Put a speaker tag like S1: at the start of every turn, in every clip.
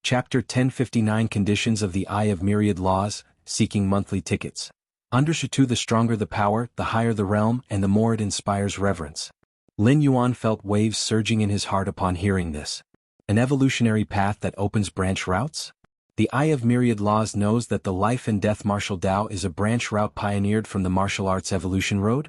S1: Chapter 1059 Conditions of the Eye of Myriad Laws, Seeking Monthly Tickets. Under Shitu, the stronger the power, the higher the realm, and the more it inspires reverence. Lin Yuan felt waves surging in his heart upon hearing this. An evolutionary path that opens branch routes? The Eye of Myriad Laws knows that the life and death martial Tao is a branch route pioneered from the martial arts evolution road?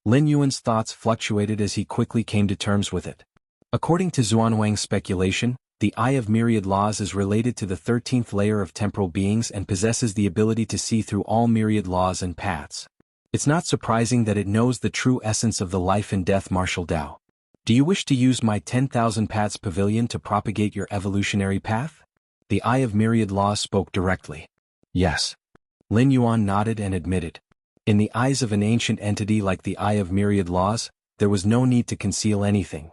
S1: Lin Yuan's thoughts fluctuated as he quickly came to terms with it. According to Xuanwang's speculation, the Eye of Myriad Laws is related to the 13th layer of temporal beings and possesses the ability to see through all myriad laws and paths. It's not surprising that it knows the true essence of the life and death martial Tao. Do you wish to use my 10,000 Paths Pavilion to propagate your evolutionary path? The Eye of Myriad Laws spoke directly. Yes. Lin Yuan nodded and admitted. In the eyes of an ancient entity like the Eye of Myriad Laws, there was no need to conceal anything.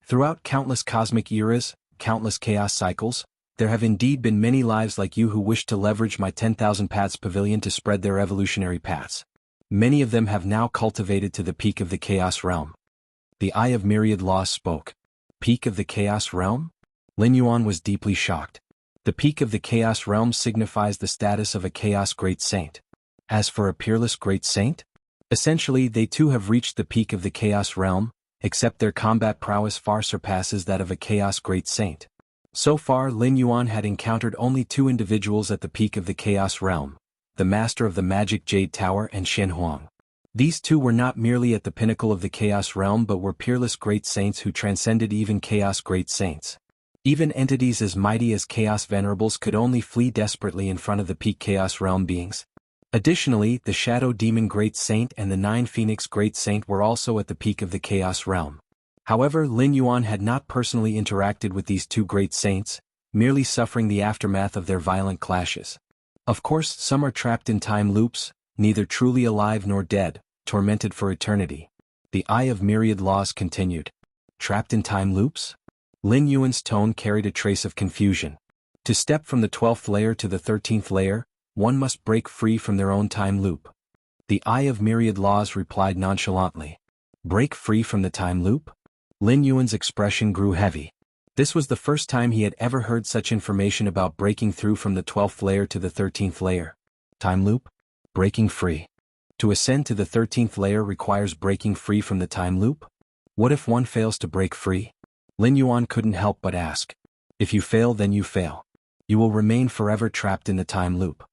S1: Throughout countless cosmic eras, countless chaos cycles, there have indeed been many lives like you who wish to leverage my 10,000 Paths Pavilion to spread their evolutionary paths. Many of them have now cultivated to the peak of the chaos realm. The Eye of Myriad Laws spoke. Peak of the chaos realm? Lin Yuan was deeply shocked. The peak of the chaos realm signifies the status of a chaos great saint. As for a peerless great saint? Essentially, they too have reached the peak of the chaos realm, except their combat prowess far surpasses that of a chaos great saint. So far, Lin Yuan had encountered only two individuals at the peak of the chaos realm, the master of the magic jade tower and Xianxia. These two were not merely at the pinnacle of the chaos realm but were peerless great saints who transcended even chaos great saints. Even entities as mighty as chaos venerables could only flee desperately in front of the peak chaos realm beings. Additionally, the Shadow Demon Great Saint and the Nine Phoenix Great Saint were also at the peak of the Chaos Realm. However, Lin Yuan had not personally interacted with these two great saints, merely suffering the aftermath of their violent clashes. Of course, some are trapped in time loops, neither truly alive nor dead, tormented for eternity. The Eye of Myriad Laws continued. Trapped in time loops? Lin Yuan's tone carried a trace of confusion. To step from the 12th layer to the 13th layer, one must break free from their own time loop. The Eye of Myriad Laws replied nonchalantly. Break free from the time loop? Lin Yuan's expression grew heavy. This was the first time he had ever heard such information about breaking through from the 12th layer to the 13th layer. Time loop? Breaking free. To ascend to the 13th layer requires breaking free from the time loop? What if one fails to break free? Lin Yuan couldn't help but ask. If you fail, then you fail. You will remain forever trapped in the time loop.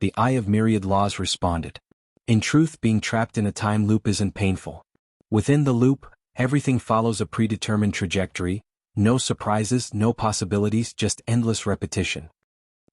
S1: The Eye of Myriad Laws responded. In truth, being trapped in a time loop isn't painful. Within the loop, everything follows a predetermined trajectory, no surprises, no possibilities, just endless repetition.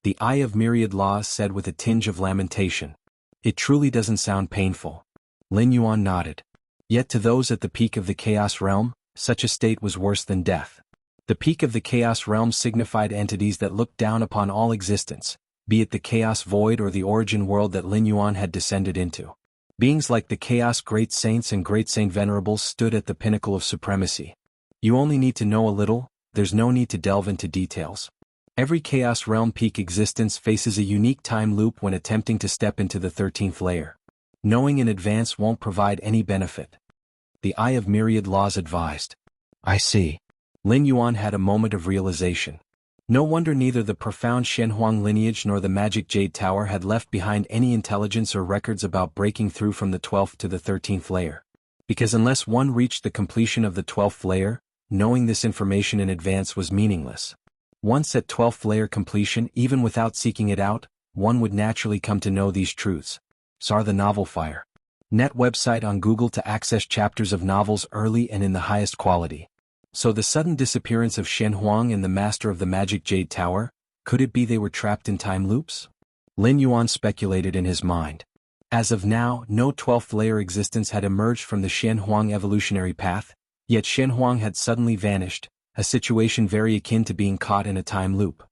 S1: The Eye of Myriad Laws said with a tinge of lamentation. It truly doesn't sound painful. Lin Yuan nodded. Yet to those at the peak of the Chaos Realm, such a state was worse than death. The peak of the Chaos Realm signified entities that looked down upon all existence, be it the Chaos Void or the origin world that Lin Yuan had descended into. Beings like the Chaos Great Saints and Great Saint Venerables stood at the pinnacle of supremacy. You only need to know a little, there's no need to delve into details. Every Chaos Realm peak existence faces a unique time loop when attempting to step into the 13th layer. Knowing in advance won't provide any benefit. The Eye of Myriad Laws advised. I see. Lin Yuan had a moment of realization. No wonder neither the profound Xianxia lineage nor the Magic Jade Tower had left behind any intelligence or records about breaking through from the 12th to the 13th layer. Because unless one reached the completion of the 12th layer, knowing this information in advance was meaningless. Once at 12th layer completion, even without seeking it out, one would naturally come to know these truths. SAR the Novel Fire. Net website on Google to access chapters of novels early and in the highest quality. So the sudden disappearance of Xianxia and the master of the Magic Jade Tower, could it be they were trapped in time loops? Lin Yuan speculated in his mind. As of now, no 12th layer existence had emerged from the Xianxia evolutionary path, yet Xianxia had suddenly vanished, a situation very akin to being caught in a time loop.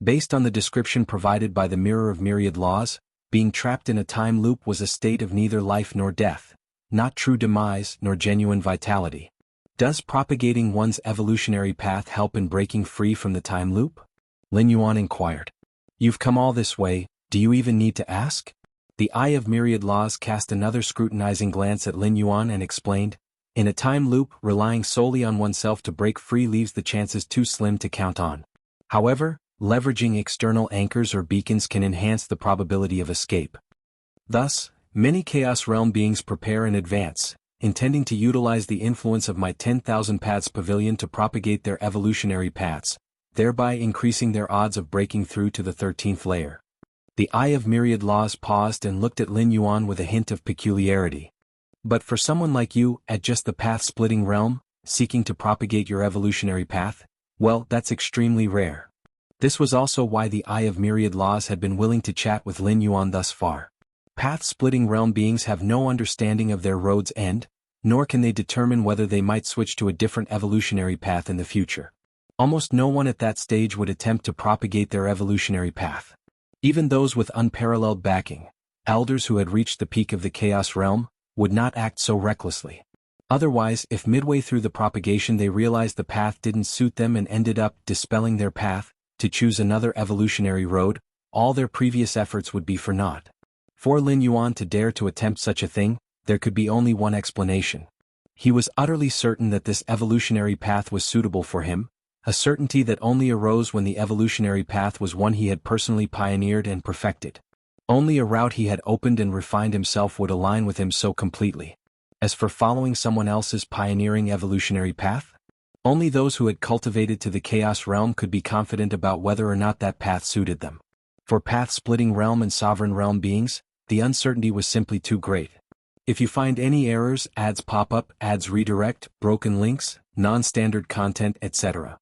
S1: Based on the description provided by the Mirror of Myriad Laws, being trapped in a time loop was a state of neither life nor death, not true demise nor genuine vitality. Does propagating one's evolutionary path help in breaking free from the time loop? Lin Yuan inquired. You've come all this way, do you even need to ask? The Eye of Myriad Laws cast another scrutinizing glance at Lin Yuan and explained, in a time loop, relying solely on oneself to break free leaves the chances too slim to count on. However, leveraging external anchors or beacons can enhance the probability of escape. Thus, many Chaos Realm beings prepare in advance, intending to utilize the influence of my 10,000 Paths Pavilion to propagate their evolutionary paths, thereby increasing their odds of breaking through to the 13th layer. The Eye of Myriad Laws paused and looked at Lin Yuan with a hint of peculiarity. But for someone like you, at just the path-splitting realm, seeking to propagate your evolutionary path, well, that's extremely rare. This was also why the Eye of Myriad Laws had been willing to chat with Lin Yuan thus far. Path-splitting realm beings have no understanding of their road's end, nor can they determine whether they might switch to a different evolutionary path in the future. Almost no one at that stage would attempt to propagate their evolutionary path. Even those with unparalleled backing, elders who had reached the peak of the Chaos Realm, would not act so recklessly. Otherwise, if midway through the propagation they realized the path didn't suit them and ended up dispelling their path, to choose another evolutionary road, all their previous efforts would be for naught. For Lin Yuan to dare to attempt such a thing, there could be only one explanation. He was utterly certain that this evolutionary path was suitable for him, a certainty that only arose when the evolutionary path was one he had personally pioneered and perfected. Only a route he had opened and refined himself would align with him so completely. As for following someone else's pioneering evolutionary path, only those who had cultivated to the Chaos Realm could be confident about whether or not that path suited them. For path-splitting realm and sovereign realm beings, the uncertainty was simply too great. If you find any errors, ads pop up, ads redirect, broken links, non-standard content, etc.,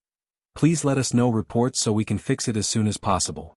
S1: please let us know reports so we can fix it as soon as possible.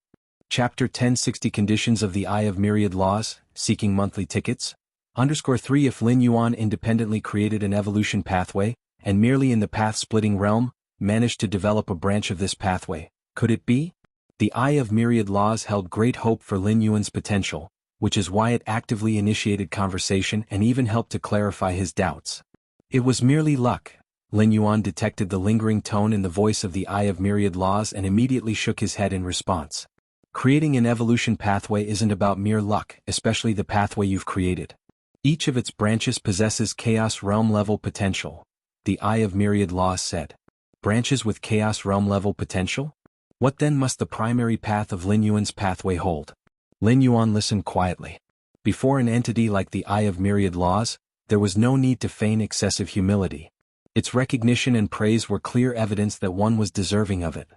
S1: Chapter 1060 Conditions of the Eye of Myriad Laws, Seeking Monthly Tickets. _3 If Lin Yuan independently created an evolution pathway, and merely in the path-splitting realm, managed to develop a branch of this pathway, could it be? The Eye of Myriad Laws held great hope for Lin Yuan's potential, which is why it actively initiated conversation and even helped to clarify his doubts. It was merely luck. Lin Yuan detected the lingering tone in the voice of the Eye of Myriad Laws and immediately shook his head in response. Creating an evolution pathway isn't about mere luck, especially the pathway you've created. Each of its branches possesses Chaos Realm level potential, the Eye of Myriad Laws said. Branches with Chaos Realm level potential? What then must the primary path of Lin Yuan's pathway hold? Lin Yuan listened quietly. Before an entity like the Eye of Myriad Laws, there was no need to feign excessive humility. Its recognition and praise were clear evidence that one was deserving of it.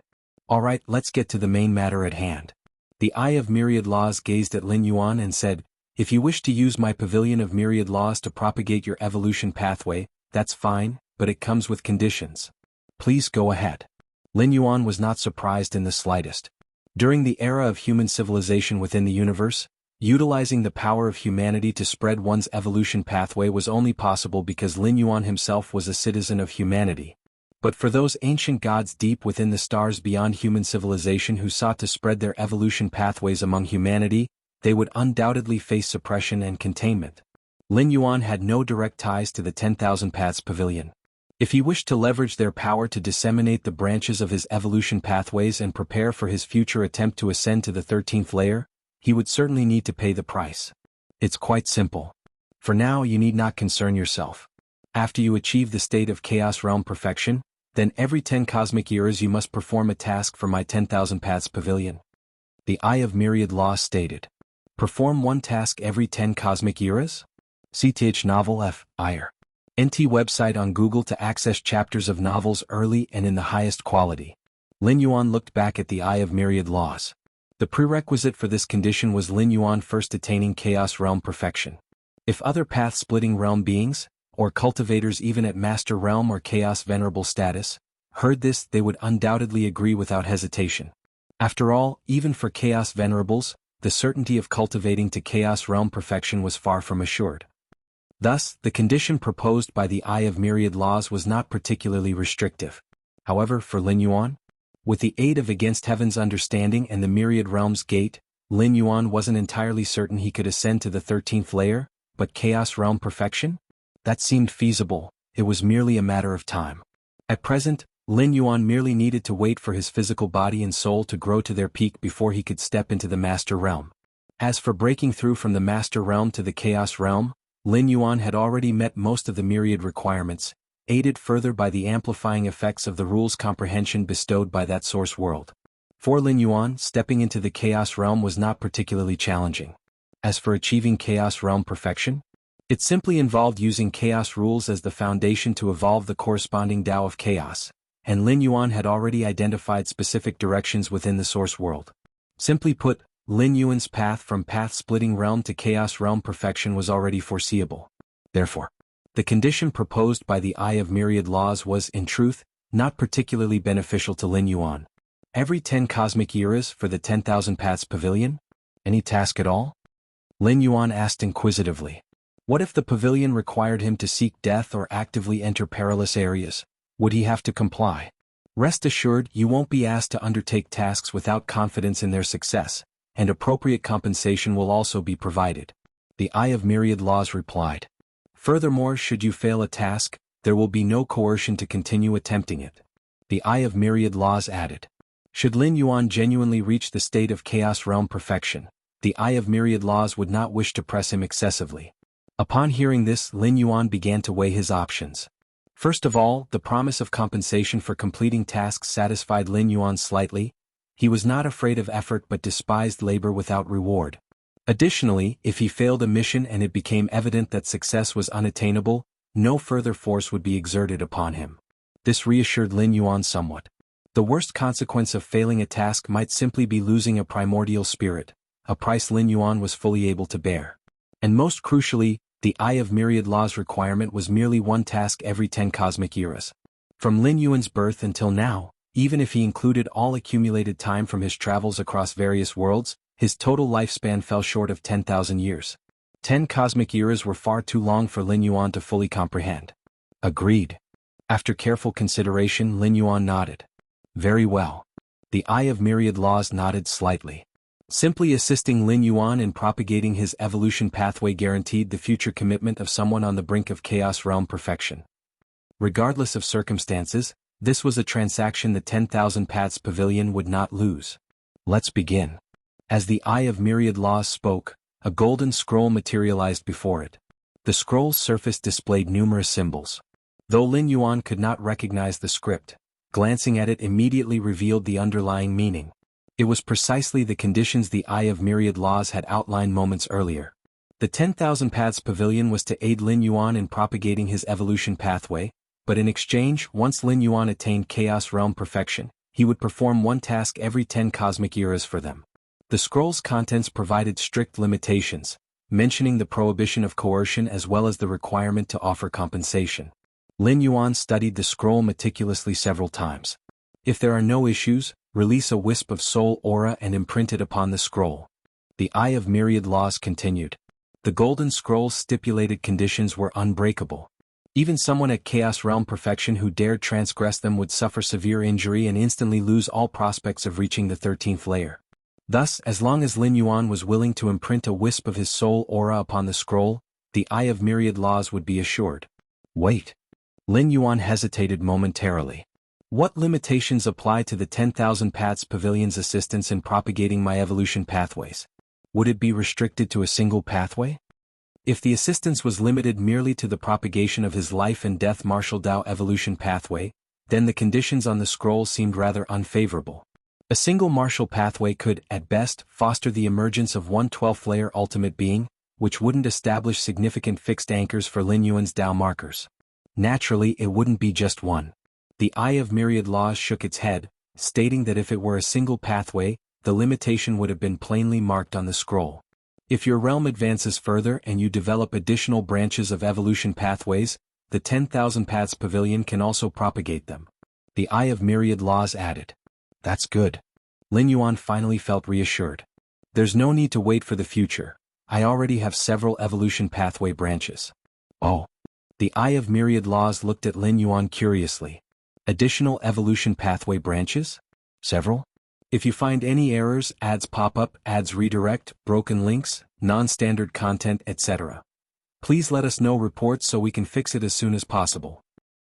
S1: Alright, let's get to the main matter at hand. The Eye of Myriad Laws gazed at Lin Yuan and said, if you wish to use my Pavilion of Myriad Laws to propagate your evolution pathway, that's fine, but it comes with conditions. Please go ahead. Lin Yuan was not surprised in the slightest. During the era of human civilization within the universe, utilizing the power of humanity to spread one's evolution pathway was only possible because Lin Yuan himself was a citizen of humanity. But for those ancient gods deep within the stars beyond human civilization who sought to spread their evolution pathways among humanity, they would undoubtedly face suppression and containment. Lin Yuan had no direct ties to the 10,000 Paths Pavilion. If he wished to leverage their power to disseminate the branches of his evolution pathways and prepare for his future attempt to ascend to the 13th layer, he would certainly need to pay the price. It's quite simple. For now you need not concern yourself. After you achieve the state of Chaos Realm perfection, then every 10 cosmic years you must perform a task for my 10,000 Paths Pavilion. The Eye of Myriad Laws stated. Perform one task every 10 cosmic years? CTH Novel F. Ire. NT website on Google to access chapters of novels early and in the highest quality. Lin Yuan looked back at the Eye of Myriad Laws. The prerequisite for this condition was Lin Yuan first attaining Chaos Realm perfection. If other path-splitting realm beings, or cultivators even at Master Realm or Chaos Venerable status, heard this, they would undoubtedly agree without hesitation. After all, even for Chaos Venerables, the certainty of cultivating to Chaos Realm perfection was far from assured. Thus, the condition proposed by the Eye of Myriad Laws was not particularly restrictive. However, for Lin Yuan, with the aid of Against Heaven's understanding and the Myriad Realm's gate, Lin Yuan wasn't entirely certain he could ascend to the 13th layer, but Chaos Realm perfection? That seemed feasible, it was merely a matter of time. At present, Lin Yuan merely needed to wait for his physical body and soul to grow to their peak before he could step into the Master Realm. As for breaking through from the Master Realm to the Chaos Realm, Lin Yuan had already met most of the myriad requirements, aided further by the amplifying effects of the rules comprehension bestowed by that source world. For Lin Yuan, stepping into the Chaos Realm was not particularly challenging. As for achieving Chaos Realm perfection, it simply involved using Chaos rules as the foundation to evolve the corresponding Tao of Chaos, and Lin Yuan had already identified specific directions within the source world. Simply put, Lin Yuan's path from path-splitting realm to Chaos Realm perfection was already foreseeable. Therefore, the condition proposed by the Eye of Myriad Laws was, in truth, not particularly beneficial to Lin Yuan. Every 10 cosmic eras for the 10,000 Paths Pavilion? Any task at all? Lin Yuan asked inquisitively. What if the pavilion required him to seek death or actively enter perilous areas? Would he have to comply? Rest assured, you won't be asked to undertake tasks without confidence in their success, and appropriate compensation will also be provided. The Eye of Myriad Laws replied. Furthermore, should you fail a task, there will be no coercion to continue attempting it. The Eye of Myriad Laws added. Should Lin Yuan genuinely reach the state of Chaos Realm perfection, the Eye of Myriad Laws would not wish to press him excessively. Upon hearing this, Lin Yuan began to weigh his options. First of all, the promise of compensation for completing tasks satisfied Lin Yuan slightly. He was not afraid of effort but despised labor without reward. Additionally, if he failed a mission and it became evident that success was unattainable, no further force would be exerted upon him. This reassured Lin Yuan somewhat. The worst consequence of failing a task might simply be losing a primordial spirit, a price Lin Yuan was fully able to bear. And most crucially, the Eye of Myriad Laws requirement was merely one task every 10 cosmic eras. From Lin Yuan's birth until now, even if he included all accumulated time from his travels across various worlds, his total lifespan fell short of 10,000 years. 10 cosmic eras were far too long for Lin Yuan to fully comprehend. Agreed. After careful consideration, Lin Yuan nodded. Very well. The Eye of Myriad Laws nodded slightly. Simply assisting Lin Yuan in propagating his evolution pathway guaranteed the future commitment of someone on the brink of Chaos Realm perfection. Regardless of circumstances, this was a transaction the 10,000 Paths Pavilion would not lose. Let's begin. As the Eye of Myriad Laws spoke, a golden scroll materialized before it. The scroll's surface displayed numerous symbols. Though Lin Yuan could not recognize the script, glancing at it immediately revealed the underlying meaning. It was precisely the conditions the Eye of Myriad Laws had outlined moments earlier. The 10,000 Paths Pavilion was to aid Lin Yuan in propagating his evolution pathway, but in exchange, once Lin Yuan attained Chaos Realm perfection, he would perform one task every 10 cosmic eras for them. The scroll's contents provided strict limitations, mentioning the prohibition of coercion as well as the requirement to offer compensation. Lin Yuan studied the scroll meticulously several times. If there are no issues, release a wisp of soul aura and imprint it upon the scroll. The Eye of Myriad Laws continued. The golden scroll's stipulated conditions were unbreakable. Even someone at Chaos Realm perfection who dared transgress them would suffer severe injury and instantly lose all prospects of reaching the 13th layer. Thus, as long as Lin Yuan was willing to imprint a wisp of his soul aura upon the scroll, the Eye of Myriad Laws would be assured. Wait. Lin Yuan hesitated momentarily. What limitations apply to the 10,000 Paths Pavilion's assistance in propagating my evolution pathways? Would it be restricted to a single pathway? If the assistance was limited merely to the propagation of his life and death martial Dao evolution pathway, then the conditions on the scroll seemed rather unfavorable. A single martial pathway could, at best, foster the emergence of one 12th-layer ultimate being, which wouldn't establish significant fixed anchors for Lin Yuan's Dao markers. Naturally, it wouldn't be just one. The Eye of Myriad Laws shook its head, stating that if it were a single pathway, the limitation would have been plainly marked on the scroll. If your realm advances further and you develop additional branches of evolution pathways, the 10,000 Paths Pavilion can also propagate them. The Eye of Myriad Laws added. That's good. Lin Yuan finally felt reassured. There's no need to wait for the future. I already have several evolution pathway branches. Oh. The Eye of Myriad Laws looked at Lin Yuan curiously. Additional evolution pathway branches? Several? If you find any errors, ads pop up, ads redirect, broken links, non-standard content, etc. Please let us know reports so we can fix it as soon as possible.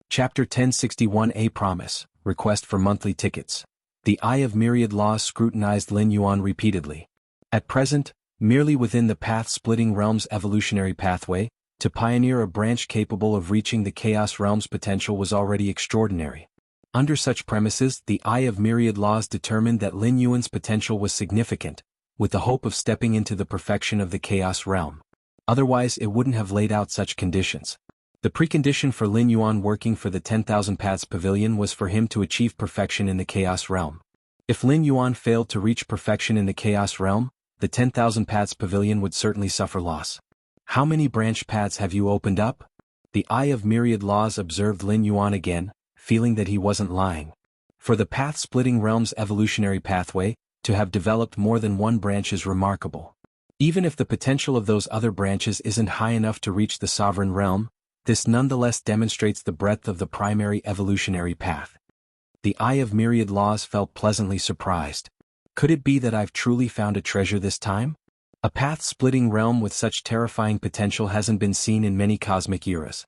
S1: Chapter 1061A Promise, Request for Monthly Tickets. The Eye of Myriad Laws scrutinized Lin Yuan repeatedly. At present, merely within the path-splitting realm's evolutionary pathway, to pioneer a branch capable of reaching the Chaos Realm's potential was already extraordinary. Under such premises, the Eye of Myriad Laws determined that Lin Yuan's potential was significant, with the hope of stepping into the perfection of the Chaos Realm. Otherwise it wouldn't have laid out such conditions. The precondition for Lin Yuan working for the 10,000 Paths Pavilion was for him to achieve perfection in the Chaos Realm. If Lin Yuan failed to reach perfection in the Chaos Realm, the 10,000 Paths Pavilion would certainly suffer loss. How many branch paths have you opened up? The Eye of Myriad Laws observed Lin Yuan again, feeling that he wasn't lying. For the path-splitting realm's evolutionary pathway, to have developed more than one branch is remarkable. Even if the potential of those other branches isn't high enough to reach the sovereign realm, this nonetheless demonstrates the breadth of the primary evolutionary path. The Eye of Myriad Laws felt pleasantly surprised. Could it be that I've truly found a treasure this time? A path-splitting realm with such terrifying potential hasn't been seen in many cosmic eras.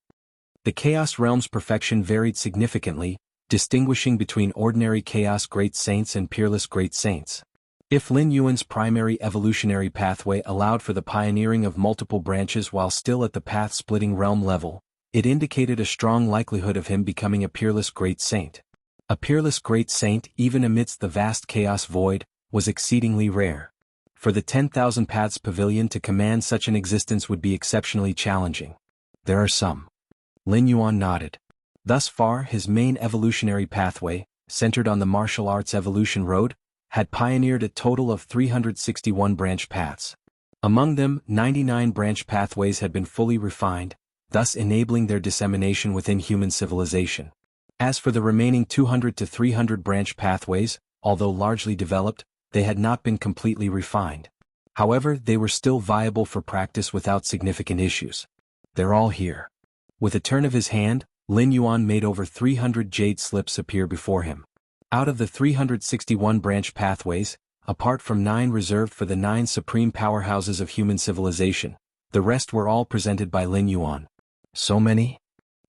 S1: The Chaos Realm's perfection varied significantly, distinguishing between ordinary Chaos Great Saints and peerless Great Saints. If Lin Yuan's primary evolutionary pathway allowed for the pioneering of multiple branches while still at the path-splitting realm level, it indicated a strong likelihood of him becoming a peerless Great Saint. A peerless Great Saint, even amidst the vast Chaos Void, was exceedingly rare. For the 10,000 Paths Pavilion to command such an existence would be exceptionally challenging. There are some. Lin Yuan nodded. Thus far his main evolutionary pathway, centered on the martial arts evolution road, had pioneered a total of 361 branch paths. Among them, 99 branch pathways had been fully refined, thus enabling their dissemination within human civilization. As for the remaining 200 to 300 branch pathways, although largely developed, they had not been completely refined. However, they were still viable for practice without significant issues. They're all here. With a turn of his hand, Lin Yuan made over 300 jade slips appear before him. Out of the 361 branch pathways, apart from 9 reserved for the 9 supreme powerhouses of human civilization, the rest were all presented by Lin Yuan. So many?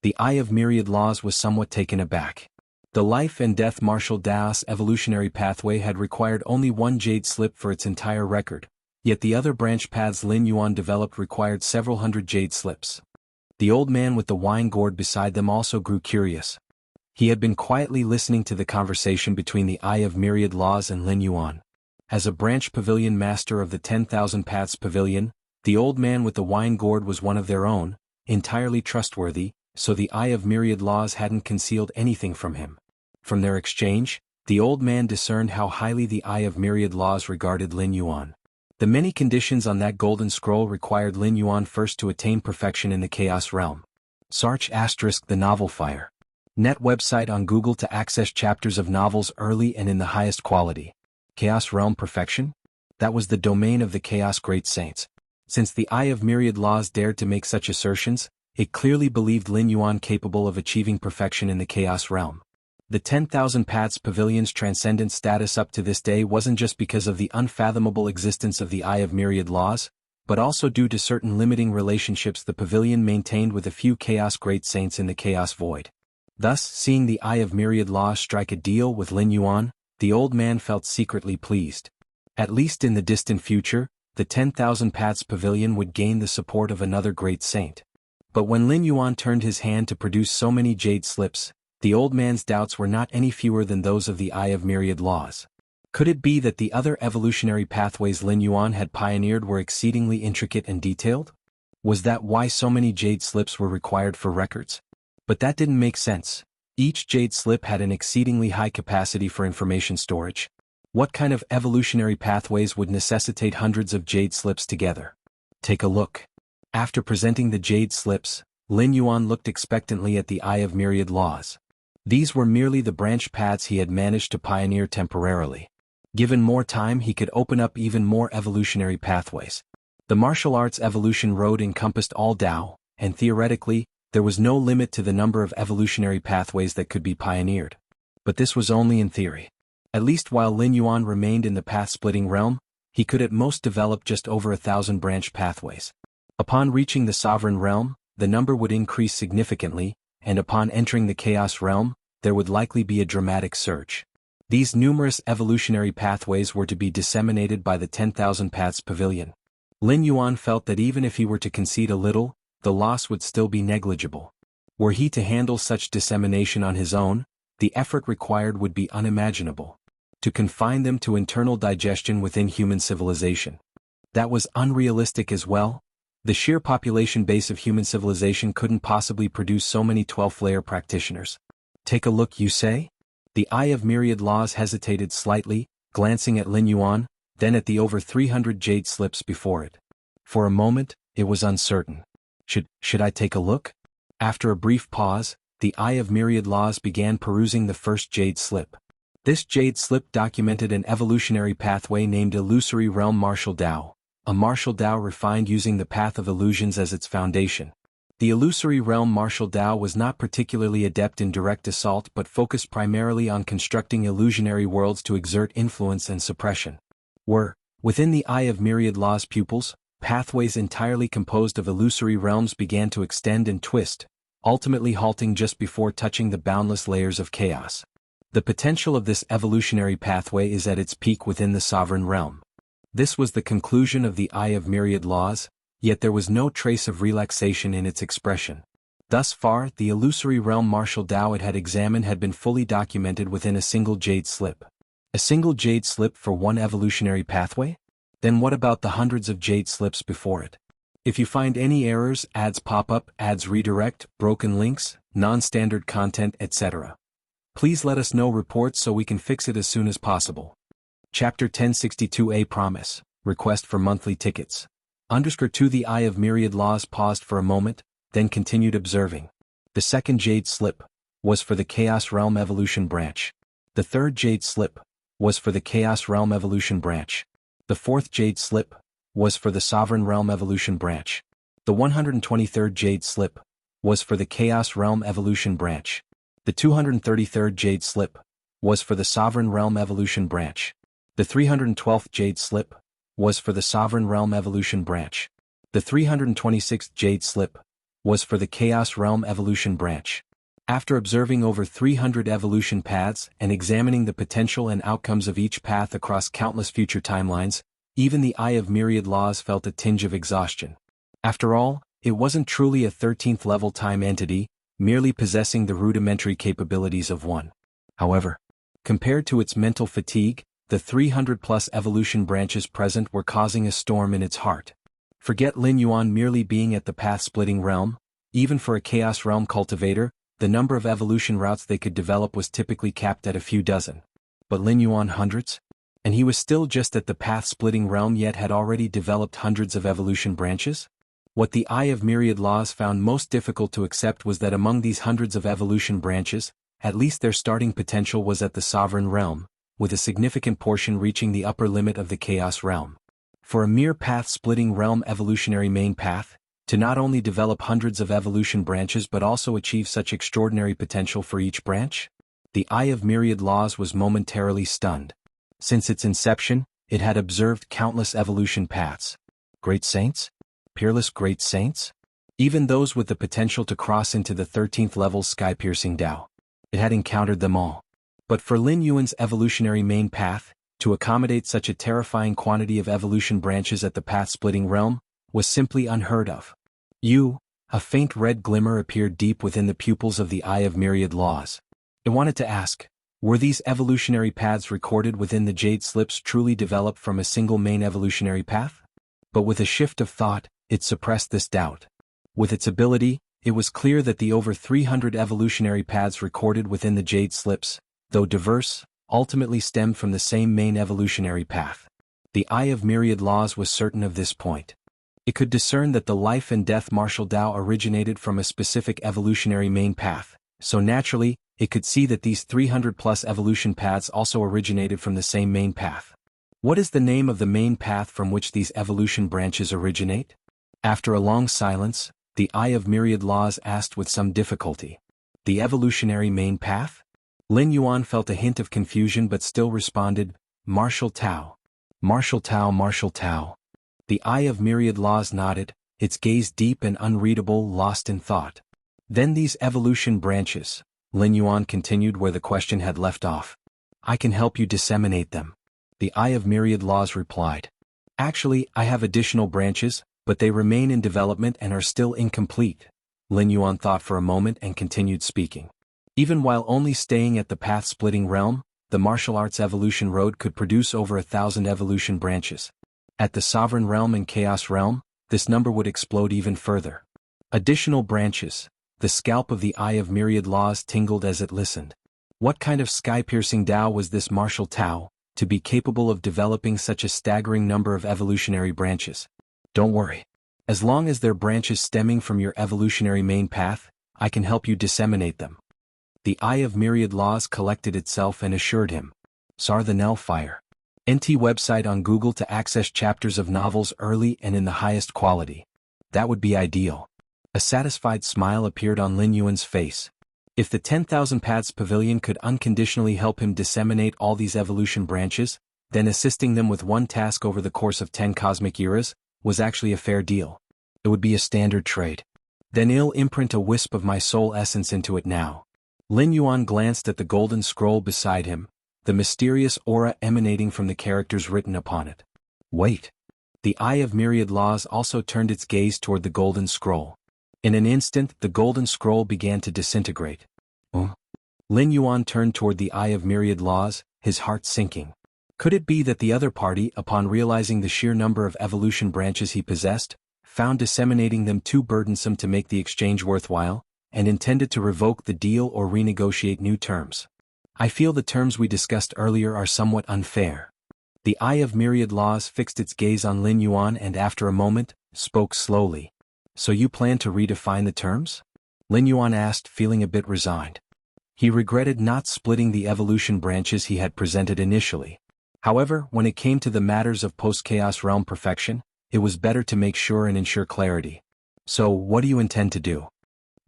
S1: The Eye of Myriad Laws was somewhat taken aback. The Life and Death Martial Daos evolutionary pathway had required only 1 jade slip for its entire record, yet the other branch paths Lin Yuan developed required several hundred jade slips. The old man with the wine gourd beside them also grew curious. He had been quietly listening to the conversation between the Eye of Myriad Laws and Lin Yuan. As a branch pavilion master of the 10,000 Paths Pavilion, the old man with the wine gourd was one of their own, entirely trustworthy, so the Eye of Myriad Laws hadn't concealed anything from him. From their exchange, the old man discerned how highly the Eye of Myriad Laws regarded Lin Yuan. The many conditions on that golden scroll required Lin Yuan first to attain perfection in the Chaos Realm. Search * the novel Fire. Net website on Google to access chapters of novels early and in the highest quality. Chaos Realm perfection? That was the domain of the Chaos Great Saints. Since the Eye of Myriad Laws dared to make such assertions, it clearly believed Lin Yuan capable of achieving perfection in the Chaos Realm. The 10,000 Paths Pavilion's transcendent status up to this day wasn't just because of the unfathomable existence of the Eye of Myriad Laws, but also due to certain limiting relationships the pavilion maintained with a few Chaos Great Saints in the Chaos Void. Thus, seeing the Eye of Myriad Laws strike a deal with Lin Yuan, the old man felt secretly pleased. At least in the distant future, the 10,000 Paths Pavilion would gain the support of another great saint. But when Lin Yuan turned his hand to produce so many jade slips, the old man's doubts were not any fewer than those of the Eye of Myriad Laws. Could it be that the other evolutionary pathways Lin Yuan had pioneered were exceedingly intricate and detailed? Was that why so many jade slips were required for records? But that didn't make sense. Each jade slip had an exceedingly high capacity for information storage. What kind of evolutionary pathways would necessitate hundreds of jade slips together? Take a look. After presenting the jade slips, Lin Yuan looked expectantly at the Eye of Myriad Laws. These were merely the branch paths he had managed to pioneer temporarily. Given more time, he could open up even more evolutionary pathways. The martial arts evolution road encompassed all Dao, and theoretically, there was no limit to the number of evolutionary pathways that could be pioneered. But this was only in theory. At least while Lin Yuan remained in the path-splitting realm, he could at most develop just over 1,000 branch pathways. Upon reaching the sovereign realm, the number would increase significantly, and upon entering the Chaos Realm, there would likely be a dramatic surge. These numerous evolutionary pathways were to be disseminated by the 10,000 Paths Pavilion. Lin Yuan felt that even if he were to concede a little, the loss would still be negligible. Were he to handle such dissemination on his own, the effort required would be unimaginable. To confine them to internal digestion within human civilization. That was unrealistic as well. The sheer population base of human civilization couldn't possibly produce so many 12th-layer practitioners. Take a look, you say? The Eye of Myriad Laws hesitated slightly, glancing at Lin Yuan, then at the over 300 jade slips before it. For a moment, it was uncertain. Should I take a look? After a brief pause, the Eye of Myriad Laws began perusing the first jade slip. This jade slip documented an evolutionary pathway named Illusory Realm Martial Dao, a martial Dao refined using the path of illusions as its foundation. The Illusory Realm Martial Dao was not particularly adept in direct assault but focused primarily on constructing illusionary worlds to exert influence and suppression. Within the Eye of Myriad Laws pupils, pathways entirely composed of illusory realms began to extend and twist, ultimately halting just before touching the boundless layers of chaos. The potential of this evolutionary pathway is at its peak within the sovereign realm. This was the conclusion of the Eye of Myriad Laws, yet there was no trace of relaxation in its expression. Thus far, the illusory realm martial Dao it had examined had been fully documented within a single jade slip. A single jade slip for one evolutionary pathway? Then what about the hundreds of jade slips before it? If you find any errors, ads pop up, ads redirect, broken links, non-standard content, etc. Please let us know reports so we can fix it as soon as possible. Chapter 1062A Promise, Request for Monthly Tickets. _2 The Eye of Myriad Laws paused for a moment, then continued observing. The second jade slip was for the Chaos Realm Evolution Branch. The third jade slip was for the Chaos Realm Evolution Branch. The fourth jade slip was for the Sovereign Realm Evolution Branch. The 123rd jade slip was for the Chaos Realm Evolution Branch. The 233rd jade slip was for the Sovereign Realm Evolution Branch. The 312th jade slip was for the Sovereign Realm Evolution Branch. The 326th jade slip was for the Chaos Realm Evolution Branch. After observing over 300 evolution paths and examining the potential and outcomes of each path across countless future timelines, even the Eye of Myriad Laws felt a tinge of exhaustion. After all, it wasn't truly a 13th level time entity, merely possessing the rudimentary capabilities of one. However, compared to its mental fatigue, the 300-plus evolution branches present were causing a storm in its heart. Forget Lin Yuan merely being at the path-splitting realm. Even for a Chaos Realm cultivator, the number of evolution routes they could develop was typically capped at a few dozen. But Lin Yuan hundreds? And he was still just at the path-splitting realm yet had already developed hundreds of evolution branches? What the Eye of Myriad Laws found most difficult to accept was that among these hundreds of evolution branches, at least their starting potential was at the Sovereign Realm, with a significant portion reaching the upper limit of the Chaos Realm. For a mere path-splitting realm evolutionary main path, to not only develop hundreds of evolution branches but also achieve such extraordinary potential for each branch? The Eye of Myriad Laws was momentarily stunned. Since its inception, it had observed countless evolution paths. Great saints? Peerless great saints? Even those with the potential to cross into the 13th level sky-piercing Dao. It had encountered them all. But for Lin Yuan's evolutionary main path, to accommodate such a terrifying quantity of evolution branches at the path-splitting realm, was simply unheard of. A faint red glimmer appeared deep within the pupils of the Eye of Myriad Laws. It wanted to ask, were these evolutionary paths recorded within the jade slips truly developed from a single main evolutionary path? But with a shift of thought, it suppressed this doubt. With its ability, it was clear that the over 300 evolutionary paths recorded within the jade slips, though diverse, ultimately stemmed from the same main evolutionary path. The Eye of Myriad Laws was certain of this point. It could discern that the life and death martial Dao originated from a specific evolutionary main path, so naturally, it could see that these 300-plus evolution paths also originated from the same main path. What is the name of the main path from which these evolution branches originate? After a long silence, the Eye of Myriad Laws asked with some difficulty. The evolutionary main path? Lin Yuan felt a hint of confusion but still responded, Martial Tao. Martial Tao, Martial Tao. The Eye of Myriad Laws nodded, its gaze deep and unreadable, lost in thought. Then these evolution branches, Lin Yuan continued where the question had left off. I can help you disseminate them. The Eye of Myriad Laws replied. Actually, I have additional branches, but they remain in development and are still incomplete. Lin Yuan thought for a moment and continued speaking. Even while only staying at the path-splitting realm, the martial arts evolution road could produce over 1,000 evolution branches. At the Sovereign Realm and Chaos Realm, this number would explode even further. Additional branches. The scalp of the Eye of Myriad Laws tingled as it listened. What kind of sky-piercing Tao was this martial Tao, to be capable of developing such a staggering number of evolutionary branches? Don't worry. As long as they're branches stemming from your evolutionary main path, I can help you disseminate them. The Eye of Myriad Laws collected itself and assured him. Sar the Nellfire. NT website on Google to access chapters of novels early and in the highest quality. That would be ideal. A satisfied smile appeared on Lin Yuan's face. If the 10,000 Paths Pavilion could unconditionally help him disseminate all these evolution branches, then assisting them with one task over the course of 10 cosmic eras was actually a fair deal. It would be a standard trade. Then I'll imprint a wisp of my soul essence into it now. Lin Yuan glanced at the golden scroll beside him, the mysterious aura emanating from the characters written upon it. Wait. The Eye of Myriad Laws also turned its gaze toward the golden scroll. In an instant, the golden scroll began to disintegrate. Lin Yuan turned toward the Eye of Myriad Laws, his heart sinking. Could it be that the other party, upon realizing the sheer number of evolution branches he possessed, found disseminating them too burdensome to make the exchange worthwhile, and intended to revoke the deal or renegotiate new terms? I feel the terms we discussed earlier are somewhat unfair. The Eye of Myriad Laws fixed its gaze on Lin Yuan and after a moment, spoke slowly. So you plan to redefine the terms? Lin Yuan asked, feeling a bit resigned. He regretted not splitting the evolution branches he had presented initially. However, when it came to the matters of post-chaos realm perfection, it was better to make sure and ensure clarity. So, what do you intend to do?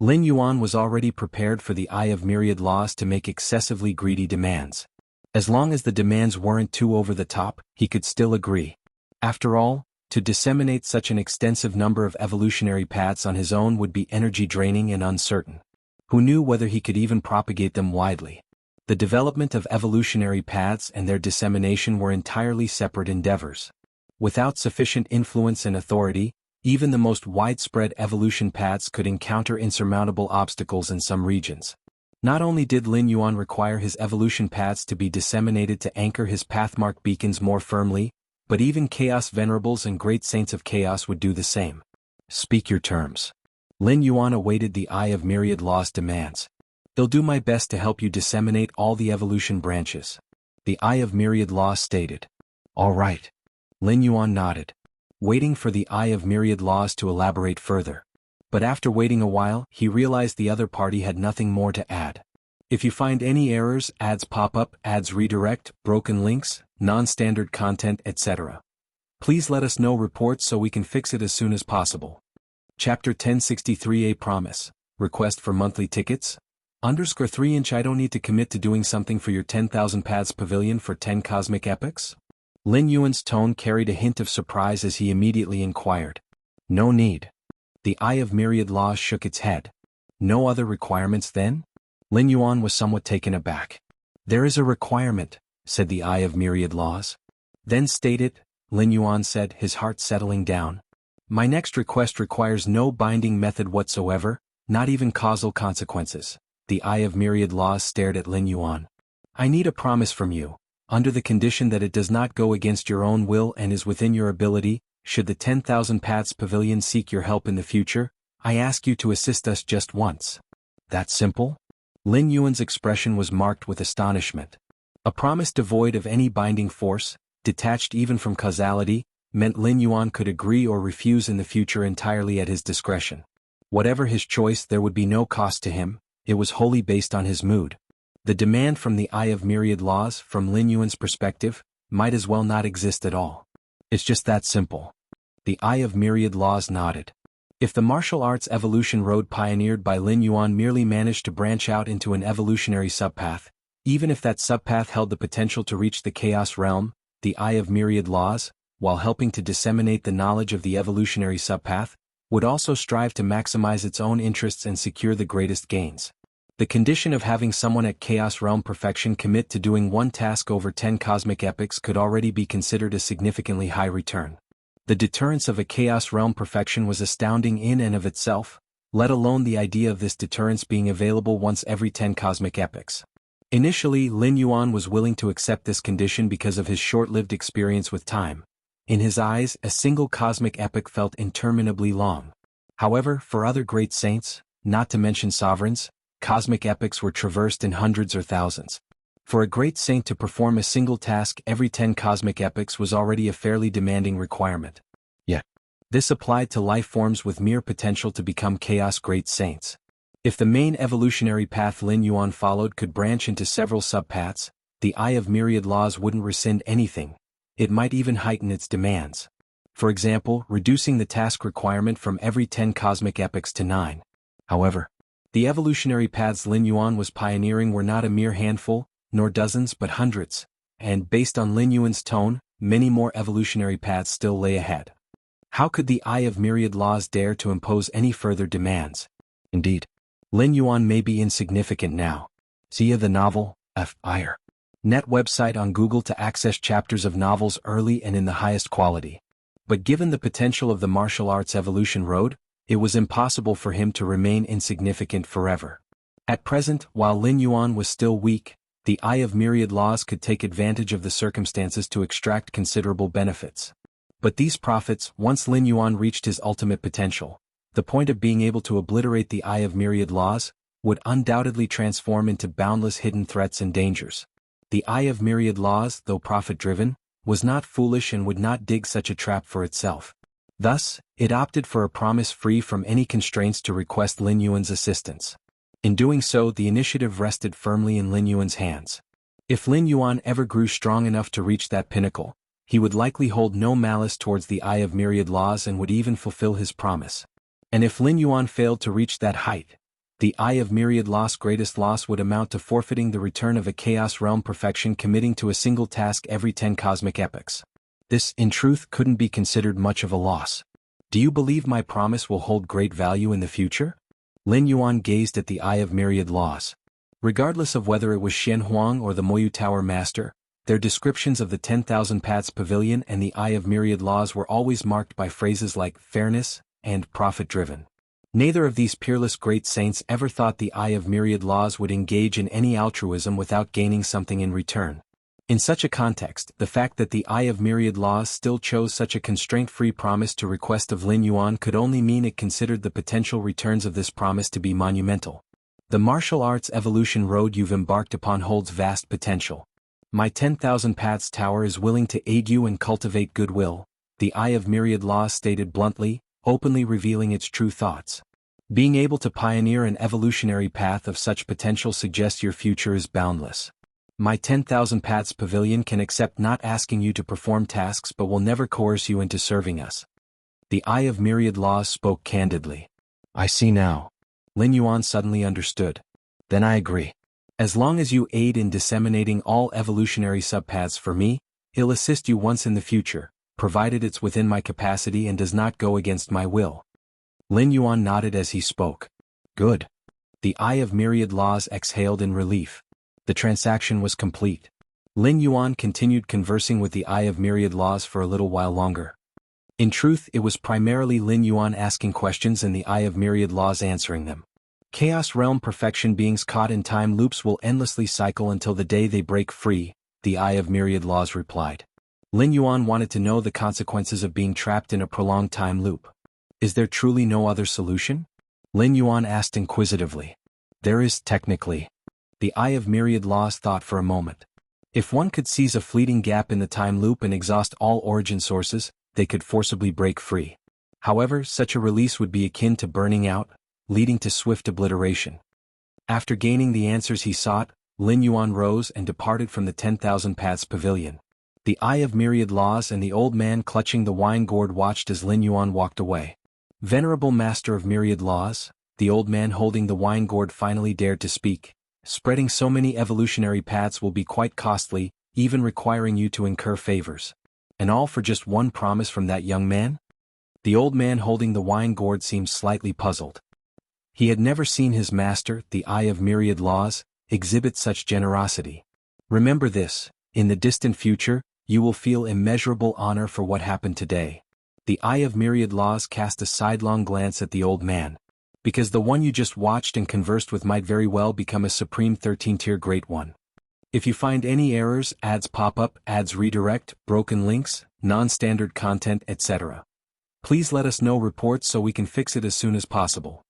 S1: Lin Yuan was already prepared for the Eye of Myriad Laws to make excessively greedy demands. As long as the demands weren't too over the top, he could still agree. After all, to disseminate such an extensive number of evolutionary paths on his own would be energy-draining and uncertain. Who knew whether he could even propagate them widely? The development of evolutionary paths and their dissemination were entirely separate endeavors. Without sufficient influence and authority, even the most widespread evolution paths could encounter insurmountable obstacles in some regions. Not only did Lin Yuan require his evolution paths to be disseminated to anchor his pathmark beacons more firmly, but even Chaos Venerables and Great Saints of Chaos would do the same. Speak your terms. Lin Yuan awaited the Eye of Myriad Laws' demands. I'll do my best to help you disseminate all the evolution branches. The Eye of Myriad Laws stated. All right. Lin Yuan nodded, waiting for the Eye of Myriad Laws to elaborate further. But after waiting a while, he realized the other party had nothing more to add. If you find any errors, ads pop up, ads redirect, broken links, non-standard content, etc., please let us know reports so we can fix it as soon as possible. Chapter 1063A Promise. Request for monthly tickets? _3" I don't need to commit to doing something for your 10,000 Paths Pavilion for 10 cosmic epochs? Lin Yuan's tone carried a hint of surprise as he immediately inquired. No need. The Eye of Myriad Laws shook its head. No other requirements then? Lin Yuan was somewhat taken aback. There is a requirement, said the Eye of Myriad Laws. Then state it, Lin Yuan said, his heart settling down. My next request requires no binding method whatsoever, not even causal consequences. The Eye of Myriad Laws stared at Lin Yuan. I need a promise from you, under the condition that it does not go against your own will and is within your ability. Should the 10,000 Paths Pavilion seek your help in the future, I ask you to assist us just once. That simple? Lin Yuan's expression was marked with astonishment. A promise devoid of any binding force, detached even from causality, meant Lin Yuan could agree or refuse in the future entirely at his discretion. Whatever his choice, there would be no cost to him. It was wholly based on his mood. The demand from the Eye of Myriad Laws, from Lin Yuan's perspective, might as well not exist at all. It's just that simple. The Eye of Myriad Laws nodded. If the martial arts evolution road pioneered by Lin Yuan merely managed to branch out into an evolutionary subpath, even if that subpath held the potential to reach the Chaos Realm, the Eye of Myriad Laws, while helping to disseminate the knowledge of the evolutionary subpath, would also strive to maximize its own interests and secure the greatest gains. The condition of having someone at Chaos Realm Perfection commit to doing one task over 10 cosmic epochs could already be considered a significantly high return. The deterrence of a Chaos Realm Perfection was astounding in and of itself, let alone the idea of this deterrence being available once every 10 cosmic epochs. Initially, Lin Yuan was willing to accept this condition because of his short-lived experience with time. In his eyes, a single cosmic epoch felt interminably long. However, for other great saints, not to mention sovereigns, cosmic epochs were traversed in hundreds or thousands. For a great saint to perform a single task every 10 cosmic epochs was already a fairly demanding requirement. Yet, this applied to life forms with mere potential to become chaos great saints. If the main evolutionary path Lin Yuan followed could branch into several subpaths, the Eye of Myriad Laws wouldn't rescind anything. It might even heighten its demands. For example, reducing the task requirement from every 10 cosmic epochs to 9. However, the evolutionary paths Lin Yuan was pioneering were not a mere handful, nor dozens but hundreds, and based on Lin Yuan's tone, many more evolutionary paths still lay ahead. How could the Eye of Myriad Laws dare to impose any further demands? Indeed, Lin Yuan may be insignificant now. See the novel, Fire. Net website on Google to access chapters of novels early and in the highest quality. But given the potential of the martial arts evolution road, it was impossible for him to remain insignificant forever. At present, while Lin Yuan was still weak, the Eye of Myriad Laws could take advantage of the circumstances to extract considerable benefits. But these profits, once Lin Yuan reached his ultimate potential, the point of being able to obliterate the Eye of Myriad Laws, would undoubtedly transform into boundless hidden threats and dangers. The Eye of Myriad Laws, though profit-driven, was not foolish and would not dig such a trap for itself. Thus, it opted for a promise free from any constraints to request Lin Yuan's assistance. In doing so, the initiative rested firmly in Lin Yuan's hands. If Lin Yuan ever grew strong enough to reach that pinnacle, he would likely hold no malice towards the Eye of Myriad Laws and would even fulfill his promise. And if Lin Yuan failed to reach that height, the Eye of Myriad Laws' greatest loss would amount to forfeiting the return of a Chaos Realm perfection committing to a single task every 10 cosmic epochs. This, in truth, couldn't be considered much of a loss. Do you believe my promise will hold great value in the future? Lin Yuan gazed at the Eye of Myriad Laws. Regardless of whether it was Shen Huang or the Moyu Tower Master, their descriptions of the 10,000 Paths Pavilion and the Eye of Myriad Laws were always marked by phrases like fairness and profit-driven. Neither of these peerless great saints ever thought the Eye of Myriad Laws would engage in any altruism without gaining something in return. In such a context, the fact that the Eye of Myriad Laws still chose such a constraint-free promise to request of Lin Yuan could only mean it considered the potential returns of this promise to be monumental. The martial arts evolution road you've embarked upon holds vast potential. My 10,000 Paths Tower is willing to aid you and cultivate goodwill, the Eye of Myriad Laws stated bluntly, openly revealing its true thoughts. Being able to pioneer an evolutionary path of such potential suggests your future is boundless. My 10,000 Paths Pavilion can accept not asking you to perform tasks but will never coerce you into serving us. The Eye of Myriad Laws spoke candidly. I see now. Lin Yuan suddenly understood. Then I agree. As long as you aid in disseminating all evolutionary subpaths for me, I'll assist you once in the future, provided it's within my capacity and does not go against my will. Lin Yuan nodded as he spoke. Good. The Eye of Myriad Laws exhaled in relief. The transaction was complete. Lin Yuan continued conversing with the Eye of Myriad Laws for a little while longer. In truth, it was primarily Lin Yuan asking questions and the Eye of Myriad Laws answering them. Chaos Realm perfection beings caught in time loops will endlessly cycle until the day they break free, the Eye of Myriad Laws replied. Lin Yuan wanted to know the consequences of being trapped in a prolonged time loop. Is there truly no other solution? Lin Yuan asked inquisitively. There is, technically. The Eye of Myriad Laws thought for a moment. If one could seize a fleeting gap in the time loop and exhaust all origin sources, they could forcibly break free. However, such a release would be akin to burning out, leading to swift obliteration. After gaining the answers he sought, Lin Yuan rose and departed from the 10,000 Paths Pavilion. The Eye of Myriad Laws and the old man clutching the wine gourd watched as Lin Yuan walked away. Venerable Master of Myriad Laws, the old man holding the wine gourd finally dared to speak. Spreading so many evolutionary paths will be quite costly, even requiring you to incur favors. And all for just one promise from that young man? The old man holding the wine gourd seemed slightly puzzled. He had never seen his master, the Eye of Myriad Laws, exhibit such generosity. Remember this, in the distant future, you will feel immeasurable honor for what happened today. The Eye of Myriad Laws cast a sidelong glance at the old man. Because the one you just watched and conversed with might very well become a supreme 13-tier Great One. If you find any errors, ads pop up, ads redirect, broken links, non-standard content, etc., please let us know reports so we can fix it as soon as possible.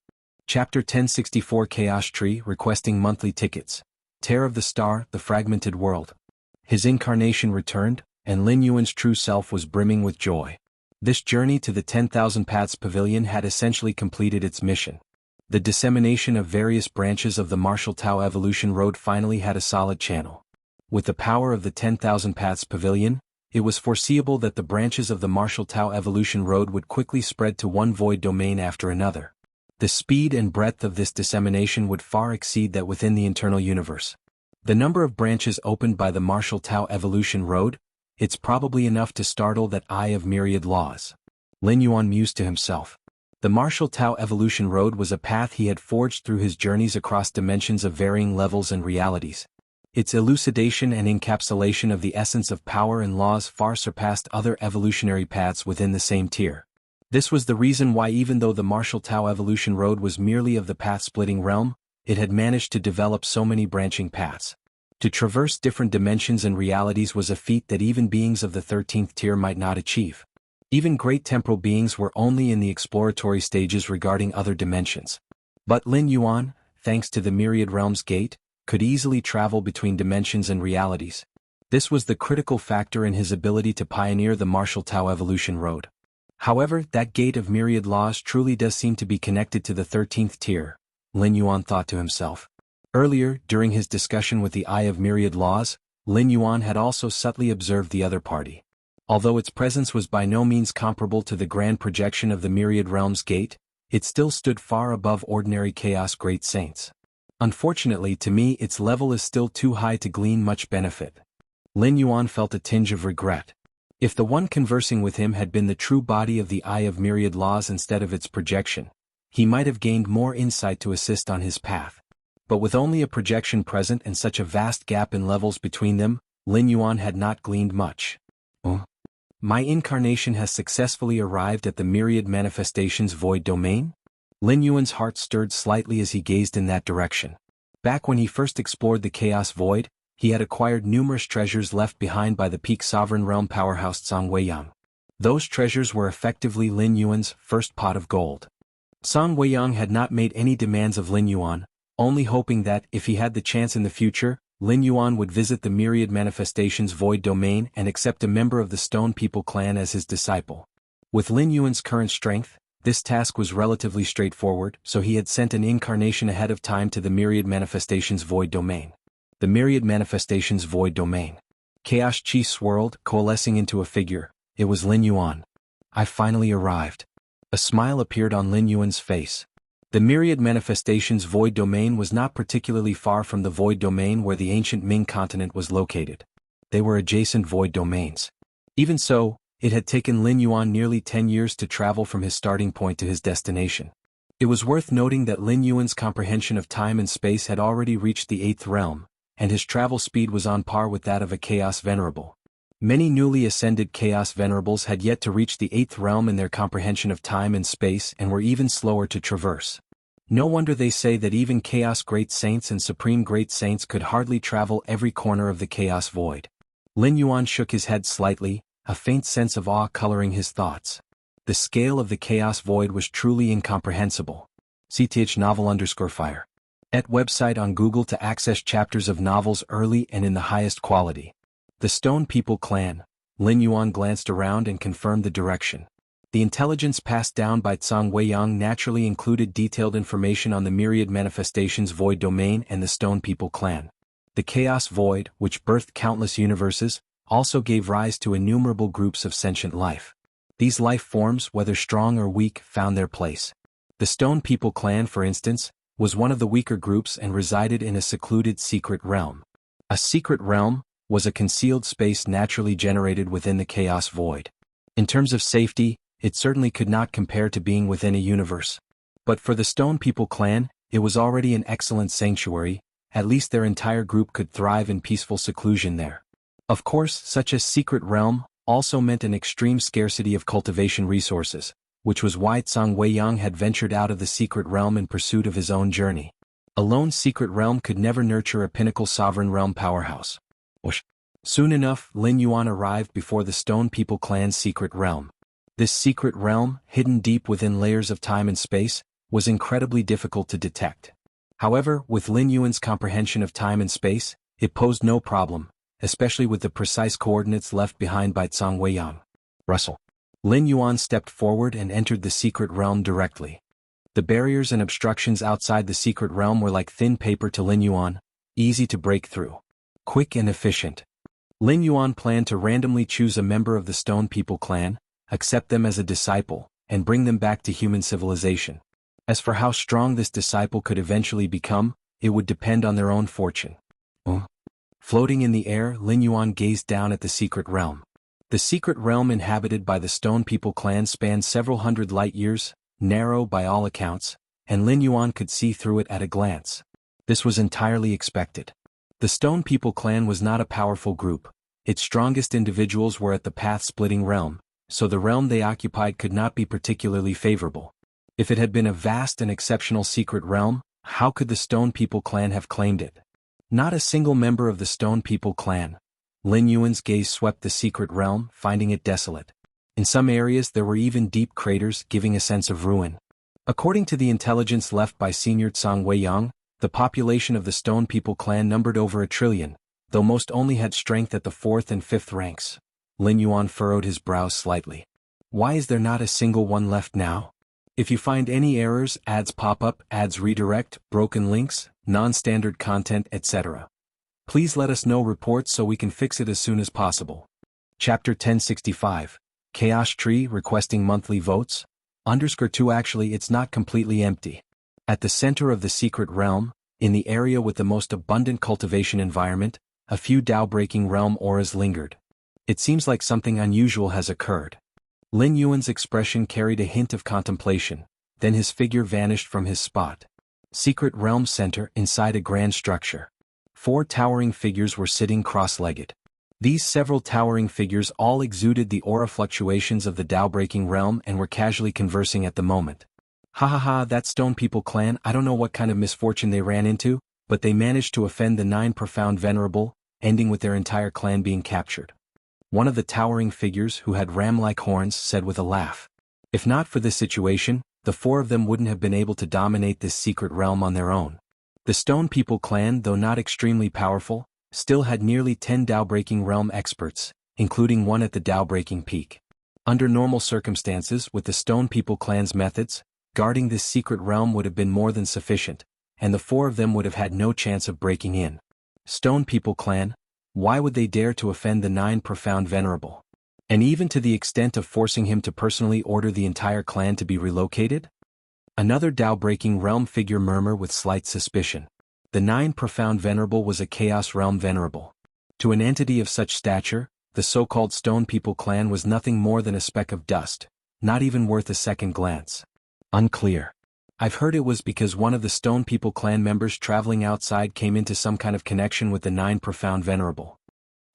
S1: Chapter 1064 Chaos Tree requesting monthly tickets. Tear of the Star, the Fragmented World. His incarnation returned, and Lin Yuan's true self was brimming with joy. This journey to the 10,000 Paths Pavilion had essentially completed its mission. The dissemination of various branches of the Martial Tao Evolution Road finally had a solid channel. With the power of the 10,000 Paths Pavilion, it was foreseeable that the branches of the Martial Tao Evolution Road would quickly spread to one void domain after another. The speed and breadth of this dissemination would far exceed that within the internal universe. The number of branches opened by the Martial Tao Evolution Road, it's probably enough to startle that Eye of Myriad Laws. Lin Yuan mused to himself. The Martial Tao Evolution Road was a path he had forged through his journeys across dimensions of varying levels and realities. Its elucidation and encapsulation of the essence of power and laws far surpassed other evolutionary paths within the same tier. This was the reason why even though the Martial Tao Evolution Road was merely of the path-splitting realm, it had managed to develop so many branching paths. To traverse different dimensions and realities was a feat that even beings of the 13th tier might not achieve. Even great temporal beings were only in the exploratory stages regarding other dimensions. But Lin Yuan, thanks to the Myriad Realms Gate, could easily travel between dimensions and realities. This was the critical factor in his ability to pioneer the Martial Tao Evolution Road. However, that Gate of Myriad Laws truly does seem to be connected to the 13th tier, Lin Yuan thought to himself. Earlier, during his discussion with the Eye of Myriad Laws, Lin Yuan had also subtly observed the other party. Although its presence was by no means comparable to the grand projection of the Myriad Realms Gate, it still stood far above ordinary Chaos Great Saints. Unfortunately to me its level is still too high to glean much benefit. Lin Yuan felt a tinge of regret. If the one conversing with him had been the true body of the Eye of Myriad Laws instead of its projection, he might have gained more insight to assist on his path. But with only a projection present and such a vast gap in levels between them, Lin Yuan had not gleaned much. My incarnation has successfully arrived at the Myriad Manifestations Void Domain? Lin Yuan's heart stirred slightly as he gazed in that direction. Back when he first explored the Chaos Void, he had acquired numerous treasures left behind by the peak sovereign realm powerhouse Song Weiyang. Those treasures were effectively Lin Yuan's first pot of gold. Song Weiyang had not made any demands of Lin Yuan, only hoping that, if he had the chance in the future, Lin Yuan would visit the Myriad Manifestations Void Domain and accept a member of the Stone People clan as his disciple. With Lin Yuan's current strength, this task was relatively straightforward, so he had sent an incarnation ahead of time to the Myriad Manifestations Void Domain. The Myriad Manifestations Void Domain. Chaos Chi swirled, coalescing into a figure. It was Lin Yuan. I finally arrived. A smile appeared on Lin Yuan's face. The Myriad Manifestations Void Domain was not particularly far from the Void Domain where the ancient Ming continent was located. They were adjacent Void Domains. Even so, it had taken Lin Yuan nearly 10 years to travel from his starting point to his destination. It was worth noting that Lin Yuan's comprehension of time and space had already reached the 8th realm, and his travel speed was on par with that of a Chaos Venerable. Many newly ascended Chaos Venerables had yet to reach the 8th realm in their comprehension of time and space and were even slower to traverse. No wonder they say that even Chaos Great Saints and Supreme Great Saints could hardly travel every corner of the Chaos Void. Lin Yuan shook his head slightly, a faint sense of awe coloring his thoughts. The scale of the Chaos Void was truly incomprehensible. CTH novel_fire. At website on Google to access chapters of novels early and in the highest quality. The Stone People clan. Lin Yuan glanced around and confirmed the direction. The intelligence passed down by Song Weiyang naturally included detailed information on the Myriad Manifestations Void Domain and the Stone People clan. The Chaos Void, which birthed countless universes, also gave rise to innumerable groups of sentient life. These life forms, whether strong or weak, found their place. The Stone People clan, for instance, was one of the weaker groups and resided in a secluded secret realm. A secret realm was a concealed space naturally generated within the Chaos Void. In terms of safety, it certainly could not compare to being within a universe. But for the Stone People clan, it was already an excellent sanctuary, at least their entire group could thrive in peaceful seclusion there. Of course, such a secret realm also meant an extreme scarcity of cultivation resources, which was why Zhang Weiyang had ventured out of the secret realm in pursuit of his own journey. A lone secret realm could never nurture a pinnacle sovereign realm powerhouse. Soon enough, Lin Yuan arrived before the Stone People clan's secret realm. This secret realm, hidden deep within layers of time and space, was incredibly difficult to detect. However, with Lin Yuan's comprehension of time and space, it posed no problem, especially with the precise coordinates left behind by Zhang Weiyang. Russell. Lin Yuan stepped forward and entered the secret realm directly. The barriers and obstructions outside the secret realm were like thin paper to Lin Yuan, easy to break through. Quick and efficient. Lin Yuan planned to randomly choose a member of the Stone People clan, accept them as a disciple, and bring them back to human civilization. As for how strong this disciple could eventually become, it would depend on their own fortune. Floating in the air, Lin Yuan gazed down at the secret realm. The secret realm inhabited by the Stone People clan spanned several hundred light years, narrow by all accounts, and Lin Yuan could see through it at a glance. This was entirely expected. The Stone People clan was not a powerful group. Its strongest individuals were at the path-splitting realm, so the realm they occupied could not be particularly favorable. If it had been a vast and exceptional secret realm, how could the Stone People clan have claimed it? Not a single member of the Stone People clan. Lin Yuan's gaze swept the secret realm, finding it desolate. In some areas there were even deep craters, giving a sense of ruin. According to the intelligence left by Senior Zhang Weiyang, the population of the Stone People clan numbered over 1 trillion, though most only had strength at the 4th and 5th ranks. Lin Yuan furrowed his brows slightly. Why is there not a single one left now? If you find any errors, ads pop up, ads redirect, broken links, non-standard content, etc. Please let us know reports so we can fix it as soon as possible. Chapter 1065. Chaos Tree requesting monthly votes? _2 Actually it's not completely empty. At the center of the secret realm, in the area with the most abundant cultivation environment, a few Tao-breaking realm auras lingered. It seems like something unusual has occurred. Lin Yuan's expression carried a hint of contemplation, then his figure vanished from his spot. Secret realm center inside a grand structure. 4 towering figures were sitting cross-legged. These several towering figures all exuded the aura fluctuations of the Tao-breaking realm and were casually conversing at the moment. That Stone People clan, I don't know what kind of misfortune they ran into, but they managed to offend the 9 profound venerable, ending with their entire clan being captured. One of the towering figures who had ram-like horns said with a laugh. If not for this situation, the 4 of them wouldn't have been able to dominate this secret realm on their own. The Stone People clan, though not extremely powerful, still had nearly 10 Tao-breaking realm experts, including one at the Tao-breaking peak. Under normal circumstances, with the Stone People clan's methods, guarding this secret realm would have been more than sufficient, and the 4 of them would have had no chance of breaking in. Stone People clan, why would they dare to offend the 9 profound venerable? And even to the extent of forcing him to personally order the entire clan to be relocated? Another Tao-breaking realm figure murmured with slight suspicion. The 9 profound venerable was a Chaos realm venerable. To an entity of such stature, the so-called Stone People clan was nothing more than a speck of dust, not even worth a second glance. Unclear. I've heard it was because one of the Stone People clan members traveling outside came into some kind of connection with the 9 profound venerable.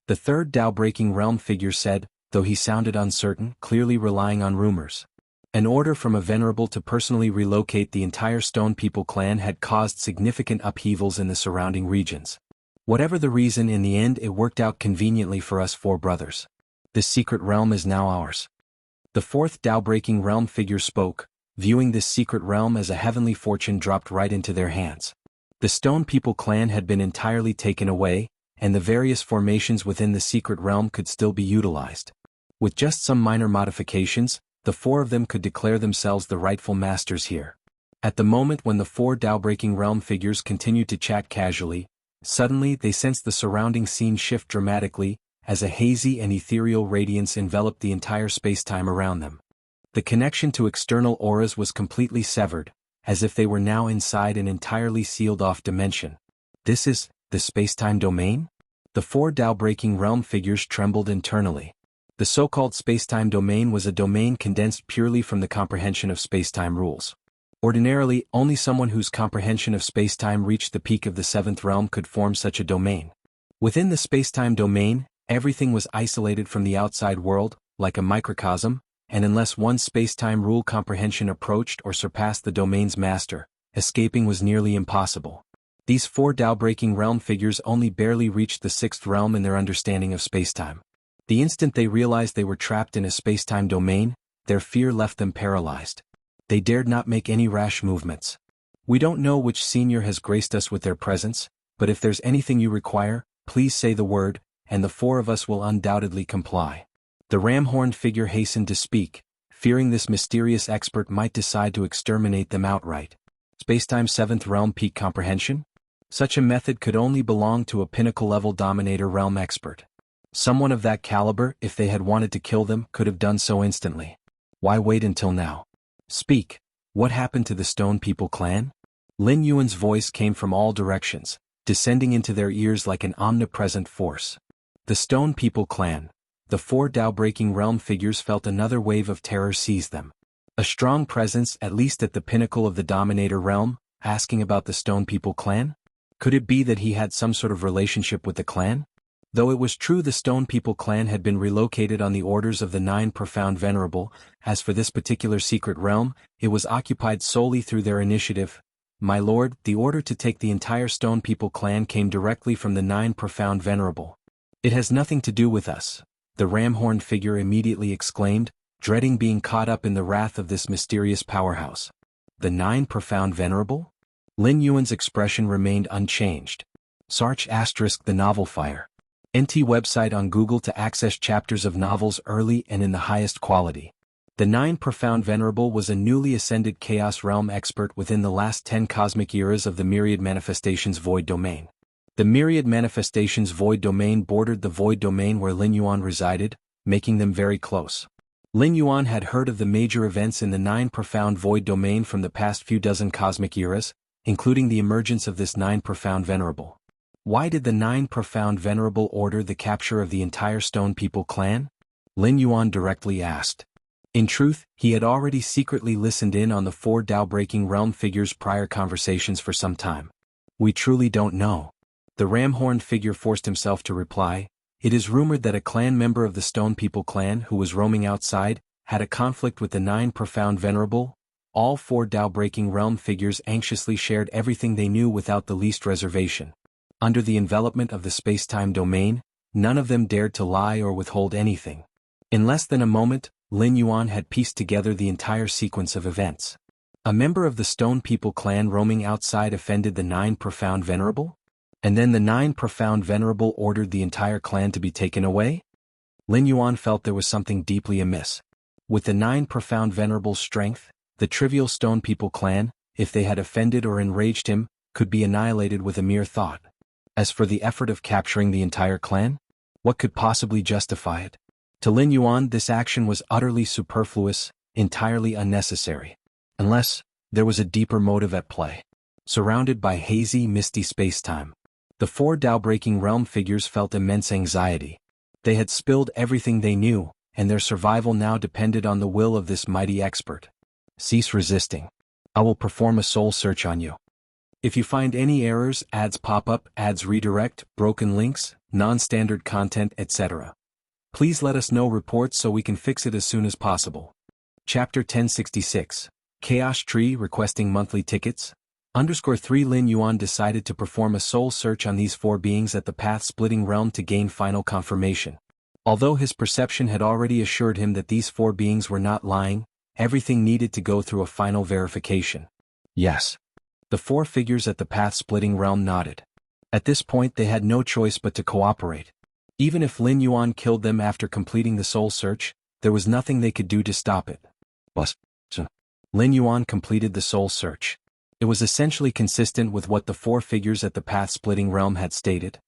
S1: The third Tao-breaking realm figure said, though he sounded uncertain, clearly relying on rumors. An order from a venerable to personally relocate the entire Stone People clan had caused significant upheavals in the surrounding regions. Whatever the reason, in the end it worked out conveniently for us 4 brothers. This secret realm is now ours. The 4th Tao-breaking realm figure spoke, viewing this secret realm as a heavenly fortune dropped right into their hands. The Stone People clan had been entirely taken away, and the various formations within the secret realm could still be utilized. With just some minor modifications, the 4 of them could declare themselves the rightful masters here. At the moment when the 4 Tao-breaking realm figures continued to chat casually, suddenly they sensed the surrounding scene shift dramatically, as a hazy and ethereal radiance enveloped the entire space-time around them. The connection to external auras was completely severed, as if they were now inside an entirely sealed-off dimension. This is the space-time domain? The 4 Tao-breaking realm figures trembled internally. The so-called space-time domain was a domain condensed purely from the comprehension of space-time rules. Ordinarily, only someone whose comprehension of space-time reached the peak of the 7th realm could form such a domain. Within the space-time domain, everything was isolated from the outside world, like a microcosm, and unless one space-time rule comprehension approached or surpassed the domain's master, escaping was nearly impossible. These 4 Tao-breaking realm figures only barely reached the 6th realm in their understanding of spacetime. The instant they realized they were trapped in a spacetime domain, their fear left them paralyzed. They dared not make any rash movements. "We don't know which senior has graced us with their presence, but if there's anything you require, please say the word, and the 4 of us will undoubtedly comply." The ram-horned figure hastened to speak, fearing this mysterious expert might decide to exterminate them outright. Spacetime 7th realm peak comprehension? Such a method could only belong to a pinnacle-level dominator realm expert. Someone of that caliber, if they had wanted to kill them, could have done so instantly. Why wait until now? "Speak. What happened to the Stone People clan?" Lin Yuan's voice came from all directions, descending into their ears like an omnipresent force. The Stone People clan. The 4 Tao-breaking realm figures felt another wave of terror seize them. A strong presence, at least at the pinnacle of the Dominator realm, asking about the Stone People clan? Could it be that he had some sort of relationship with the clan? Though it was true the Stone People clan had been relocated on the orders of the 9 Profound Venerable, as for this particular secret realm, it was occupied solely through their initiative. "My lord, the order to take the entire Stone People clan came directly from the 9 Profound Venerable. It has nothing to do with us," the ram-horned figure immediately exclaimed, dreading being caught up in the wrath of this mysterious powerhouse. "The 9 Profound Venerable?" Lin Yuan's expression remained unchanged. Search * the novel Fire. NT website on Google to access chapters of novels early and in the highest quality. The 9 Profound Venerable was a newly ascended Chaos Realm expert within the last 10 cosmic eras of the Myriad Manifestations Void Domain. The Myriad Manifestations Void Domain bordered the Void Domain where Lin Yuan resided, making them very close. Lin Yuan had heard of the major events in the 9 Profound Void Domain from the past few dozen cosmic eras, including the emergence of this 9 Profound Venerable. Why did the 9 Profound Venerable order the capture of the entire Stone People clan? Lin Yuan directly asked. In truth, he had already secretly listened in on the 4 Tao-breaking realm figures' prior conversations for some time. "We truly don't know." The ram-horned figure forced himself to reply. "It is rumored that a clan member of the Stone People clan who was roaming outside had a conflict with the 9 Profound Venerable." All 4 Tao-breaking realm figures anxiously shared everything they knew without the least reservation. Under the envelopment of the space-time domain, none of them dared to lie or withhold anything. In less than a moment, Lin Yuan had pieced together the entire sequence of events. A member of the Stone People clan roaming outside offended the 9 Profound Venerable? And then the 9 Profound Venerable ordered the entire clan to be taken away? Lin Yuan felt there was something deeply amiss. With the 9 Profound Venerable's strength, the trivial Stone People clan, if they had offended or enraged him, could be annihilated with a mere thought. As for the effort of capturing the entire clan, what could possibly justify it? To Lin Yuan, this action was utterly superfluous, entirely unnecessary. Unless, there was a deeper motive at play. Surrounded by hazy, misty spacetime, the 4 Tao-breaking realm figures felt immense anxiety. They had spilled everything they knew, and their survival now depended on the will of this mighty expert. "Cease resisting. I will perform a soul search on you. If you find any errors, ads pop up, ads redirect, broken links, non-standard content, etc. Please let us know reports so we can fix it as soon as possible." Chapter 1066. Chaos Tree requesting monthly tickets. _3 Lin Yuan decided to perform a soul search on these 4 beings at the path-splitting realm to gain final confirmation. Although his perception had already assured him that these 4 beings were not lying, everything needed to go through a final verification. Yes. The 4 figures at the path-splitting realm nodded. At this point they had no choice but to cooperate. Even if Lin Yuan killed them after completing the soul search, there was nothing they could do to stop it. Lin Yuan completed the soul search. It was essentially consistent with what the 4 figures at the path-splitting realm had stated.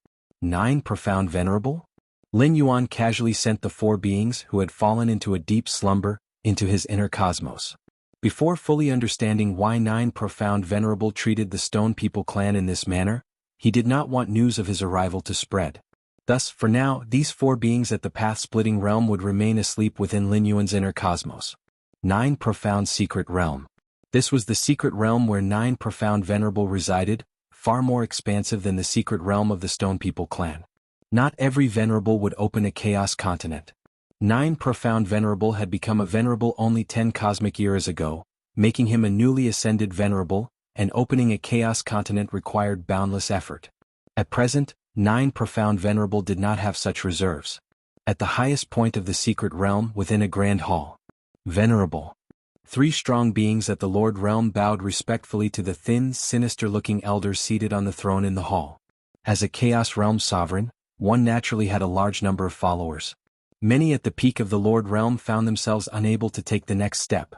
S1: 9 Profound Venerable? Lin Yuan casually sent the 4 beings who had fallen into a deep slumber into his inner cosmos. Before fully understanding why 9 Profound Venerable treated the Stone People clan in this manner, he did not want news of his arrival to spread. Thus, for now, these 4 beings at the path-splitting realm would remain asleep within Lin Yuan's inner cosmos. 9 Profound Secret Realm. This was the secret realm where 9 Profound Venerable resided, far more expansive than the secret realm of the Stone People clan. Not every Venerable would open a Chaos continent. 9 Profound Venerable had become a venerable only 10 cosmic years ago, making him a newly ascended venerable, and opening a chaos continent required boundless effort. At present, 9 Profound Venerable did not have such reserves. At the highest point of the secret realm within a grand hall. Venerable. 3 strong beings at the Lord Realm bowed respectfully to the thin, sinister-looking elders seated on the throne in the hall. As a Chaos Realm sovereign, one naturally had a large number of followers. Many at the peak of the Lord Realm found themselves unable to take the next step.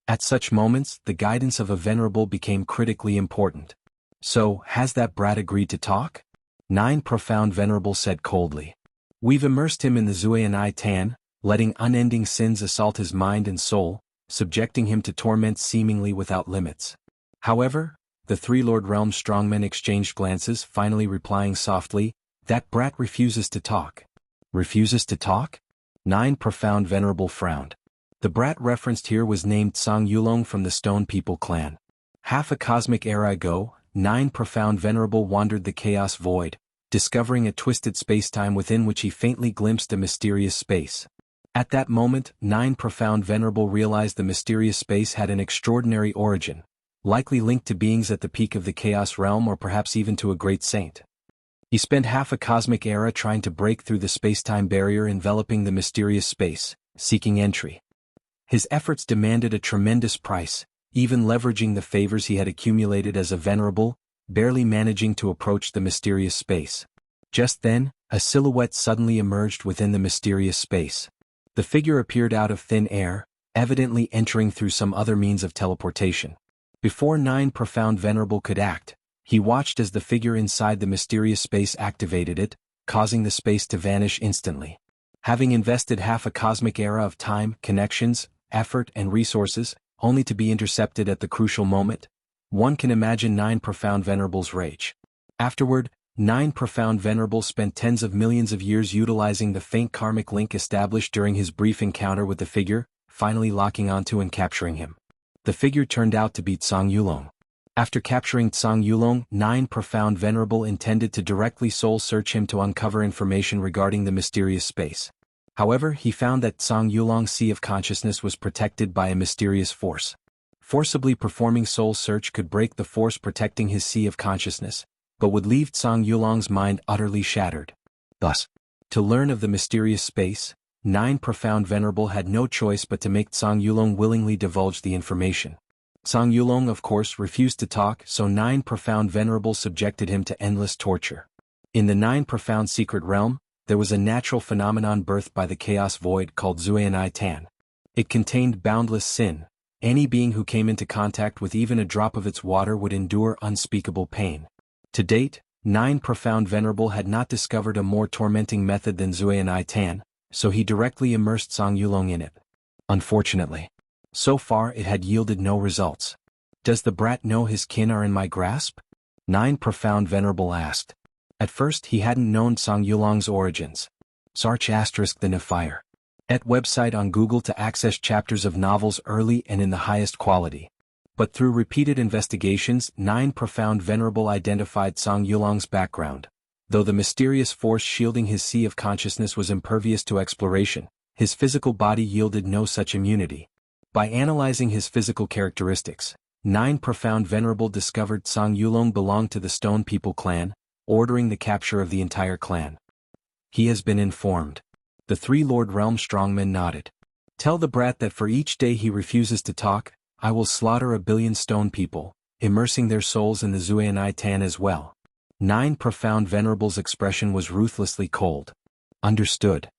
S1: At such moments, the guidance of a venerable became critically important. So, has that brat agreed to talk? 9 Profound Venerable said coldly. We've immersed him in the Zuei Tan, letting unending sins assault his mind and soul, subjecting him to torment seemingly without limits. However, the 3 Lord Realm strongmen exchanged glances, finally replying softly, that brat refuses to talk. Refuses to talk? 9 Profound Venerable frowned. The brat referenced here was named Song Yulong from the Stone People clan. Half a cosmic era ago, 9 Profound Venerable wandered the chaos void, discovering a twisted spacetime within which he faintly glimpsed a mysterious space. At that moment, 9 Profound Venerable realized the mysterious space had an extraordinary origin, likely linked to beings at the peak of the Chaos Realm or perhaps even to a great saint. He spent half a cosmic era trying to break through the spacetime barrier enveloping the mysterious space, seeking entry. His efforts demanded a tremendous price, even leveraging the favors he had accumulated as a venerable, barely managing to approach the mysterious space. Just then, a silhouette suddenly emerged within the mysterious space. The figure appeared out of thin air, evidently entering through some other means of teleportation. Before 9 Profound Venerable could act, he watched as the figure inside the mysterious space activated it, causing the space to vanish instantly. Having invested half a cosmic era of time, connections, effort, and resources, only to be intercepted at the crucial moment, one can imagine 9 Profound Venerable's rage. Afterward, 9 Profound Venerable spent tens of millions of years utilizing the faint karmic link established during his brief encounter with the figure, finally locking onto and capturing him. The figure turned out to be Tsang Yulong. After capturing Tsang Yulong, 9 Profound Venerable intended to directly soul search him to uncover information regarding the mysterious space. However, he found that Tsang Yulong's sea of consciousness was protected by a mysterious force. Forcibly performing soul search could break the force protecting his sea of consciousness, but would leave Tsang Yulong's mind utterly shattered. Thus, to learn of the mysterious space, 9 Profound Venerable had no choice but to make Tsang Yulong willingly divulge the information. Tsang Yulong of course refused to talk, so 9 Profound Venerable subjected him to endless torture. In the 9 Profound Secret Realm, there was a natural phenomenon birthed by the chaos void called Zuei Tan. It contained boundless sin. Any being who came into contact with even a drop of its water would endure unspeakable pain. To date, 9 Profound Venerable had not discovered a more tormenting method than Zuei Tan, so he directly immersed Tsang Yulong in it. Unfortunately, so far it had yielded no results. Does the brat know his kin are in my grasp? 9 Profound Venerable asked. At first he hadn't known Tsang Yulong's origins. Sarch * the Nefire. Et website on Google to access chapters of novels early and in the highest quality. But through repeated investigations, 9 Profound Venerable identified Tsang Yulong's background. Though the mysterious force shielding his sea of consciousness was impervious to exploration, his physical body yielded no such immunity. By analyzing his physical characteristics, 9 Profound Venerable discovered Tsang Yulong belonged to the Stone People clan, ordering the capture of the entire clan. He has been informed. The 3 Lord Realm strongmen nodded. Tell the brat that for each day he refuses to talk, I will slaughter 1 billion stone people, immersing their souls in the Zuei Tan as well. 9 Profound Venerable's expression was ruthlessly cold. Understood.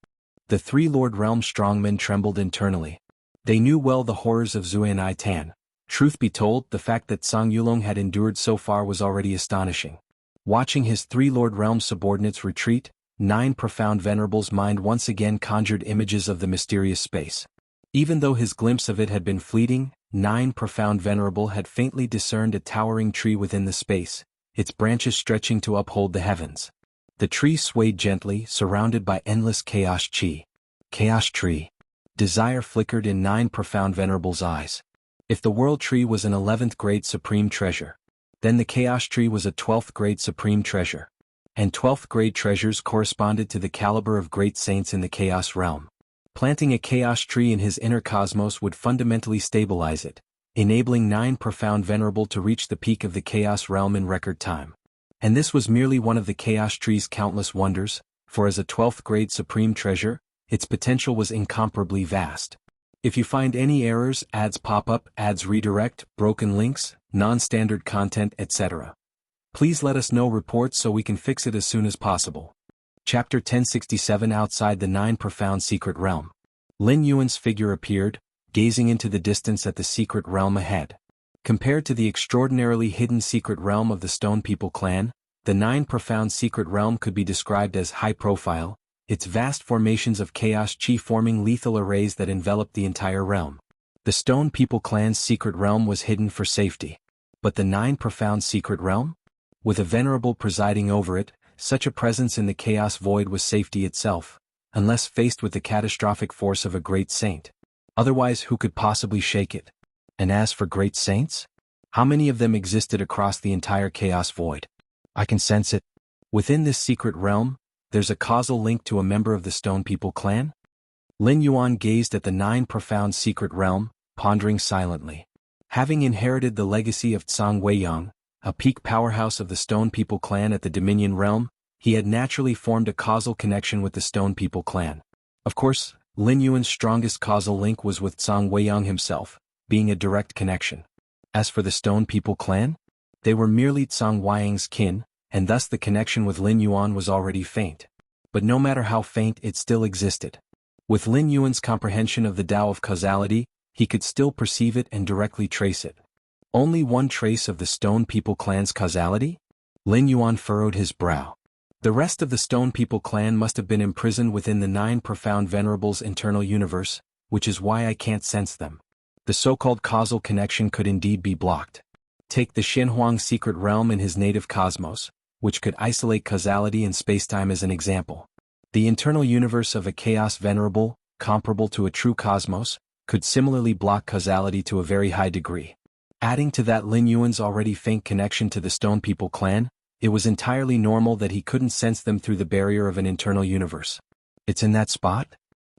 S1: The 3 Lord Realm strongmen trembled internally. They knew well the horrors of Zuei Tan. Truth be told, the fact that Tsang Yulong had endured so far was already astonishing. Watching his 3 Lord Realm subordinates retreat, 9 Profound Venerable's mind once again conjured images of the mysterious space. Even though his glimpse of it had been fleeting, 9 Profound Venerable had faintly discerned a towering tree within the space, its branches stretching to uphold the heavens. The tree swayed gently, surrounded by endless chaos chi. Chaos tree. Desire flickered in 9 Profound Venerable's eyes. If the world tree was an 11th grade supreme treasure, then the chaos tree was a 12th grade supreme treasure. And 12th grade treasures corresponded to the caliber of great saints in the chaos realm. Planting a chaos tree in his inner cosmos would fundamentally stabilize it, enabling 9 profound venerable to reach the peak of the chaos realm in record time. And this was merely one of the chaos tree's countless wonders, for as a 12th grade supreme treasure, its potential was incomparably vast. If you find any errors, ads pop up, ads redirect, broken links, non-standard content, etc., please let us know reports so we can fix it as soon as possible. Chapter 1067 Outside the 9 Profound Secret Realm. Lin Yuan's figure appeared, gazing into the distance at the secret realm ahead. Compared to the extraordinarily hidden secret realm of the Stone People clan, the 9 Profound Secret Realm could be described as high-profile, its vast formations of chaos chi forming lethal arrays that enveloped the entire realm. The Stone People clan's secret realm was hidden for safety. But the 9 Profound Secret Realm? With a venerable presiding over it, such a presence in the chaos void was safety itself, unless faced with the catastrophic force of a great saint. Otherwise, who could possibly shake it? And as for great saints? How many of them existed across the entire chaos void? I can sense it. Within this secret realm, there's a causal link to a member of the Stone People clan? Lin Yuan gazed at the 9 Profound Secret Realm, pondering silently. Having inherited the legacy of Tsang Weiyang, a peak powerhouse of the Stone People clan at the Dominion realm, he had naturally formed a causal connection with the Stone People clan. Of course, Lin Yuan's strongest causal link was with Tsang Weiyang himself, being a direct connection. As for the Stone People clan, they were merely Tsang Weiyang's kin, and thus the connection with Lin Yuan was already faint. But no matter how faint, it still existed. With Lin Yuan's comprehension of the Tao of causality, he could still perceive it and directly trace it. Only one trace of the Stone People clan's causality? Lin Yuan furrowed his brow. The rest of the Stone People clan must have been imprisoned within the 9 Profound Venerables' internal universe, which is why I can't sense them. The so-called causal connection could indeed be blocked. Take the Xinhuang secret realm in his native cosmos, which could isolate causality and spacetime as an example. The internal universe of a chaos venerable, comparable to a true cosmos, could similarly block causality to a very high degree. Adding to that Lin Yuan's already faint connection to the Stone People clan, it was entirely normal that he couldn't sense them through the barrier of an internal universe. It's in that spot?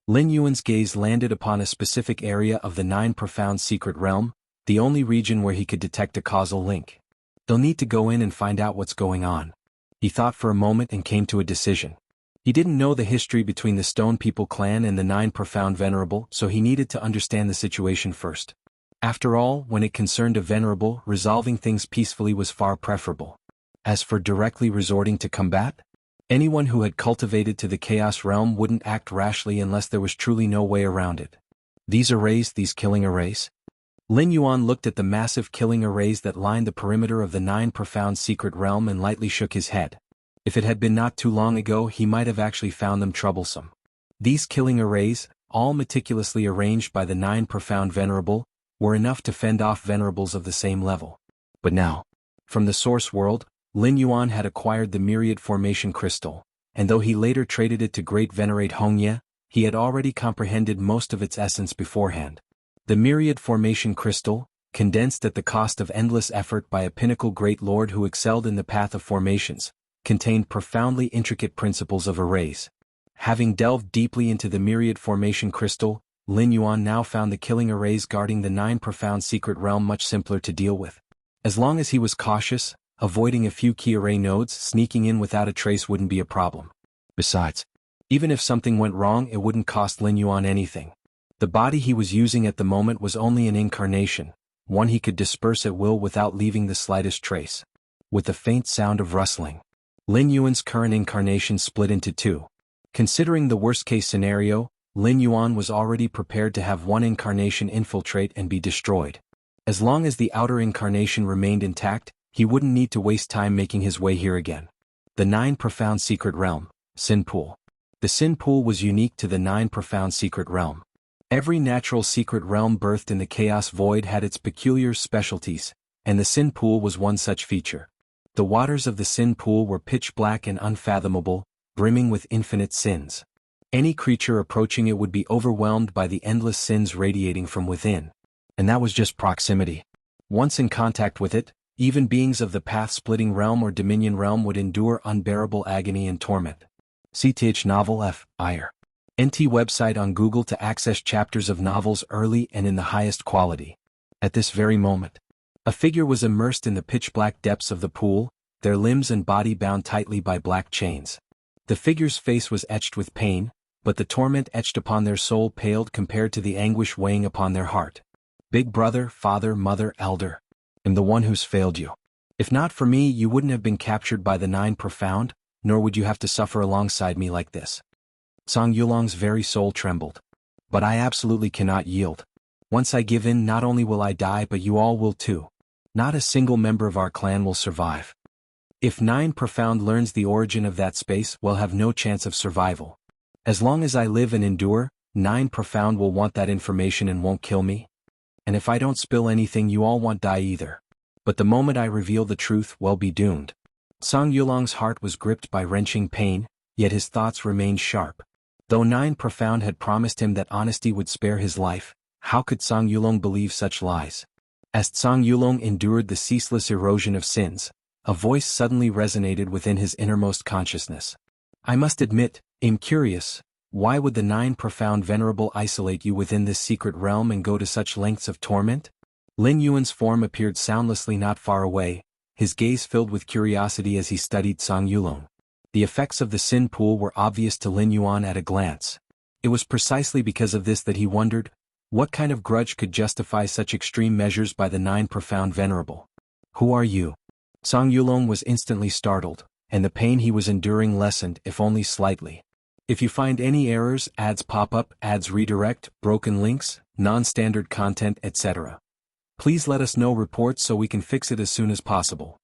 S1: Lin Yuan's gaze landed upon a specific area of the 9 Profound Secret Realm, the only region where he could detect a causal link. They'll need to go in and find out what's going on. He thought for a moment and came to a decision. He didn't know the history between the Stone People clan and the 9 Profound Venerable, so he needed to understand the situation first. After all, when it concerned a venerable, resolving things peacefully was far preferable. As for directly resorting to combat, anyone who had cultivated to the chaos realm wouldn't act rashly unless there was truly no way around it. These killing arrays? Lin Yuan looked at the massive killing arrays that lined the perimeter of the 9 Profound Secret Realm and lightly shook his head. If it had been not too long ago, he might have actually found them troublesome. These killing arrays, all meticulously arranged by the 9 Profound Venerable, were enough to fend off venerables of the same level. But now, from the source world, Lin Yuan had acquired the Myriad Formation Crystal, and though he later traded it to Great Venerate Hongye, he had already comprehended most of its essence beforehand. The Myriad Formation Crystal, condensed at the cost of endless effort by a pinnacle great lord who excelled in the path of formations, contained profoundly intricate principles of arrays. Having delved deeply into the Myriad Formation Crystal, Lin Yuan now found the killing arrays guarding the 9 Profound Secret Realm much simpler to deal with. As long as he was cautious, avoiding a few key array nodes, sneaking in without a trace wouldn't be a problem. Besides, even if something went wrong, it wouldn't cost Lin Yuan anything. The body he was using at the moment was only an incarnation, one he could disperse at will without leaving the slightest trace. With a faint sound of rustling, Lin Yuan's current incarnation split into two. Considering the worst-case scenario, Lin Yuan was already prepared to have one incarnation infiltrate and be destroyed. As long as the outer incarnation remained intact, he wouldn't need to waste time making his way here again. The 9 Profound Secret Realm, Sin Pool. The Sin Pool was unique to the 9 Profound Secret Realm. Every natural secret realm birthed in the Chaos Void had its peculiar specialties, and the Sin Pool was one such feature. The waters of the Sin Pool were pitch black and unfathomable, brimming with infinite sins. Any creature approaching it would be overwhelmed by the endless sins radiating from within. And that was just proximity. Once in contact with it, even beings of the path-splitting realm or dominion realm would endure unbearable agony and torment. CTH Novel F. Ire. NT website on Google to access chapters of novels early and in the highest quality. At this very moment, a figure was immersed in the pitch-black depths of the pool, their limbs and body bound tightly by black chains. The figure's face was etched with pain, but the torment etched upon their soul paled compared to the anguish weighing upon their heart. Big brother, father, mother, elder. I'm the one who's failed you. If not for me, you wouldn't have been captured by the Nine Profound, nor would you have to suffer alongside me like this. Song Yulong's very soul trembled. But I absolutely cannot yield. Once I give in, not only will I die but you all will too. Not a single member of our clan will survive. If Nine Profound learns the origin of that space, we'll have no chance of survival. As long as I live and endure, Nine Profound will want that information and won't kill me. And if I don't spill anything, you all won't die either. But the moment I reveal the truth, we'll be doomed. Song Yulong's heart was gripped by wrenching pain, yet his thoughts remained sharp. Though Nine Profound had promised him that honesty would spare his life, how could Song Yulong believe such lies? As Song Yulong endured the ceaseless erosion of sins, a voice suddenly resonated within his innermost consciousness. I must admit, I'm curious, why would the Nine Profound Venerable isolate you within this secret realm and go to such lengths of torment? Lin Yuan's form appeared soundlessly not far away, his gaze filled with curiosity as he studied Song Yulong. The effects of the sin pool were obvious to Lin Yuan at a glance. It was precisely because of this that he wondered, what kind of grudge could justify such extreme measures by the Nine Profound Venerable? Who are you? Song Yulong was instantly startled, and the pain he was enduring lessened if only slightly. If you find any errors, ads pop up, ads redirect, broken links, non-standard content, etc., please let us know reports so we can fix it as soon as possible.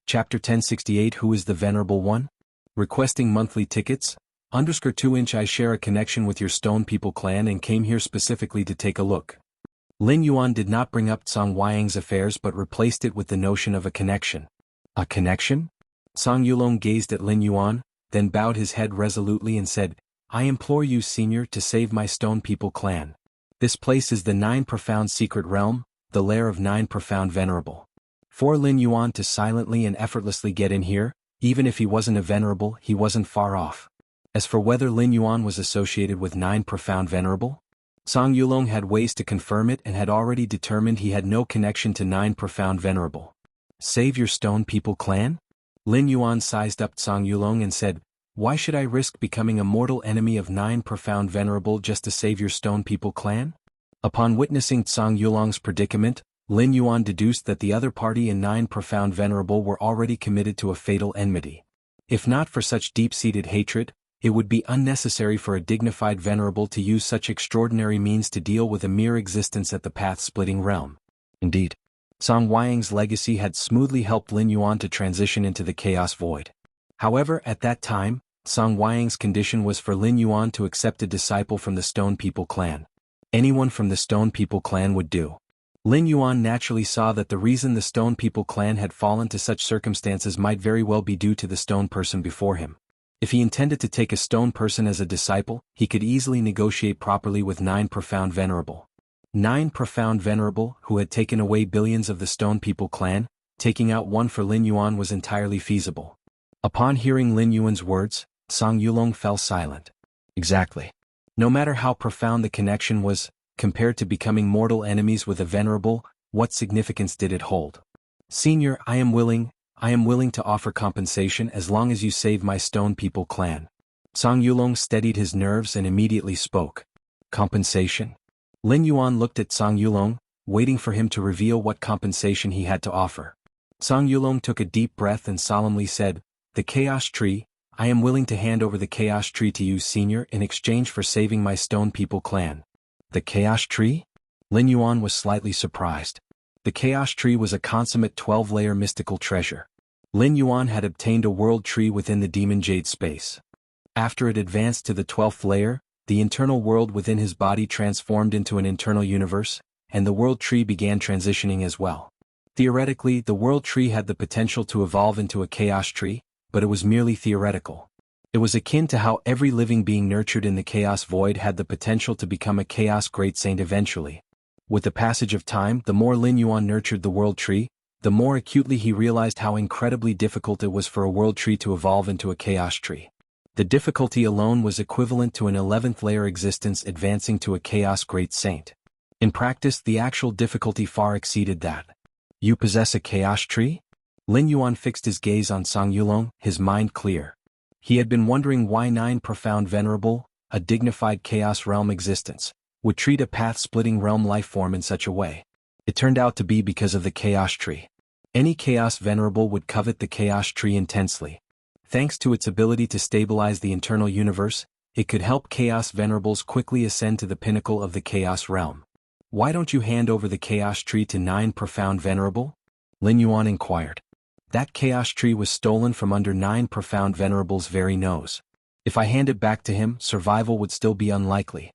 S1: Chapter 1068 Who is the Venerable One? Requesting monthly tickets? _2 I share a connection with your Stone People clan and came here specifically to take a look. Lin Yuan did not bring up Song Wayang's affairs but replaced it with the notion of a connection. A connection? Song Yulong gazed at Lin Yuan, then bowed his head resolutely and said, I implore you, Senior, to save my Stone People clan. This place is the Nine Profound Secret Realm, the lair of Nine Profound Venerable. For Lin Yuan to silently and effortlessly get in here, even if he wasn't a venerable, he wasn't far off. As for whether Lin Yuan was associated with Nine Profound Venerable, Song Yulong had ways to confirm it and had already determined he had no connection to Nine Profound Venerable. Save your Stone People clan? Lin Yuan sized up Song Yulong and said, why should I risk becoming a mortal enemy of Nine Profound Venerable just to save your Stone People clan? Upon witnessing Song Yulong's predicament, Lin Yuan deduced that the other party and Nine Profound Venerable were already committed to a fatal enmity. If not for such deep-seated hatred, it would be unnecessary for a dignified venerable to use such extraordinary means to deal with a mere existence at the path-splitting realm. Indeed, Song Wayang's legacy had smoothly helped Lin Yuan to transition into the Chaos Void. However, at that time, Song Wayang's condition was for Lin Yuan to accept a disciple from the Stone People clan. Anyone from the Stone People clan would do. Lin Yuan naturally saw that the reason the Stone People clan had fallen to such circumstances might very well be due to the stone person before him. If he intended to take a stone person as a disciple, he could easily negotiate properly with Nine Profound Venerable. Nine Profound Venerable, who had taken away billions of the Stone People clan, taking out one for Lin Yuan was entirely feasible. Upon hearing Lin Yuan's words, Song Yulong fell silent. Exactly. No matter how profound the connection was, compared to becoming mortal enemies with a venerable, what significance did it hold? Senior, I am willing to offer compensation as long as you save my Stone People clan. Song Yulong steadied his nerves and immediately spoke. Compensation? Lin Yuan looked at Song Yulong, waiting for him to reveal what compensation he had to offer. Song Yulong took a deep breath and solemnly said, the Chaos Tree, I am willing to hand over the Chaos Tree to you, Senior, in exchange for saving my Stone People clan. The Chaos Tree? Lin Yuan was slightly surprised. The Chaos Tree was a consummate 12-layer mystical treasure. Lin Yuan had obtained a world tree within the Demon Jade space. After it advanced to the 12th layer, the internal world within his body transformed into an internal universe, and the world tree began transitioning as well. Theoretically, the world tree had the potential to evolve into a Chaos Tree, but it was merely theoretical. It was akin to how every living being nurtured in the Chaos Void had the potential to become a Chaos Great Saint eventually. With the passage of time, the more Lin Yuan nurtured the world tree, the more acutely he realized how incredibly difficult it was for a world tree to evolve into a Chaos Tree. The difficulty alone was equivalent to an 11th layer existence advancing to a Chaos Great Saint. In practice, the actual difficulty far exceeded that. You possess a Chaos Tree? Lin Yuan fixed his gaze on Song Yulong, his mind clear. He had been wondering why 9 Profound Venerable, a dignified Chaos Realm existence, would treat a path-splitting realm lifeform in such a way. It turned out to be because of the Chaos Tree. Any Chaos Venerable would covet the Chaos Tree intensely. Thanks to its ability to stabilize the internal universe, it could help Chaos Venerables quickly ascend to the pinnacle of the Chaos Realm. Why don't you hand over the Chaos Tree to 9 Profound Venerable? Lin Yuan inquired. That Chaos Tree was stolen from under 9 Profound Venerable's very nose. If I hand it back to him, survival would still be unlikely.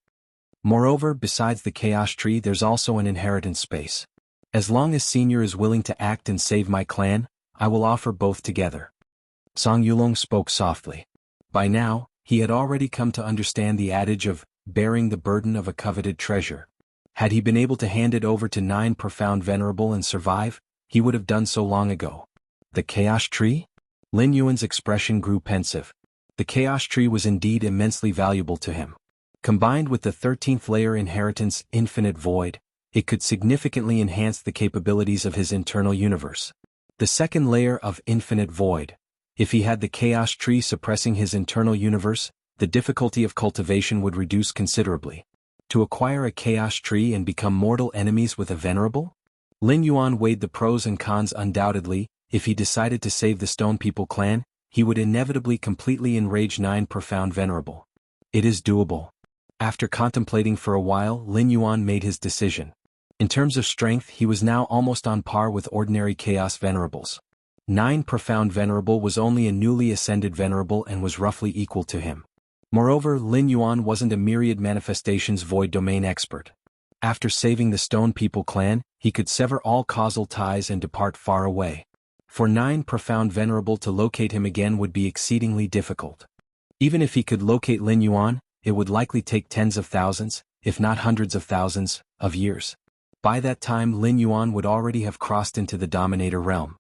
S1: Moreover, besides the Chaos Tree, there's also an inheritance space. As long as Senior is willing to act and save my clan, I will offer both together. Song Yulong spoke softly. By now, he had already come to understand the adage of bearing the burden of a coveted treasure. Had he been able to hand it over to 9 Profound Venerable and survive, he would have done so long ago. The Chaos Tree? Lin Yuan's expression grew pensive. The Chaos Tree was indeed immensely valuable to him. Combined with the 13th layer inheritance Infinite Void, it could significantly enhance the capabilities of his internal universe. The second layer of Infinite Void. If he had the Chaos Tree suppressing his internal universe, the difficulty of cultivation would reduce considerably. To acquire a Chaos Tree and become mortal enemies with a Venerable? Lin Yuan weighed the pros and cons. Undoubtedly, if he decided to save the Stone People clan, he would inevitably completely enrage 9 Profound Venerable. It is doable. After contemplating for a while, Lin Yuan made his decision. In terms of strength, he was now almost on par with ordinary Chaos Venerables. 9 Profound Venerable was only a newly ascended Venerable and was roughly equal to him. Moreover, Lin Yuan wasn't a myriad manifestations void domain expert. After saving the Stone People clan, he could sever all causal ties and depart far away. For 9 Profound Venerable to locate him again would be exceedingly difficult. Even if he could locate Lin Yuan, it would likely take tens of thousands, if not hundreds of thousands, of years. By that time Lin Yuan would already have crossed into the Dominator realm.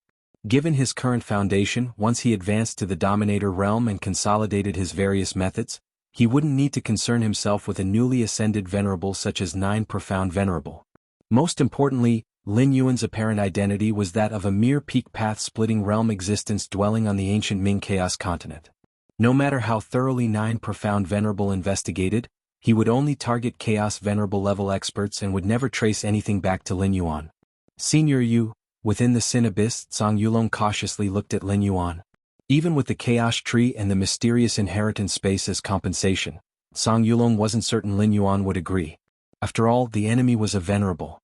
S1: Given his current foundation, once he advanced to the Dominator realm and consolidated his various methods, he wouldn't need to concern himself with a newly ascended Venerable such as 9 Profound Venerable. Most importantly, Lin Yuan's apparent identity was that of a mere peak path-splitting realm existence dwelling on the ancient Ming Chaos continent. No matter how thoroughly 9 Profound Venerable investigated, he would only target Chaos Venerable level experts and would never trace anything back to Lin Yuan. Senior Yu, within the Sin Abyss, Song Yulong cautiously looked at Lin Yuan. Even with the Chaos Tree and the mysterious inheritance space as compensation, Song Yulong wasn't certain Lin Yuan would agree. After all, the enemy was a Venerable.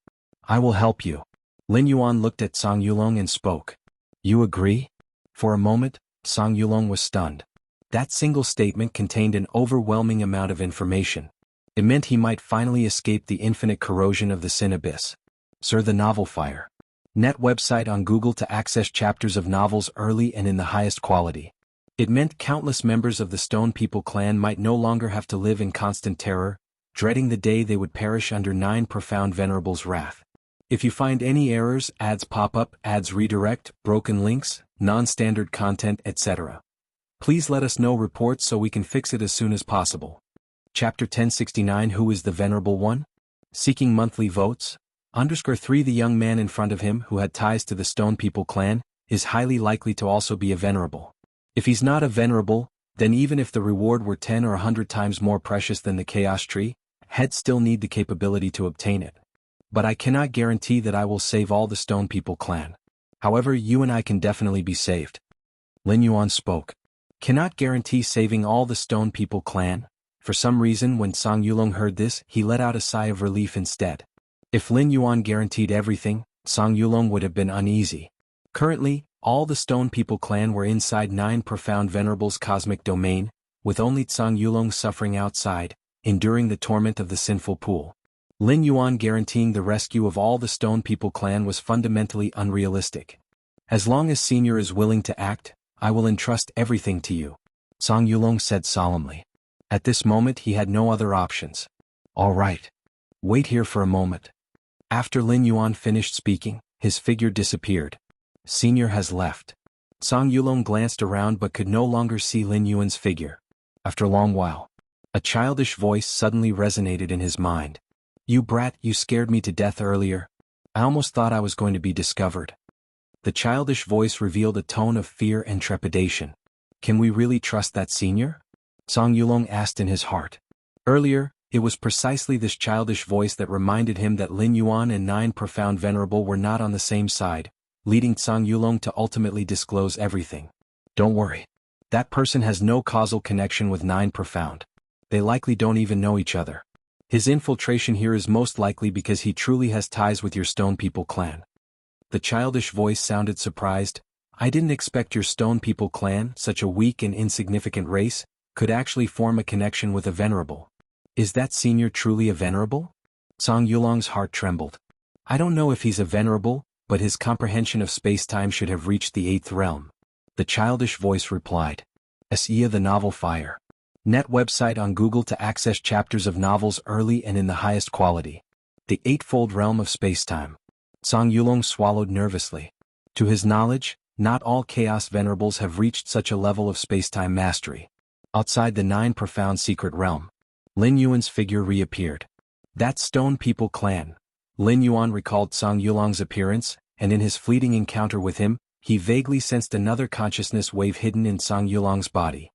S1: I will help you. Lin Yuan looked at Song Yulong and spoke. You agree? For a moment, Song Yulong was stunned. That single statement contained an overwhelming amount of information. It meant he might finally escape the infinite corrosion of the Sin Abyss. Sir, the Novel Fire. Net website on Google to access chapters of novels early and in the highest quality. It meant countless members of the Stone People clan might no longer have to live in constant terror, dreading the day they would perish under 9 Profound Venerable's wrath. If you find any errors, ads pop up, ads redirect, broken links, non-standard content, etc., please let us know reports so we can fix it as soon as possible. Chapter 1069 Who is the Venerable One? Seeking monthly votes? _3 The young man in front of him who had ties to the Stone People clan is highly likely to also be a Venerable. If he's not a Venerable, then even if the reward were 10 or 100 times more precious than the Chaos Tree, he'd still need the capability to obtain it. But I cannot guarantee that I will save all the Stone People clan. However, you and I can definitely be saved. Lin Yuan spoke. Cannot guarantee saving all the Stone People clan? For some reason when Song Yulong heard this, he let out a sigh of relief instead. If Lin Yuan guaranteed everything, Song Yulong would have been uneasy. Currently, all the Stone People clan were inside 9 Profound Venerable's cosmic domain, with only Song Yulong suffering outside, enduring the torment of the sinful pool. Lin Yuan guaranteeing the rescue of all the Stone People clan was fundamentally unrealistic. As long as Senior is willing to act, I will entrust everything to you, Song Yulong said solemnly. At this moment he had no other options. All right. Wait here for a moment. After Lin Yuan finished speaking, his figure disappeared. Senior has left. Song Yulong glanced around but could no longer see Lin Yuan's figure. After a long while, a childish voice suddenly resonated in his mind. You brat, you scared me to death earlier. I almost thought I was going to be discovered. The childish voice revealed a tone of fear and trepidation. Can we really trust that senior? Song Yulong asked in his heart. Earlier, it was precisely this childish voice that reminded him that Lin Yuan and Nine Profound Venerable were not on the same side, leading Song Yulong to ultimately disclose everything. Don't worry. That person has no causal connection with Nine Profound. They likely don't even know each other. His infiltration here is most likely because he truly has ties with your Stone People clan. The childish voice sounded surprised. I didn't expect your Stone People clan, such a weak and insignificant race, could actually form a connection with a venerable. Is that senior truly a venerable? Song Yulong's heart trembled. I don't know if he's a venerable, but his comprehension of space-time should have reached the 8th realm. The childish voice replied. Xianxia the Novel Fire. Net website on Google to access chapters of novels early and in the highest quality. The Eightfold Realm of Space-Time. Song Yulong swallowed nervously. To his knowledge, not all Chaos Venerables have reached such a level of space-time mastery. Outside the 9 Profound Secret Realm, Lin Yuan's figure reappeared. That Stone People clan. Lin Yuan recalled Song Yulong's appearance, and in his fleeting encounter with him, he vaguely sensed another consciousness wave hidden in Song Yulong's body.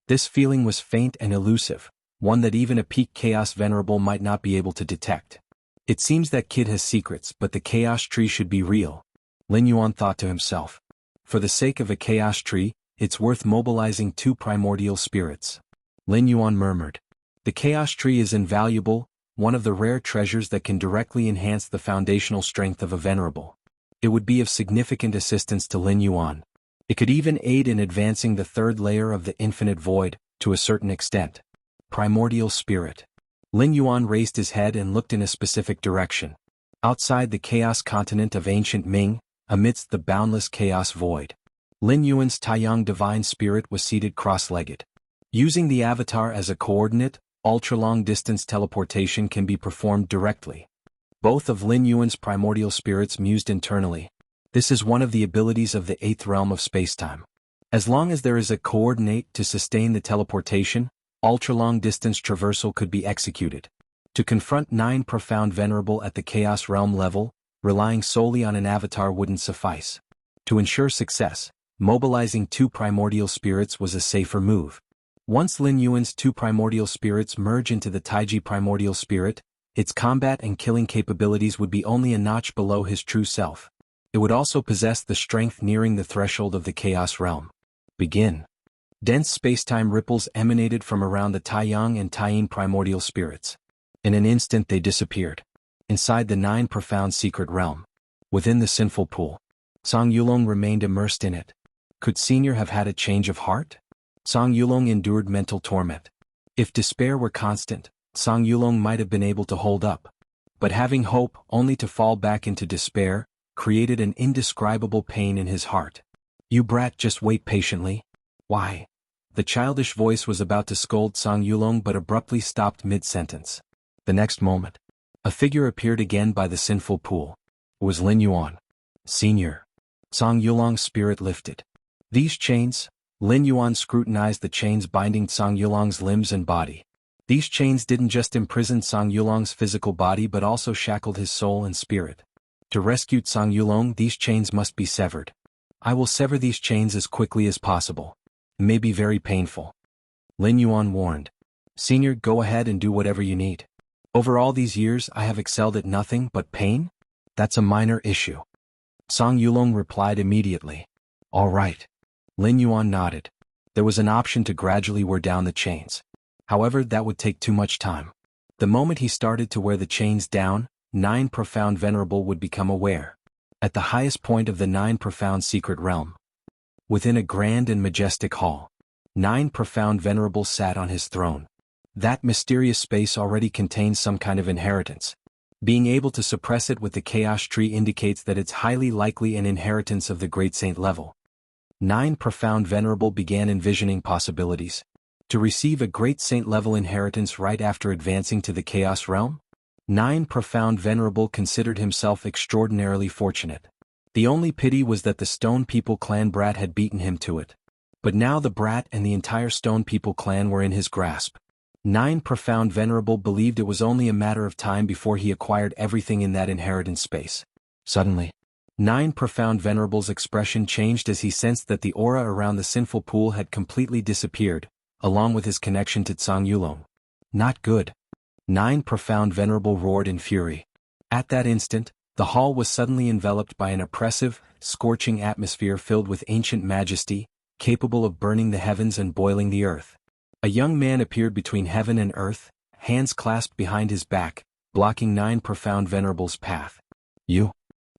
S1: This feeling was faint and elusive, one that even a peak Chaos Venerable might not be able to detect. It seems that kid has secrets, but the Chaos Tree should be real, Lin Yuan thought to himself. For the sake of a Chaos Tree, it's worth mobilizing 2 primordial spirits. Lin Yuan murmured. The Chaos Tree is invaluable, one of the rare treasures that can directly enhance the foundational strength of a venerable. It would be of significant assistance to Lin Yuan. It could even aid in advancing the 3rd layer of the infinite void, to a certain extent. Primordial Spirit. Lin Yuan raised his head and looked in a specific direction. Outside the chaos continent of ancient Ming, amidst the boundless chaos void, Lin Yuan's Taiyang Divine Spirit was seated cross-legged. Using the avatar as a coordinate, ultra-long distance teleportation can be performed directly. Both of Lin Yuan's primordial spirits mused internally. This is one of the abilities of the 8th realm of spacetime. As long as there is a coordinate to sustain the teleportation, ultra-long distance traversal could be executed. To confront 9 Profound Venerable at the Chaos Realm level, relying solely on an avatar wouldn't suffice. To ensure success, mobilizing 2 primordial spirits was a safer move. Once Lin Yuan's 2 primordial spirits merge into the Taiji primordial spirit, its combat and killing capabilities would be only a notch below his true self. It would also possess the strength nearing the threshold of the Chaos Realm. Begin. Dense spacetime ripples emanated from around the Taiyang and Taiyin primordial spirits. In an instant they disappeared. Inside the 9 Profound Secret Realm. Within the sinful pool. Song Yulong remained immersed in it. Could Senior have had a change of heart? Song Yulong endured mental torment. If despair were constant, Song Yulong might have been able to hold up. But having hope only to fall back into despair, created an indescribable pain in his heart. You brat, just wait patiently. Why? The childish voice was about to scold Song Yulong but abruptly stopped mid-sentence. The next moment, a figure appeared again by the sinful pool. It was Lin Yuan. Senior. Song Yulong's spirit lifted. These chains, Lin Yuan scrutinized the chains binding Song Yulong's limbs and body. These chains didn't just imprison Song Yulong's physical body but also shackled his soul and spirit. To rescue Song Yulong, these chains must be severed. I will sever these chains as quickly as possible. It may be very painful. Lin Yuan warned. Senior, go ahead and do whatever you need. Over all these years I have excelled at nothing but pain? That's a minor issue. Song Yulong replied immediately. All right. Lin Yuan nodded. There was an option to gradually wear down the chains. However, that would take too much time. The moment he started to wear the chains down, 9 Profound Venerable would become aware. At the highest point of the 9 Profound Secret Realm. Within a grand and majestic hall, 9 Profound Venerable sat on his throne. That mysterious space already contains some kind of inheritance. Being able to suppress it with the Chaos Tree indicates that it's highly likely an inheritance of the Great Saint level. 9 Profound Venerable began envisioning possibilities. To receive a Great Saint level inheritance right after advancing to the Chaos Realm? 9 Profound Venerable considered himself extraordinarily fortunate. The only pity was that the Stone People clan brat had beaten him to it. But now the brat and the entire Stone People clan were in his grasp. 9 Profound Venerable believed it was only a matter of time before he acquired everything in that inheritance space. Suddenly, 9 Profound Venerable's expression changed as he sensed that the aura around the sinful pool had completely disappeared, along with his connection to Tsang Yulong. Not good. 9 Profound Venerable roared in fury. At that instant, the hall was suddenly enveloped by an oppressive, scorching atmosphere filled with ancient majesty, capable of burning the heavens and boiling the earth. A young man appeared between heaven and earth, hands clasped behind his back, blocking 9 Profound Venerable's path. You?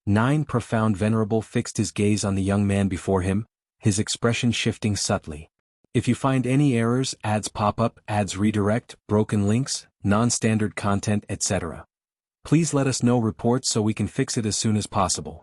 S1: 9 Profound Venerable fixed his gaze on the young man before him, his expression shifting subtly. If you find any errors, ads pop up, ads redirect, broken links, non-standard content, etc. Please let us know reports so we can fix it as soon as possible.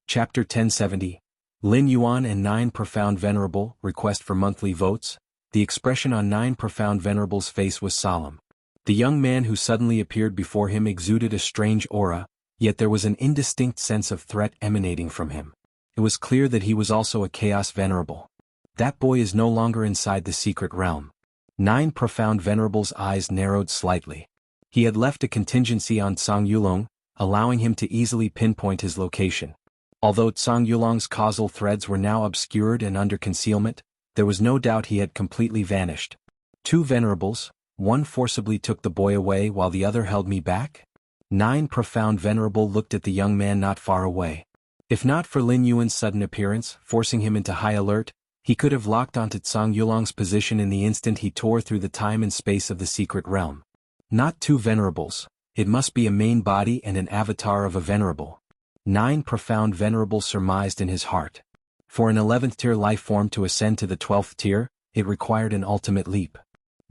S1: Chapter 1070. Lin Yuan and 9 Profound Venerable, request for monthly votes. The expression on 9 Profound Venerable's face was solemn. The young man who suddenly appeared before him exuded a strange aura, yet there was an indistinct sense of threat emanating from him. It was clear that he was also a Chaos Venerable. That boy is no longer inside the secret realm. 9 Profound Venerable's eyes narrowed slightly. He had left a contingency on Tsang Yulong, allowing him to easily pinpoint his location. Although Tsang Yulong's causal threads were now obscured and under concealment, there was no doubt he had completely vanished. 2 Venerables, one forcibly took the boy away while the other held me back? 9 Profound Venerable looked at the young man not far away. If not for Lin Yuan's sudden appearance, forcing him into high alert, he could have locked onto Tsang Yulong's position in the instant he tore through the time and space of the secret realm. Not 2 Venerables, it must be a main body and an avatar of a Venerable. 9 Profound Venerable surmised in his heart. For an 11th tier life form to ascend to the 12th tier, it required an ultimate leap.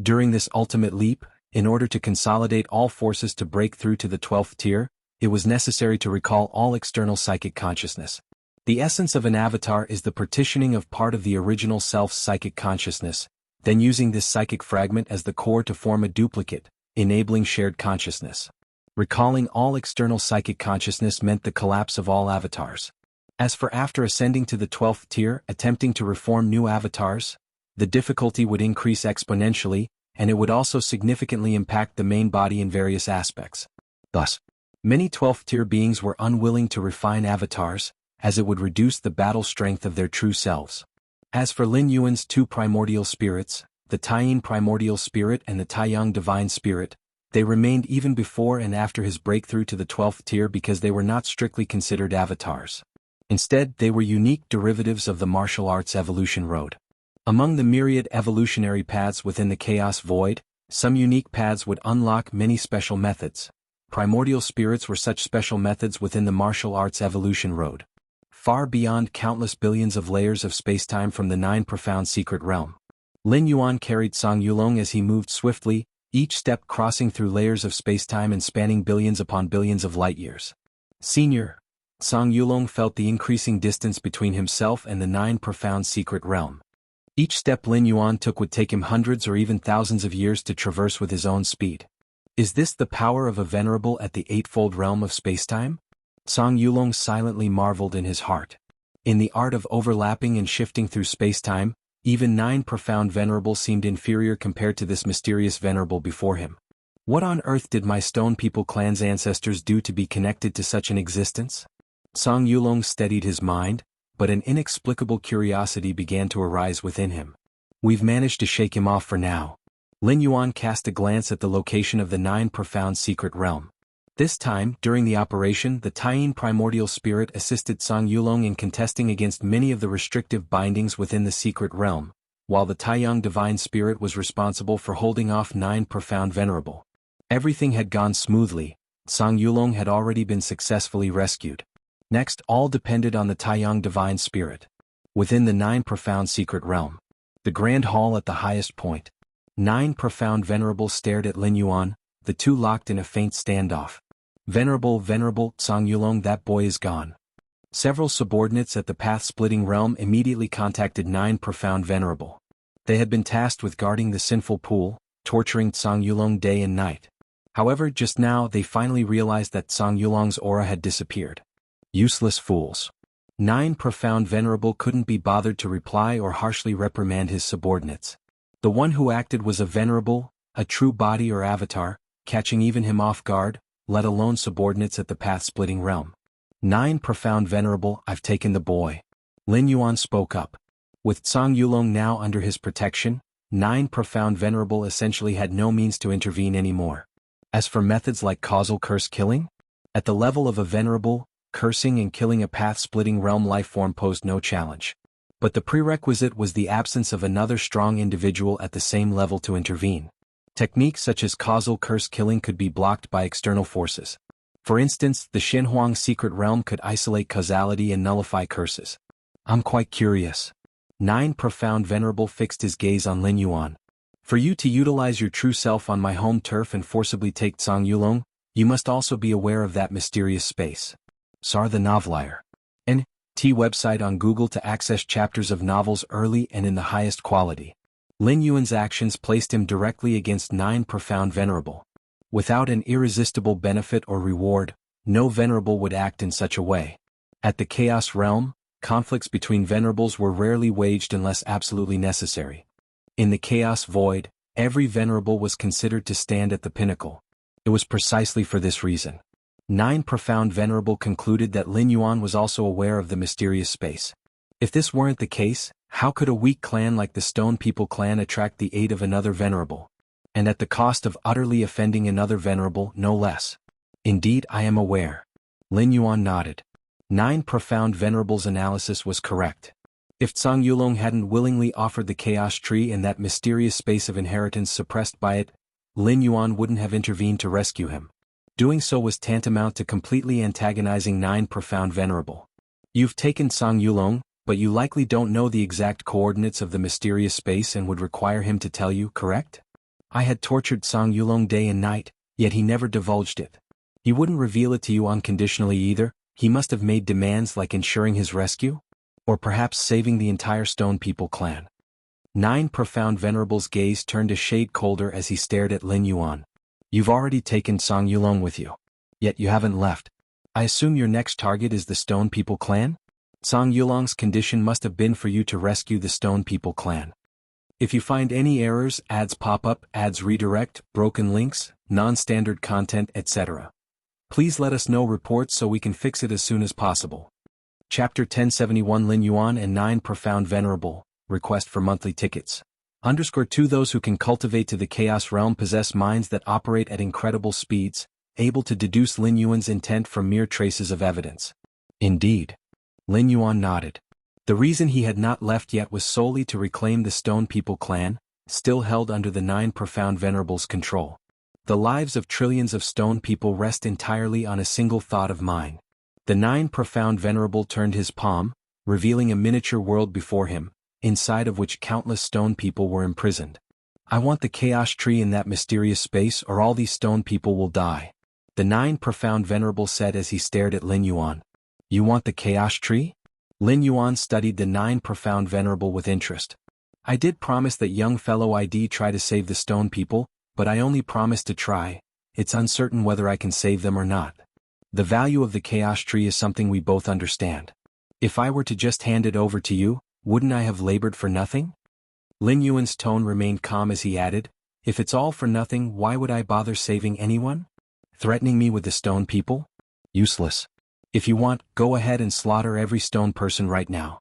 S1: During this ultimate leap, in order to consolidate all forces to break through to the 12th tier, it was necessary to recall all external psychic consciousness. The essence of an avatar is the partitioning of part of the original self's psychic consciousness, then using this psychic fragment as the core to form a duplicate, enabling shared consciousness. Recalling all external psychic consciousness meant the collapse of all avatars. As for after ascending to the 12th tier, attempting to reform new avatars, the difficulty would increase exponentially, and it would also significantly impact the main body in various aspects. Thus, many 12th tier beings were unwilling to refine avatars, as it would reduce the battle strength of their true selves. As for Lin Yuan's 2 primordial spirits, the Taiyin primordial spirit and the Taiyang divine spirit, they remained even before and after his breakthrough to the 12th tier because they were not strictly considered avatars. Instead, they were unique derivatives of the martial arts evolution road. Among the myriad evolutionary paths within the Chaos Void, some unique paths would unlock many special methods. Primordial spirits were such special methods within the martial arts evolution road. Far beyond countless billions of layers of spacetime from the 9 Profound Secret Realm. Lin Yuan carried Tsang Yulong as he moved swiftly, each step crossing through layers of spacetime and spanning billions upon billions of light-years. Senior, Tsang Yulong felt the increasing distance between himself and the 9 Profound Secret Realm. Each step Lin Yuan took would take him hundreds or even thousands of years to traverse with his own speed. Is this the power of a Venerable at the eightfold realm of spacetime? Tsang Yulong silently marveled in his heart. In the art of overlapping and shifting through spacetime, even 9 Profound Venerable seemed inferior compared to this mysterious Venerable before him. What on earth did my Stone People clan's ancestors do to be connected to such an existence? Tsang Yulong steadied his mind, but an inexplicable curiosity began to arise within him. We've managed to shake him off for now. Lin Yuan cast a glance at the location of the 9 Profound Secret Realm. This time, during the operation, the Taiyin primordial spirit assisted Tsang Yulong in contesting against many of the restrictive bindings within the secret realm, while the Taiyang divine spirit was responsible for holding off 9 Profound Venerable. Everything had gone smoothly. Tsang Yulong had already been successfully rescued. Next, all depended on the Taiyang divine spirit. Within the 9 Profound Secret Realm, the Grand Hall at the highest point, 9 Profound Venerable stared at Lin Yuan, the two locked in a faint standoff. Venerable, Tsang Yulong, that boy is gone. Several subordinates at the path-splitting realm immediately contacted 9 Profound Venerable. They had been tasked with guarding the sinful pool, torturing Tsang Yulong day and night. However, just now they finally realized that Tsang Yulong's aura had disappeared. Useless fools. 9 Profound Venerable couldn't be bothered to reply or harshly reprimand his subordinates. The one who acted was a venerable, a true body or avatar, catching even him off guard, let alone subordinates at the path-splitting realm. 9 Profound Venerable, I've taken the boy. Lin Yuan spoke up. With Zhang Yulong now under his protection, 9 Profound Venerable essentially had no means to intervene anymore. As for methods like causal curse killing, at the level of a venerable, cursing and killing a path-splitting realm lifeform posed no challenge. But the prerequisite was the absence of another strong individual at the same level to intervene. Techniques such as causal curse killing could be blocked by external forces. For instance, the Xinhuang secret realm could isolate causality and nullify curses. I'm quite curious. 9 Profound Venerable fixed his gaze on Lin Yuan. For you to utilize your true self on my home turf and forcibly take Zhang Yulong, you must also be aware of that mysterious space. Sar the Novelier. N.T. website on Google to access chapters of novels early and in the highest quality. Lin Yuan's actions placed him directly against 9 Profound Venerable. Without an irresistible benefit or reward, no venerable would act in such a way. At the Chaos Realm, conflicts between venerables were rarely waged unless absolutely necessary. In the Chaos Void, every venerable was considered to stand at the pinnacle. It was precisely for this reason. 9 Profound Venerable concluded that Lin Yuan was also aware of the mysterious space. If this weren't the case, how could a weak clan like the Stone People clan attract the aid of another venerable? And at the cost of utterly offending another venerable, no less. Indeed, I am aware. Lin Yuan nodded. 9 Profound Venerable's analysis was correct. If Zhang Yulong hadn't willingly offered the Chaos Tree and that mysterious space of inheritance suppressed by it, Lin Yuan wouldn't have intervened to rescue him. Doing so was tantamount to completely antagonizing 9 Profound Venerable. You've taken Zhang Yulong, but you likely don't know the exact coordinates of the mysterious space and would require him to tell you, correct? I had tortured Zhang Yulong day and night, yet he never divulged it. He wouldn't reveal it to you unconditionally either. He must have made demands like ensuring his rescue? Or perhaps saving the entire Stone People clan. 9 Profound Venerable's gaze turned a shade colder as he stared at Lin Yuan. You've already taken Zhang Yulong with you. Yet you haven't left. I assume your next target is the Stone People clan? Zhang Yulong's condition must have been for you to rescue the Stone People clan. If you find any errors, ads pop up, ads redirect, broken links, non-standard content, etc. Please let us know reports so we can fix it as soon as possible. Chapter 1071 Lin Yuan and 9 Profound Venerable, Request for Monthly Tickets. _2 Those who can cultivate to the Chaos Realm possess minds that operate at incredible speeds, able to deduce Lin Yuan's intent from mere traces of evidence. Indeed. Lin Yuan nodded. The reason he had not left yet was solely to reclaim the Stone People clan, still held under the 9 Profound Venerables' control. The lives of trillions of Stone People rest entirely on a single thought of mine. The 9 Profound Venerable turned his palm, revealing a miniature world before him, inside of which countless Stone People were imprisoned. I want the Chaos Tree in that mysterious space or all these Stone People will die. The 9 Profound Venerable said as he stared at Lin Yuan. You want the Chaos Tree? Lin Yuan studied the 9 Profound Venerable with interest. I did promise that young fellow I'd try to save the Stone People, but I only promised to try. It's uncertain whether I can save them or not. The value of the Chaos Tree is something we both understand. If I were to just hand it over to you, wouldn't I have labored for nothing? Lin Yuan's tone remained calm as he added, if it's all for nothing, why would I bother saving anyone? Threatening me with the Stone People? Useless. If you want, go ahead and slaughter every stone person right now.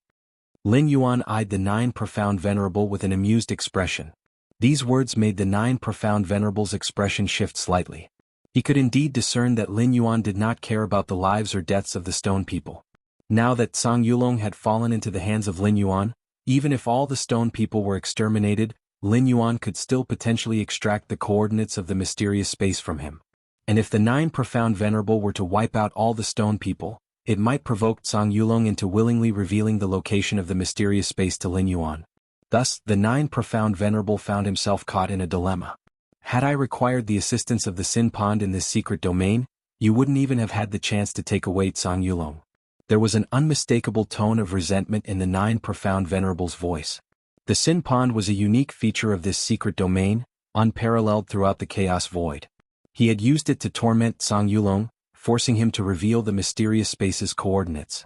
S1: Lin Yuan eyed the 9 Profound Venerable with an amused expression. These words made the 9 Profound Venerable's expression shift slightly. He could indeed discern that Lin Yuan did not care about the lives or deaths of the Stone People. Now that Zhang Yulong had fallen into the hands of Lin Yuan, even if all the Stone People were exterminated, Lin Yuan could still potentially extract the coordinates of the mysterious space from him. And if the 9 Profound Venerable were to wipe out all the Stone People, it might provoke Zhang Yulong into willingly revealing the location of the mysterious space to Lin Yuan. Thus, the 9 Profound Venerable found himself caught in a dilemma. Had I required the assistance of the Sin Pond in this secret domain, you wouldn't even have had the chance to take away Zhang Yulong. There was an unmistakable tone of resentment in the 9 Profound Venerable's voice. The Sin Pond was a unique feature of this secret domain, unparalleled throughout the Chaos Void. He had used it to torment Zhang Yulong, forcing him to reveal the mysterious space's coordinates.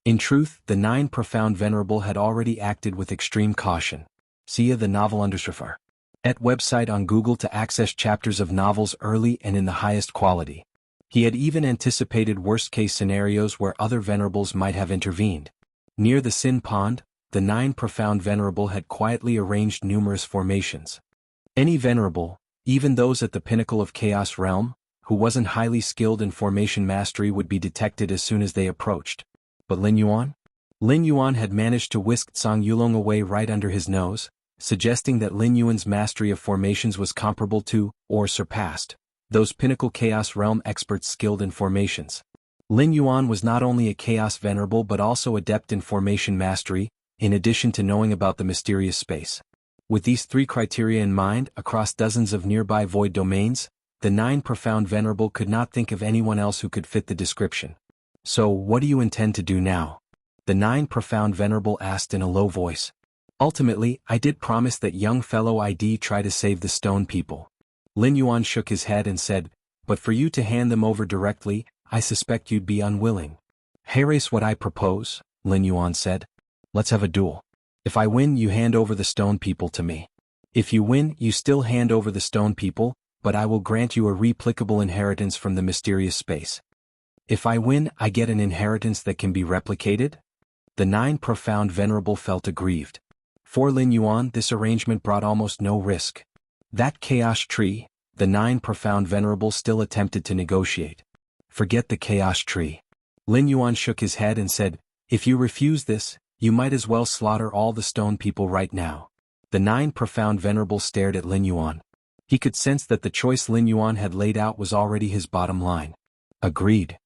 S1: In truth, the Nine Profound Venerable had already acted with extreme caution. See the novel underscore at website on Google to access chapters of novels early and in the highest quality. He had even anticipated worst-case scenarios where other venerables might have intervened. Near the Sin Pond, the Nine Profound Venerable had quietly arranged numerous formations. Any venerable, even those at the pinnacle of Chaos Realm, who wasn't highly skilled in formation mastery would be detected as soon as they approached. But Lin Yuan? Lin Yuan had managed to whisk Zhang Yulong away right under his nose, suggesting that Lin Yuan's mastery of formations was comparable to, or surpassed, those pinnacle Chaos Realm experts skilled in formations. Lin Yuan was not only a Chaos Venerable but also adept in formation mastery, in addition to knowing about the mysterious space. With these three criteria in mind, across dozens of nearby void domains, the Nine Profound Venerable could not think of anyone else who could fit the description. So, what do you intend to do now? The Nine Profound Venerable asked in a low voice. Ultimately, I did promise that young fellow I'd try to save the stone people. Lin Yuan shook his head and said, but for you to hand them over directly, I suspect you'd be unwilling. Here's what I propose, Lin Yuan said. Let's have a duel. If I win, you hand over the stone people to me. If you win, you still hand over the stone people, but I will grant you a replicable inheritance from the mysterious space. If I win, I get an inheritance that can be replicated? The Nine Profound Venerable felt aggrieved. For Lin Yuan, this arrangement brought almost no risk. That chaos tree, the Nine Profound Venerable still attempted to negotiate. Forget the chaos tree. Lin Yuan shook his head and said, if you refuse this, you might as well slaughter all the stone people right now. The Nine Profound Venerable stared at Lin Yuan. He could sense that the choice Lin Yuan had laid out was already his bottom line. Agreed.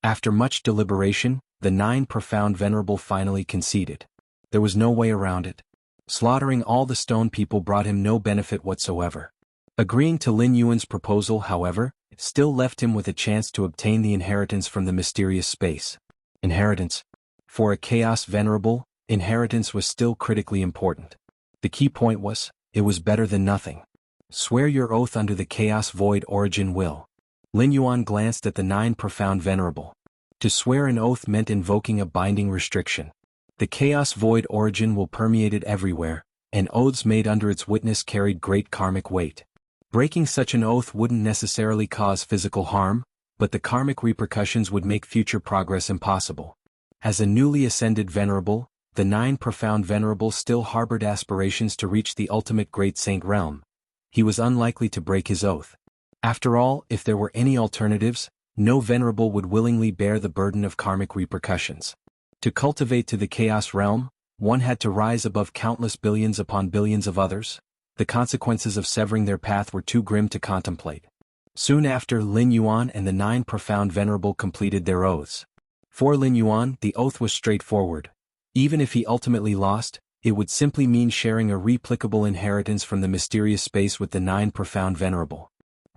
S1: After much deliberation, the Nine Profound Venerable finally conceded. There was no way around it. Slaughtering all the stone people brought him no benefit whatsoever. Agreeing to Lin Yuan's proposal, however, still left him with a chance to obtain the inheritance from the mysterious space. Inheritance. For a Chaos Venerable, inheritance was still critically important. The key point was, it was better than nothing. Swear your oath under the Chaos Void Origin will. Lin Yuan glanced at the Nine Profound Venerable. To swear an oath meant invoking a binding restriction. The Chaos Void Origin will permeate it everywhere, and oaths made under its witness carried great karmic weight. Breaking such an oath wouldn't necessarily cause physical harm, but the karmic repercussions would make future progress impossible. As a newly ascended Venerable, the Nine Profound Venerable still harbored aspirations to reach the ultimate Great Saint realm. He was unlikely to break his oath. After all, if there were any alternatives, no Venerable would willingly bear the burden of karmic repercussions. To cultivate to the Chaos realm, one had to rise above countless billions upon billions of others. The consequences of severing their path were too grim to contemplate. Soon after, Lin Yuan and the Nine Profound Venerable completed their oaths. For Lin Yuan, the oath was straightforward. Even if he ultimately lost, it would simply mean sharing a replicable inheritance from the mysterious space with the Nine Profound Venerable.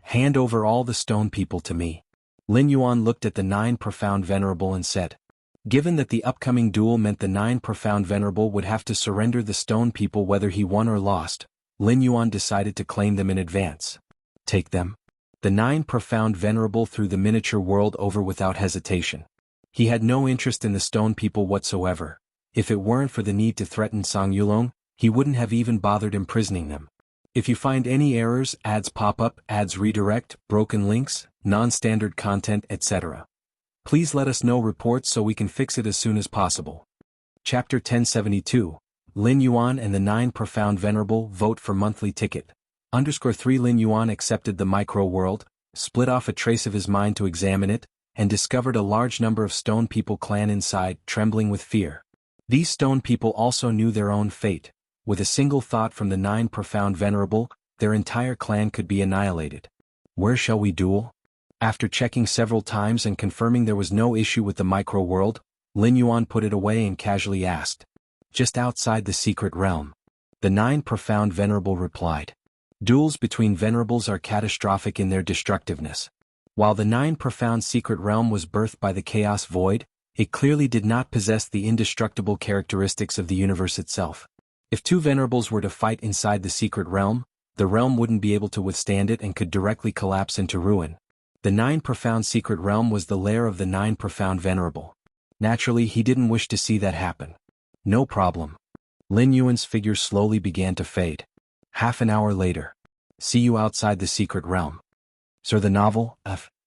S1: Hand over all the stone people to me. Lin Yuan looked at the Nine Profound Venerable and said. Given that the upcoming duel meant the Nine Profound Venerable would have to surrender the stone people whether he won or lost, Lin Yuan decided to claim them in advance. Take them. The Nine Profound Venerable threw the miniature world over without hesitation. He had no interest in the stone people whatsoever. If it weren't for the need to threaten Zhang Yulong, he wouldn't have even bothered imprisoning them. If you find any errors, ads pop up, ads redirect, broken links, non-standard content, etc. Please let us know reports so we can fix it as soon as possible. Chapter 1072, Lin Yuan and the Nine Profound Venerable vote for monthly ticket. _3 Lin Yuan accepted the micro-world, split off a trace of his mind to examine it, and discovered a large number of stone people clan inside, trembling with fear. These stone people also knew their own fate. With a single thought from the Nine Profound Venerable, their entire clan could be annihilated. Where shall we duel? After checking several times and confirming there was no issue with the micro-world, Lin Yuan put it away and casually asked. Just outside the secret realm. The Nine Profound Venerable replied. Duels between venerables are catastrophic in their destructiveness. While the Nine Profound Secret Realm was birthed by the Chaos Void, it clearly did not possess the indestructible characteristics of the universe itself. If two venerables were to fight inside the secret realm, the realm wouldn't be able to withstand it and could directly collapse into ruin. The Nine Profound Secret Realm was the lair of the Nine Profound Venerable. Naturally, he didn't wish to see that happen. No problem. Lin Yuan's figure slowly began to fade. Half an hour later. See you outside the secret realm. Sir, the novel,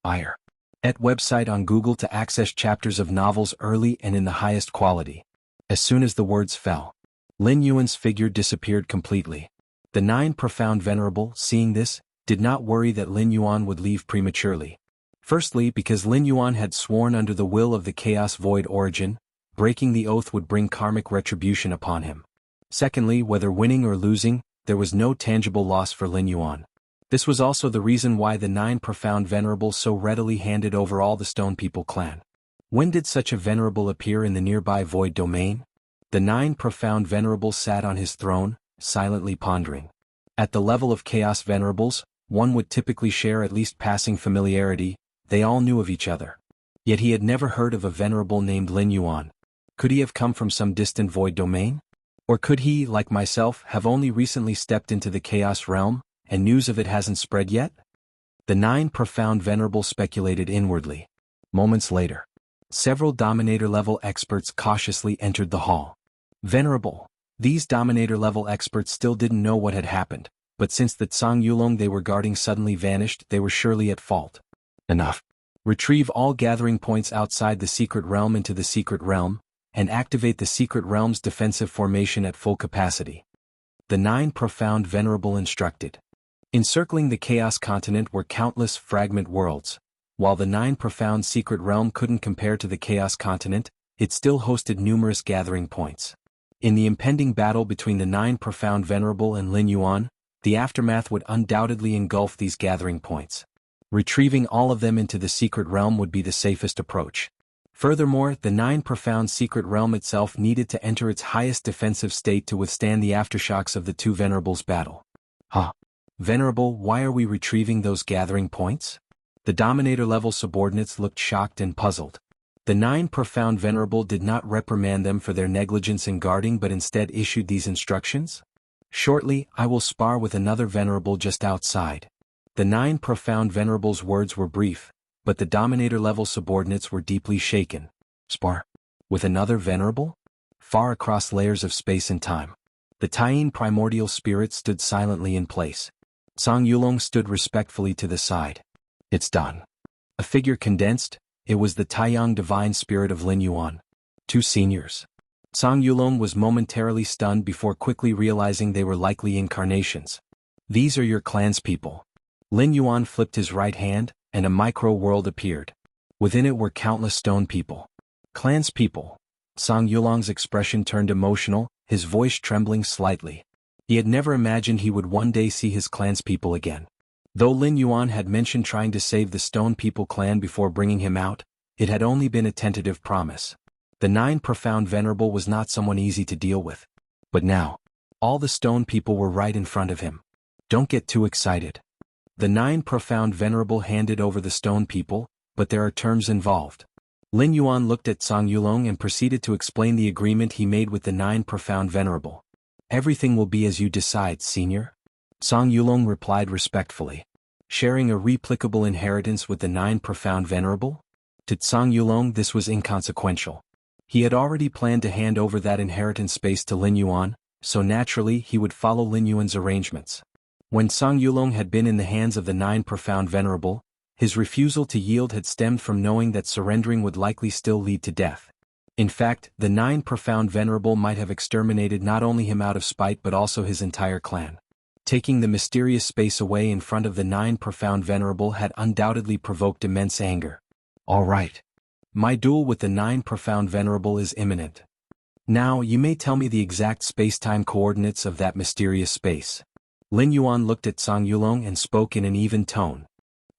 S1: Fire. At website on Google to access chapters of novels early and in the highest quality. As soon as the words fell, Lin Yuan's figure disappeared completely. The 9 Profound Venerable, seeing this, did not worry that Lin Yuan would leave prematurely. Firstly, because Lin Yuan had sworn under the will of the Chaos Void Origin, breaking the oath would bring karmic retribution upon him. Secondly, whether winning or losing, there was no tangible loss for Lin Yuan. This was also the reason why the 9 Profound Venerable so readily handed over all the Stone People clan. When did such a venerable appear in the nearby void domain? The 9 Profound Venerable sat on his throne, silently pondering. At the level of Chaos Venerables, one would typically share at least passing familiarity. They all knew of each other. Yet he had never heard of a venerable named Lin Yuan. Could he have come from some distant void domain? Or could he, like myself, have only recently stepped into the Chaos realm, and news of it hasn't spread yet? The 9 Profound Venerable speculated inwardly. Moments later, several Dominator-level experts cautiously entered the hall. Venerable. These Dominator-level experts still didn't know what had happened, but since the Tsang Yulong they were guarding suddenly vanished, they were surely at fault. Enough. Retrieve all gathering points outside the secret realm into the secret realm, and activate the secret realm's defensive formation at full capacity. The 9 Profound Venerable instructed. Encircling the Chaos Continent were countless fragment worlds. While the 9 Profound Secret Realm couldn't compare to the Chaos Continent, it still hosted numerous gathering points. In the impending battle between the 9 Profound Venerable and Lin Yuan, the aftermath would undoubtedly engulf these gathering points. Retrieving all of them into the secret realm would be the safest approach. Furthermore, the 9 Profound Secret Realm itself needed to enter its highest defensive state to withstand the aftershocks of the two Venerables' battle. Venerable, why are we retrieving those gathering points? The Dominator-level subordinates looked shocked and puzzled. The 9 Profound Venerable did not reprimand them for their negligence in guarding but instead issued these instructions. Shortly, I will spar with another Venerable just outside. The 9 Profound Venerable's words were brief, but the Dominator-level subordinates were deeply shaken. Spar? With another Venerable? Far across layers of space and time. The Taiyin primordial spirit stood silently in place. Tsang Yulong stood respectfully to the side. It's done. A figure condensed, it was the Taiyang divine spirit of Lin Yuan. 2 seniors. Tsang Yulong was momentarily stunned before quickly realizing they were likely incarnations. These are your clan's people. Lin Yuan flipped his right hand, and a micro-world appeared. Within it were countless stone people. Clan's people. Tsang Yulong's expression turned emotional, his voice trembling slightly. He had never imagined he would one day see his clan's people again. Though Lin Yuan had mentioned trying to save the Stone People clan before bringing him out, it had only been a tentative promise. The 9 Profound Venerable was not someone easy to deal with. But now, all the Stone People were right in front of him. Don't get too excited. The 9 Profound Venerable handed over the Stone People, but there are terms involved. Lin Yuan looked at Tsang Yulong and proceeded to explain the agreement he made with the 9 Profound Venerable. Everything will be as you decide, senior. Tsang Yulong replied respectfully. Sharing a replicable inheritance with the 9 Profound Venerable? To Tsang Yulong this was inconsequential. He had already planned to hand over that inheritance space to Lin Yuan, so naturally he would follow Lin Yuan's arrangements. When Tsang Yulong had been in the hands of the 9 Profound Venerable, his refusal to yield had stemmed from knowing that surrendering would likely still lead to death. In fact, the 9 Profound Venerable might have exterminated not only him out of spite but also his entire clan. Taking the mysterious space away in front of the 9 Profound Venerable had undoubtedly provoked immense anger. All right. My duel with the 9 Profound Venerable is imminent. Now you may tell me the exact space-time coordinates of that mysterious space. Lin Yuan looked at Tsang Yulong and spoke in an even tone.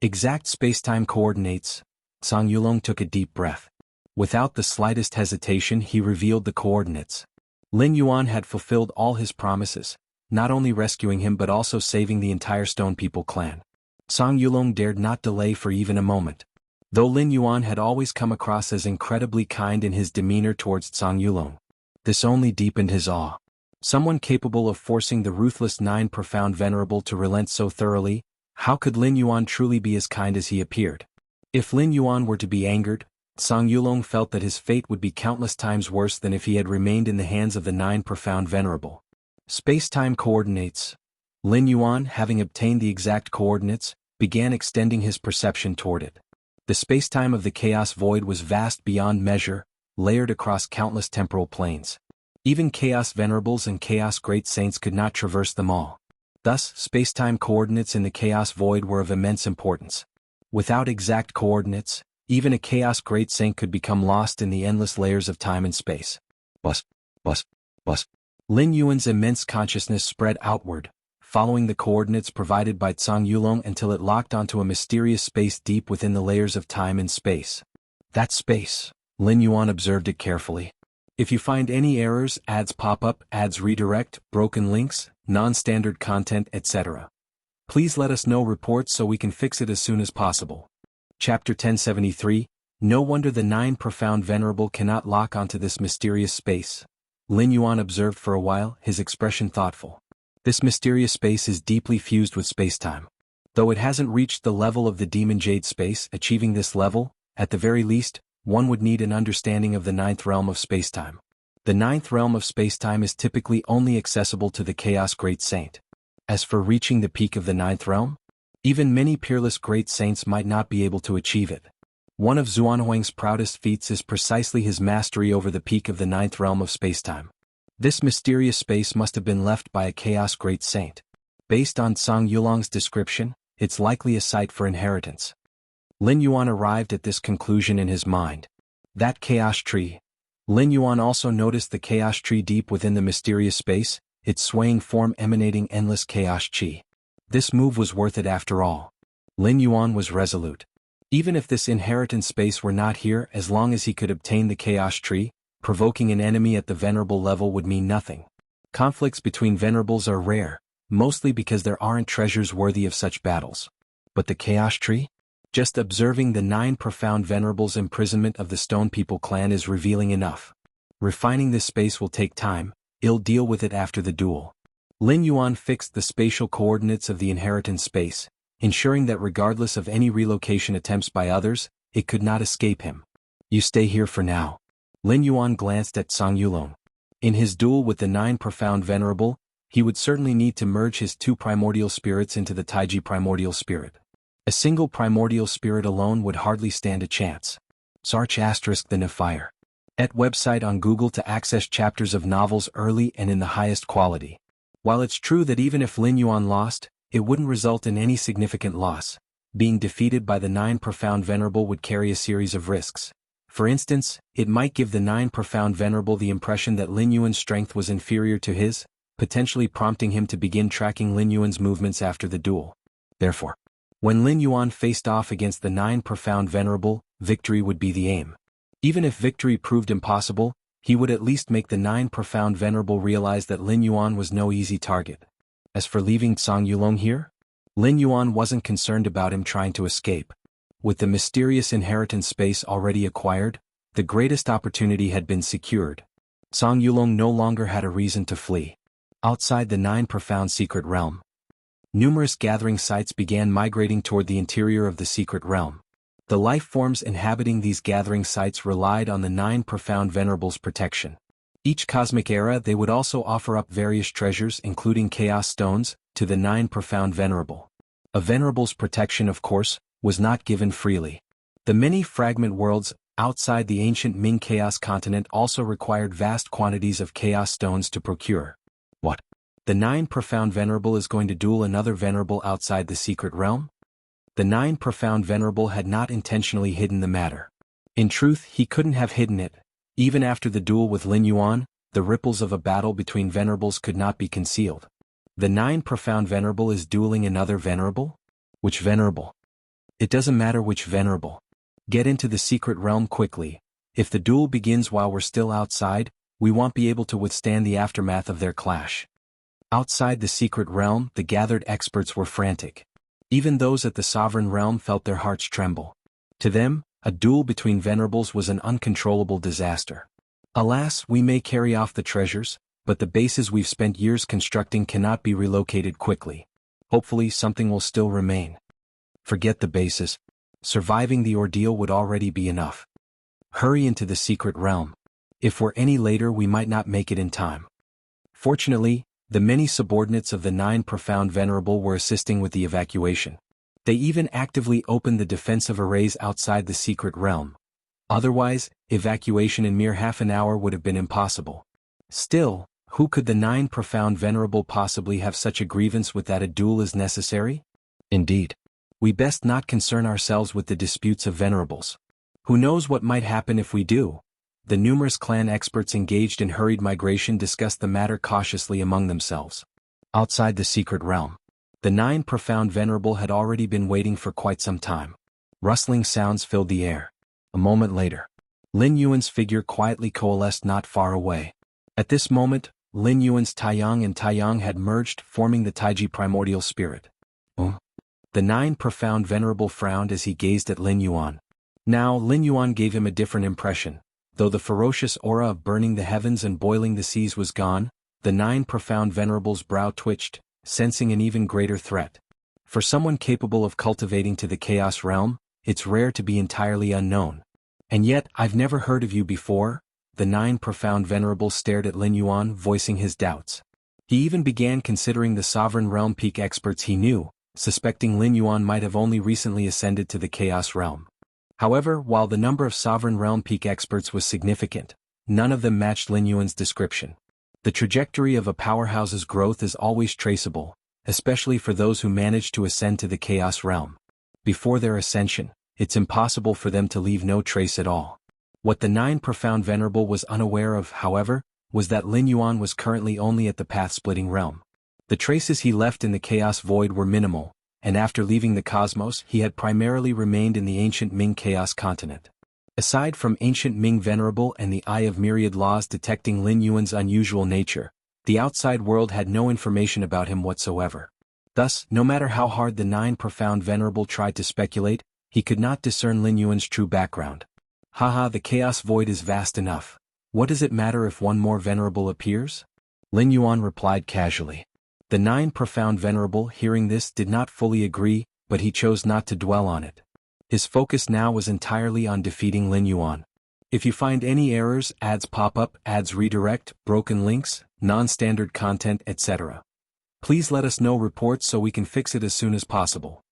S1: Exact space-time coordinates. Tsang Yulong took a deep breath. Without the slightest hesitation he revealed the coordinates. Lin Yuan had fulfilled all his promises, not only rescuing him but also saving the entire Stone People clan. Tsang Yulong dared not delay for even a moment. Though Lin Yuan had always come across as incredibly kind in his demeanor towards Tsang Yulong, this only deepened his awe. Someone capable of forcing the ruthless 9 Profound Venerable to relent so thoroughly, how could Lin Yuan truly be as kind as he appeared? If Lin Yuan were to be angered, Song Yulong felt that his fate would be countless times worse than if he had remained in the hands of the Nine Profound Venerable. Space-time coordinates. Lin Yuan, having obtained the exact coordinates, began extending his perception toward it. The space-time of the Chaos Void was vast beyond measure, layered across countless temporal planes. Even Chaos Venerables and Chaos Great Saints could not traverse them all. Thus, space-time coordinates in the Chaos Void were of immense importance. Without exact coordinates, even a Chaos Great Saint could become lost in the endless layers of time and space. Bus. Lin Yuan's immense consciousness spread outward, following the coordinates provided by Song Yulong until it locked onto a mysterious space deep within the layers of time and space. That space, Lin Yuan observed it carefully. If you find any errors, ads pop up, ads redirect, broken links, non-standard content, etc., please let us know reports so we can fix it as soon as possible. Chapter 1073, No wonder the Nine Profound Venerable cannot lock onto this mysterious space. Lin Yuan observed for a while, his expression thoughtful. This mysterious space is deeply fused with spacetime. Though it hasn't reached the level of the Demon Jade space, achieving this level, at the very least, one would need an understanding of the ninth realm of spacetime. The ninth realm of spacetime is typically only accessible to the Chaos Great Saint. As for reaching the peak of the ninth realm, even many peerless great saints might not be able to achieve it. One of Xuanhuang's proudest feats is precisely his mastery over the peak of the ninth realm of spacetime. This mysterious space must have been left by a Chaos Great Saint. Based on Song Yulong's description, it's likely a site for inheritance. Lin Yuan arrived at this conclusion in his mind. That Chaos Tree. Lin Yuan also noticed the Chaos Tree deep within the mysterious space, its swaying form emanating endless Chaos Chi. This move was worth it after all. Lin Yuan was resolute. Even if this inheritance space were not here, as long as he could obtain the Chaos Tree, provoking an enemy at the Venerable level would mean nothing. Conflicts between Venerables are rare, mostly because there aren't treasures worthy of such battles. But the Chaos Tree? Just observing the Nine Profound Venerables' imprisonment of the Stone People clan is revealing enough. Refining this space will take time, he'll deal with it after the duel. Lin Yuan fixed the spatial coordinates of the inheritance space, ensuring that regardless of any relocation attempts by others, it could not escape him. You stay here for now. Lin Yuan glanced at Song Yulong. In his duel with the Nine Profound Venerable, he would certainly need to merge his two primordial spirits into the Taiji primordial spirit. A single primordial spirit alone would hardly stand a chance. Search * the Fire. At website on Google to access chapters of novels early and in the highest quality. While it's true that even if Lin Yuan lost, it wouldn't result in any significant loss. Being defeated by the Nine Profound Venerable would carry a series of risks. For instance, it might give the Nine Profound Venerable the impression that Lin Yuan's strength was inferior to his, potentially prompting him to begin tracking Lin Yuan's movements after the duel. Therefore, when Lin Yuan faced off against the Nine Profound Venerable, victory would be the aim. Even if victory proved impossible, he would at least make the Nine Profound Venerable realize that Lin Yuan was no easy target. As for leaving Song Yulong here, Lin Yuan wasn't concerned about him trying to escape. With the mysterious inheritance space already acquired, the greatest opportunity had been secured. Song Yulong no longer had a reason to flee. Outside the Nine Profound Secret Realm, numerous gathering sites began migrating toward the interior of the secret realm. The life forms inhabiting these gathering sites relied on the Nine Profound Venerables' protection. Each cosmic era they would also offer up various treasures including Chaos Stones, to the Nine Profound Venerable. A Venerable's protection of course, was not given freely. The many fragment worlds, outside the ancient Ming Chaos continent also required vast quantities of Chaos Stones to procure. What? The Nine Profound Venerable is going to duel another Venerable outside the secret realm? The Nine Profound Venerable had not intentionally hidden the matter. In truth, he couldn't have hidden it. Even after the duel with Lin Yuan, the ripples of a battle between Venerables could not be concealed. The Nine Profound Venerable is dueling another Venerable? Which Venerable? It doesn't matter which Venerable. Get into the secret realm quickly. If the duel begins while we're still outside, we won't be able to withstand the aftermath of their clash. Outside the secret realm, the gathered experts were frantic. Even those at the sovereign realm felt their hearts tremble. To them, a duel between Venerables was an uncontrollable disaster. Alas, we may carry off the treasures, but the bases we've spent years constructing cannot be relocated quickly. Hopefully something will still remain. Forget the bases. Surviving the ordeal would already be enough. Hurry into the secret realm. If we're any later we might not make it in time. Fortunately, the many subordinates of the 9 Profound Venerable were assisting with the evacuation. They even actively opened the defensive arrays outside the secret realm. Otherwise, evacuation in mere half an hour would have been impossible. Still, who could the 9 Profound Venerable possibly have such a grievance with that a duel is necessary? Indeed. We best not concern ourselves with the disputes of venerables. Who knows what might happen if we do? The numerous clan experts engaged in hurried migration discussed the matter cautiously among themselves. Outside the secret realm, the 9 Profound Venerable had already been waiting for quite some time. Rustling sounds filled the air. A moment later, Lin Yuan's figure quietly coalesced not far away. At this moment, Lin Yuan's Taiyang and Taiyang had merged, forming the Taiji primordial spirit. The 9 Profound Venerable frowned as he gazed at Lin Yuan. Now Lin Yuan gave him a different impression. Though the ferocious aura of burning the heavens and boiling the seas was gone, the 9 Profound Venerable's brow twitched, sensing an even greater threat. For someone capable of cultivating to the chaos realm, it's rare to be entirely unknown. And yet, I've never heard of you before. The 9 Profound Venerable stared at Lin Yuan, voicing his doubts. He even began considering the sovereign realm peak experts he knew, suspecting Lin Yuan might have only recently ascended to the chaos realm. However, while the number of sovereign realm peak experts was significant, none of them matched Lin Yuan's description. The trajectory of a powerhouse's growth is always traceable, especially for those who manage to ascend to the chaos realm. Before their ascension, it's impossible for them to leave no trace at all. What the 9 Profound Venerable was unaware of, however, was that Lin Yuan was currently only at the path-splitting realm. The traces he left in the chaos void were minimal, and after leaving the cosmos he had primarily remained in the ancient Ming Chaos continent. Aside from ancient Ming Venerable and the Eye of Myriad Laws detecting Lin Yuan's unusual nature, the outside world had no information about him whatsoever. Thus, no matter how hard the 9 Profound Venerable tried to speculate, he could not discern Lin Yuan's true background. Haha, the chaos void is vast enough. What does it matter if one more venerable appears? Lin Yuan replied casually. The 9 Profound Venerable, hearing this, did not fully agree, but he chose not to dwell on it. His focus now was entirely on defeating Lin Yuan. If you find any errors, ads pop up, ads redirect, broken links, non-standard content, etc., please let us know reports so we can fix it as soon as possible.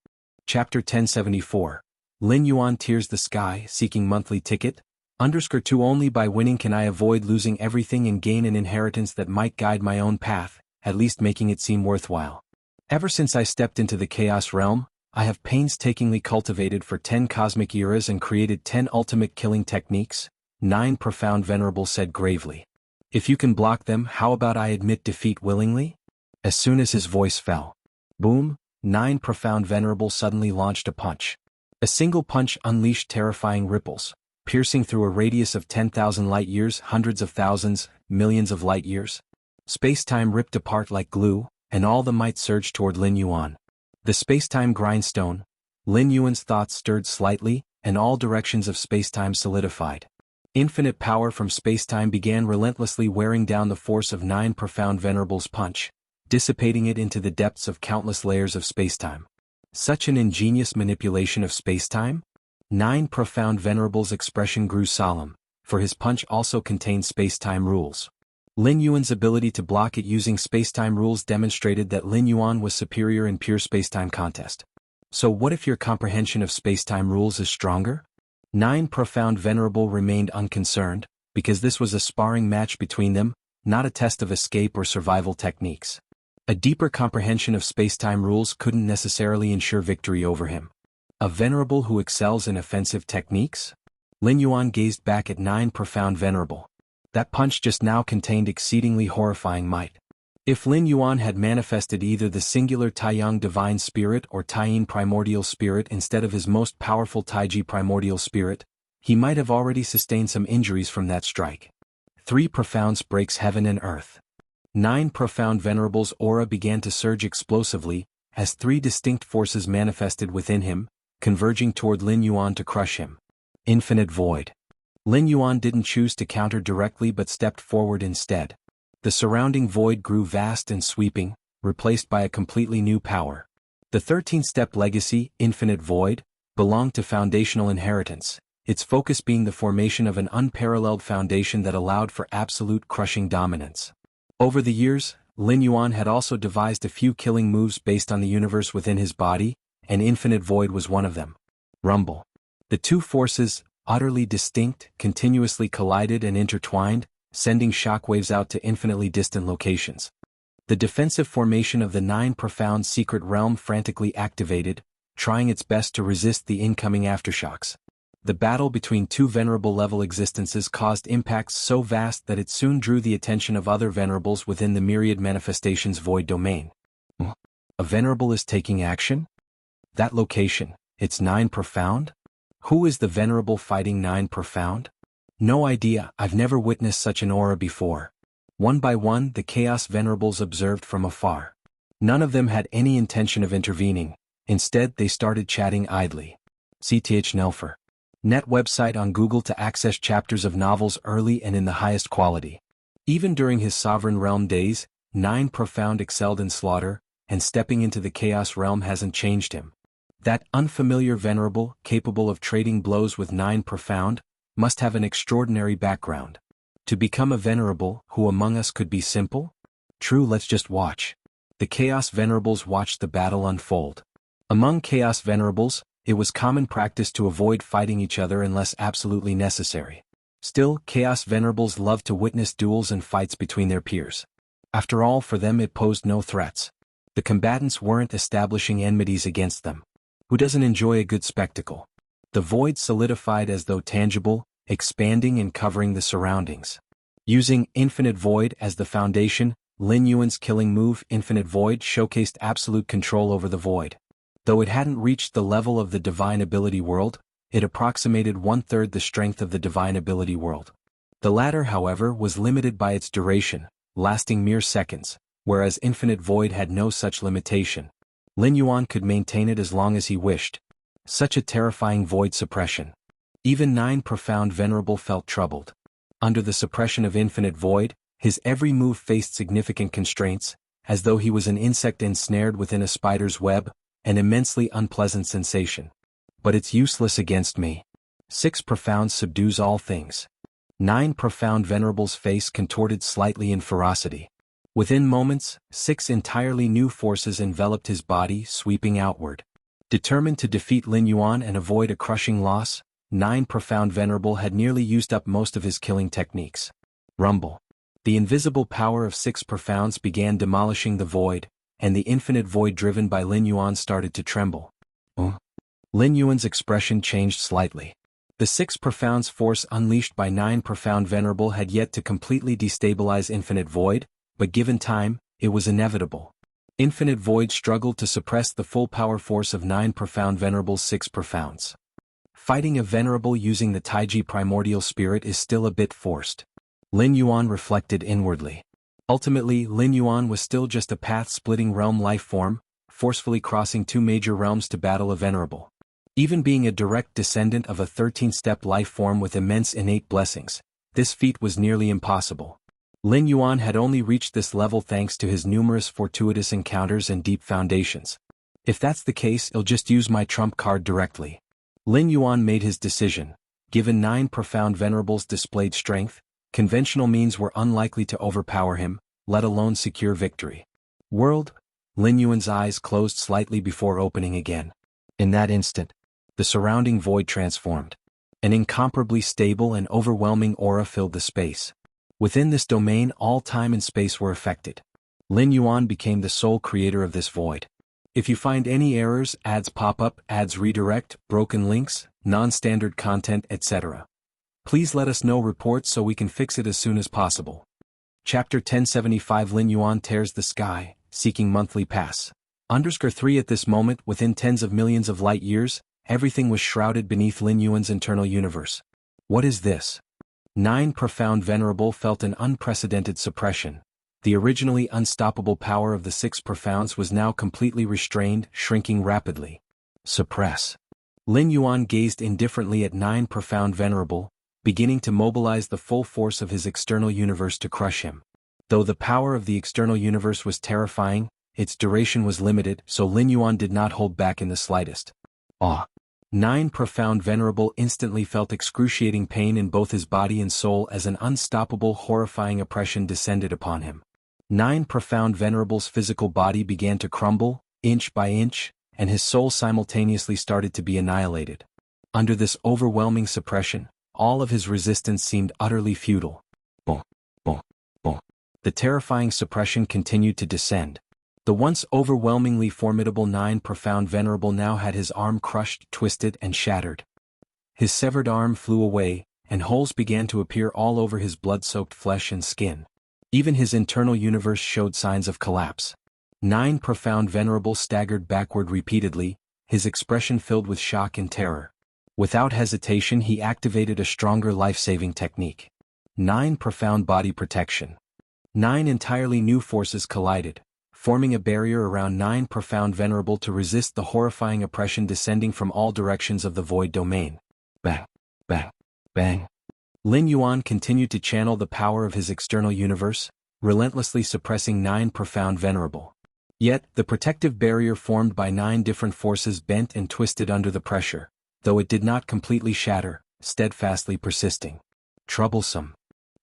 S1: Chapter 1074. Lin Yuan tears the sky, seeking monthly ticket. _2 Only by winning can I avoid losing everything and gain an inheritance that might guide my own path, at least making it seem worthwhile. Ever since I stepped into the chaos realm, I have painstakingly cultivated for 10 cosmic eras and created 10 ultimate killing techniques, 9 Profound Venerable said gravely. If you can block them, how about I admit defeat willingly? As soon as his voice fell, boom, 9 Profound Venerable suddenly launched a punch. A single punch unleashed terrifying ripples, piercing through a radius of 10,000 light-years, hundreds of thousands, millions of light-years. Space-time ripped apart like glue, and all the might surged toward Lin Yuan. The space-time grindstone. Lin Yuan's thoughts stirred slightly, and all directions of space-time solidified. Infinite power from space-time began relentlessly wearing down the force of 9 Profound Venerable's punch, dissipating it into the depths of countless layers of space-time. Such an ingenious manipulation of space-time? 9 Profound Venerable's expression grew solemn, for his punch also contained space-time rules. Lin Yuan's ability to block it using space-time rules demonstrated that Lin Yuan was superior in pure space-time contest. So what if your comprehension of space-time rules is stronger? 9 Profound Venerable remained unconcerned, because this was a sparring match between them, not a test of escape or survival techniques. A deeper comprehension of space-time rules couldn't necessarily ensure victory over him. A venerable who excels in offensive techniques? Lin Yuan gazed back at 9 Profound Venerable. That punch just now contained exceedingly horrifying might. If Lin Yuan had manifested either the singular Taiyang Divine Spirit or Taiyin Primordial Spirit instead of his most powerful Taiji Primordial Spirit, he might have already sustained some injuries from that strike. 3 Profounds breaks heaven and earth. 9 Profound Venerable's aura began to surge explosively, as 3 distinct forces manifested within him, converging toward Lin Yuan to crush him. Infinite Void. Lin Yuan didn't choose to counter directly but stepped forward instead. The surrounding void grew vast and sweeping, replaced by a completely new power. The 13-step legacy, Infinite Void, belonged to foundational inheritance, its focus being the formation of an unparalleled foundation that allowed for absolute crushing dominance. Over the years, Lin Yuan had also devised a few killing moves based on the universe within his body, and Infinite Void was one of them. Rumble. The two forces, utterly distinct, continuously collided and intertwined, sending shockwaves out to infinitely distant locations. The defensive formation of the 9 profound secret realm frantically activated, trying its best to resist the incoming aftershocks. The battle between two venerable-level existences caused impacts so vast that it soon drew the attention of other venerables within the myriad manifestations void domain. A venerable is taking action? That location, it's 9 profound? Who is the venerable fighting 9 profound? No idea, I've never witnessed such an aura before. One by one, the Chaos Venerables observed from afar. None of them had any intention of intervening, instead they started chatting idly. CTH Nelfer. Net website on Google to access chapters of novels early and in the highest quality. Even during his Sovereign Realm days, 9 profound excelled in slaughter, and stepping into the Chaos Realm hasn't changed him. That unfamiliar venerable, capable of trading blows with 9 profound, must have an extraordinary background. To become a venerable, who among us could be simple? True, let's just watch. The Chaos Venerables watched the battle unfold. Among Chaos Venerables, it was common practice to avoid fighting each other unless absolutely necessary. Still, Chaos Venerables loved to witness duels and fights between their peers. After all, for them it posed no threats. The combatants weren't establishing enmities against them. Who doesn't enjoy a good spectacle? The void solidified as though tangible, expanding and covering the surroundings. Using Infinite Void as the foundation, Lin Yuan's killing move Infinite Void showcased absolute control over the void. Though it hadn't reached the level of the Divine Ability World, it approximated 1/3 the strength of the Divine Ability World. The latter, however, was limited by its duration, lasting mere seconds, whereas Infinite Void had no such limitation. Lin Yuan could maintain it as long as he wished. Such a terrifying void suppression. Even 9 profound venerable felt troubled. Under the suppression of Infinite Void, his every move faced significant constraints, as though he was an insect ensnared within a spider's web, an immensely unpleasant sensation. But it's useless against me. 6 profound subdues all things. 9 profound venerable's face contorted slightly in ferocity. Within moments, 6 entirely new forces enveloped his body, sweeping outward. Determined to defeat Lin Yuan and avoid a crushing loss, 9 profound venerable had nearly used up most of his killing techniques. Rumble. The invisible power of 6 profounds began demolishing the void, and the infinite void driven by Lin Yuan started to tremble. Lin Yuan's expression changed slightly. The 6 profounds force unleashed by 9 profound venerable had yet to completely destabilize Infinite Void, but given time, it was inevitable. Infinite Void struggled to suppress the full power force of 9 profound venerable's 6 profounds. Fighting a venerable using the Taiji primordial spirit is still a bit forced. Lin Yuan reflected inwardly. Ultimately, Lin Yuan was still just a path-splitting realm life form, forcefully crossing 2 major realms to battle a venerable. Even being a direct descendant of a 13-step life form with immense innate blessings, this feat was nearly impossible. Lin Yuan had only reached this level thanks to his numerous fortuitous encounters and deep foundations. If that's the case, I'll just use my trump card directly. Lin Yuan made his decision. Given 9 profound venerables displayed strength, conventional means were unlikely to overpower him, let alone secure victory. World? Lin Yuan's eyes closed slightly before opening again. In that instant, the surrounding void transformed. An incomparably stable and overwhelming aura filled the space. Within this domain, all time and space were affected. Lin Yuan became the sole creator of this void. If you find any errors, ads pop up, ads redirect, broken links, non-standard content, etc., please let us know reports so we can fix it as soon as possible. Chapter 1075 Lin Yuan tears the sky, seeking monthly pass. _3 At this moment, within tens of millions of light years, everything was shrouded beneath Lin Yuan's internal universe. What is this? 9 profound venerable felt an unprecedented suppression. The originally unstoppable power of the 6 profounds was now completely restrained, shrinking rapidly. Suppress. Lin Yuan gazed indifferently at 9 profound venerable, beginning to mobilize the full force of his external universe to crush him. Though the power of the external universe was terrifying, its duration was limited, so Lin Yuan did not hold back in the slightest. Awe. Nine Profound Venerable instantly felt excruciating pain in both his body and soul as an unstoppable horrifying oppression descended upon him. Nine Profound Venerable's physical body began to crumble, inch by inch, and his soul simultaneously started to be annihilated. Under this overwhelming suppression, all of his resistance seemed utterly futile. Boom, boom, boom. The terrifying suppression continued to descend. The once overwhelmingly formidable Nine Profound Venerable now had his arm crushed, twisted, and shattered. His severed arm flew away, and holes began to appear all over his blood-soaked flesh and skin. Even his internal universe showed signs of collapse. Nine Profound Venerable staggered backward repeatedly, his expression filled with shock and terror. Without hesitation he activated a stronger life-saving technique. Nine Profound Body Protection. 9 entirely new forces collided, forming a barrier around Nine Profound Venerable to resist the horrifying oppression descending from all directions of the void domain. Bang, bang, bang. Lin Yuan continued to channel the power of his external universe, relentlessly suppressing Nine Profound Venerable. Yet, the protective barrier formed by 9 different forces bent and twisted under the pressure, though it did not completely shatter, steadfastly persisting. Troublesome.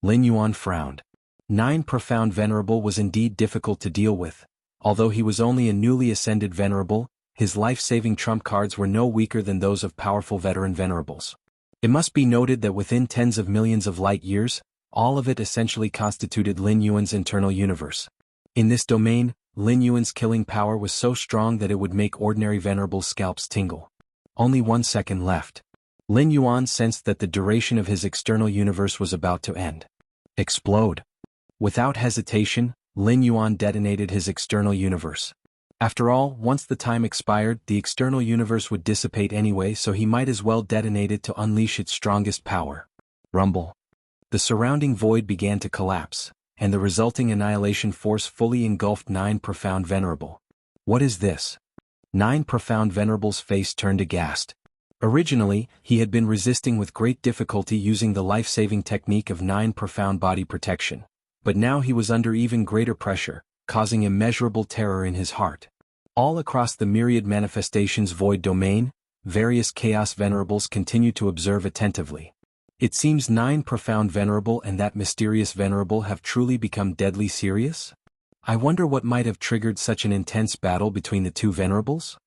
S1: Lin Yuan frowned. Nine Profound Venerable was indeed difficult to deal with. Although he was only a newly ascended Venerable, his life-saving trump cards were no weaker than those of powerful veteran Venerables. It must be noted that within tens of millions of light years, all of it essentially constituted Lin Yuan's internal universe. In this domain, Lin Yuan's killing power was so strong that it would make ordinary Venerables' scalps tingle. Only 1 second left. Lin Yuan sensed that the duration of his external universe was about to end. Explode. Without hesitation, Lin Yuan detonated his external universe. After all, once the time expired, the external universe would dissipate anyway, so he might as well detonate it to unleash its strongest power. Rumble. The surrounding void began to collapse, and the resulting annihilation force fully engulfed Nine Profound Venerable. What is this? Nine Profound Venerable's face turned aghast. Originally, he had been resisting with great difficulty using the life-saving technique of Nine Profound Body Protection, but now he was under even greater pressure, causing immeasurable terror in his heart. All across the myriad manifestations void domain, various Chaos Venerables continued to observe attentively. It seems Nine Profound Venerable and that mysterious Venerable have truly become deadly serious? I wonder what might have triggered such an intense battle between the two Venerables?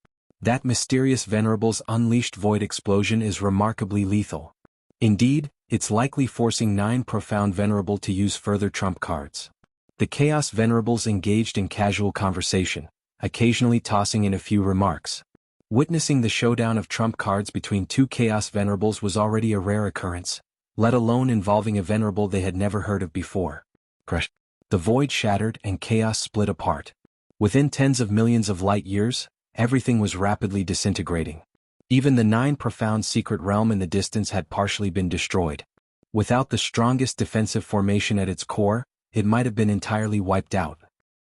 S1: That mysterious Venerable's unleashed void explosion is remarkably lethal. Indeed, it's likely forcing Nine Profound Venerable to use further trump cards. The Chaos Venerables engaged in casual conversation, occasionally tossing in a few remarks. Witnessing the showdown of trump cards between two Chaos Venerables was already a rare occurrence, let alone involving a Venerable they had never heard of before. Crush. The void shattered and chaos split apart. Within tens of millions of light years, everything was rapidly disintegrating. Even the 9 Profound Secret Realm in the distance had partially been destroyed. Without the strongest defensive formation at its core, it might have been entirely wiped out.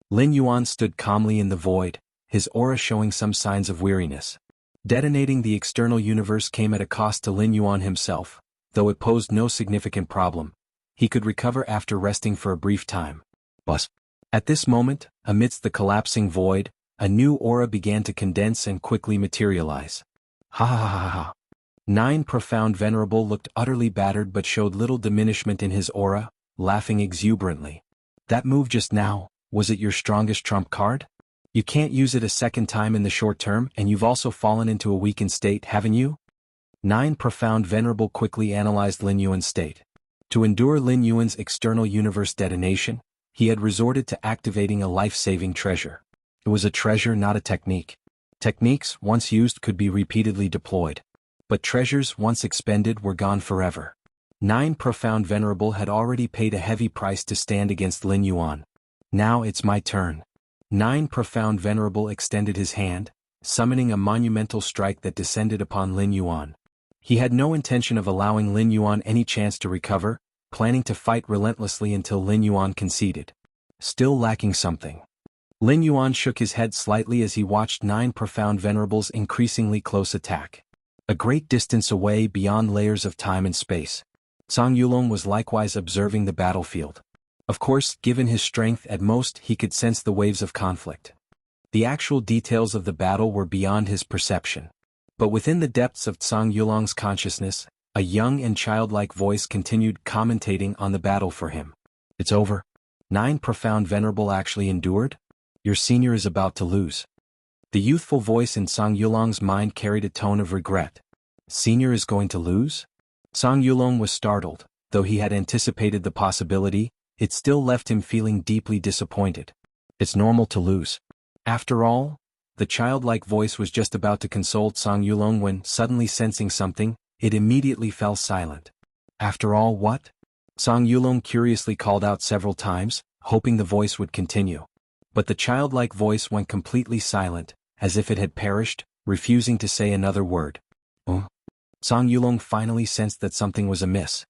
S1: Lin Yuan stood calmly in the void, his aura showing some signs of weariness. Detonating the external universe came at a cost to Lin Yuan himself, though it posed no significant problem. He could recover after resting for a brief time. But at this moment, amidst the collapsing void, a new aura began to condense and quickly materialize. Ha ha ha ha ha. Nine Profound Venerable looked utterly battered but showed little diminishment in his aura, laughing exuberantly. That move just now, was it your strongest trump card? You can't use it a second time in the short term, and you've also fallen into a weakened state, haven't you? Nine Profound Venerable quickly analyzed Lin Yuan's state. To endure Lin Yuan's external universe detonation, he had resorted to activating a life-saving treasure. It was a treasure, not a technique. Techniques, once used, could be repeatedly deployed. But treasures, once expended, were gone forever. Nine Profound Venerable had already paid a heavy price to stand against Lin Yuan. Now it's my turn. Nine Profound Venerable extended his hand, summoning a monumental strike that descended upon Lin Yuan. He had no intention of allowing Lin Yuan any chance to recover, planning to fight relentlessly until Lin Yuan conceded. Still lacking something. Lin Yuan shook his head slightly as he watched Nine Profound Venerable's increasingly close attack. A great distance away beyond layers of time and space, Zhang Yulong was likewise observing the battlefield. Of course, given his strength, at most he could sense the waves of conflict. The actual details of the battle were beyond his perception. But within the depths of Tsang Yulong's consciousness, a young and childlike voice continued commentating on the battle for him. It's over. 9 Profound Venerable actually endured? Your senior is about to lose. The youthful voice in Tsang Yulong's mind carried a tone of regret. Senior is going to lose? Tsang Yulong was startled, though he had anticipated the possibility, it still left him feeling deeply disappointed. It's normal to lose. After all, the childlike voice was just about to console Tsang Yulong when, suddenly sensing something, it immediately fell silent. After all, what? Tsang Yulong curiously called out several times, hoping the voice would continue. But the childlike voice went completely silent, as if it had perished, refusing to say another word. Tsang Yulong finally sensed that something was amiss.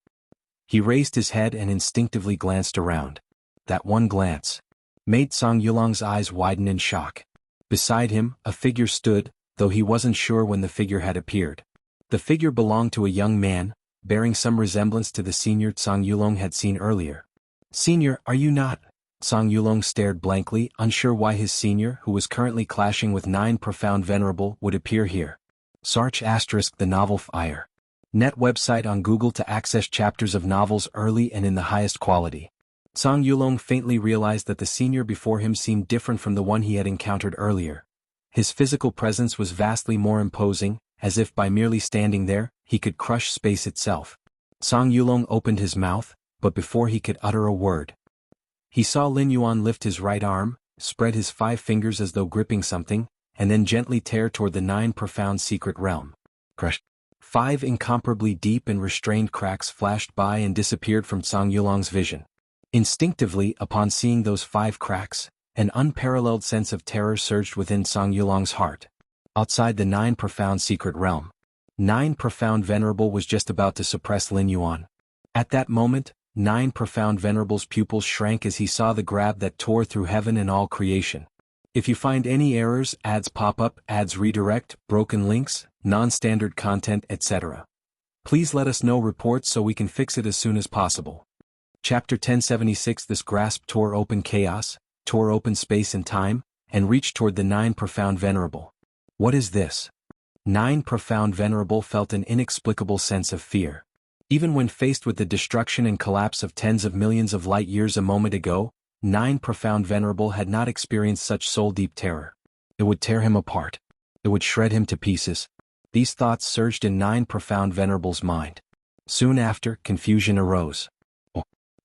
S1: He raised his head and instinctively glanced around. That one glance made Tsang Yulong's eyes widen in shock. Beside him, a figure stood, though he wasn't sure when the figure had appeared. The figure belonged to a young man, bearing some resemblance to the senior Tsang Yulong had seen earlier. Senior, are you not? Tsang Yulong stared blankly, unsure why his senior, who was currently clashing with 9 Profound Venerable, would appear here. Search * the novel Fire. Net website on Google to access chapters of novels early and in the highest quality. Tsang Yulong faintly realized that the senior before him seemed different from the one he had encountered earlier. His physical presence was vastly more imposing, as if by merely standing there, he could crush space itself. Tsang Yulong opened his mouth, but before he could utter a word, he saw Lin Yuan lift his right arm, spread his 5 fingers as though gripping something, and then gently tear toward the 9 Profound Secret Realm. Crush. 5 incomparably deep and restrained cracks flashed by and disappeared from Tsang Yulong's vision. Instinctively, upon seeing those 5 cracks, an unparalleled sense of terror surged within Tsang Yulong's heart. Outside the 9 Profound Secret Realm, 9 Profound Venerable was just about to suppress Lin Yuan. At that moment, 9 Profound Venerable's pupils shrank as he saw the grab that tore through heaven and all creation. If you find any errors, ads pop up, ads redirect, broken links, non-standard content, etc., please let us know reports so we can fix it as soon as possible. Chapter 1076. This grasp tore open chaos, tore open space and time, and reached toward the 9 Profound Venerable. What is this? 9 Profound Venerable felt an inexplicable sense of fear. Even when faced with the destruction and collapse of tens of millions of light years a moment ago, 9 Profound Venerable had not experienced such soul-deep terror. It would tear him apart. It would shred him to pieces. These thoughts surged in 9 Profound Venerable's mind. Soon after, confusion arose.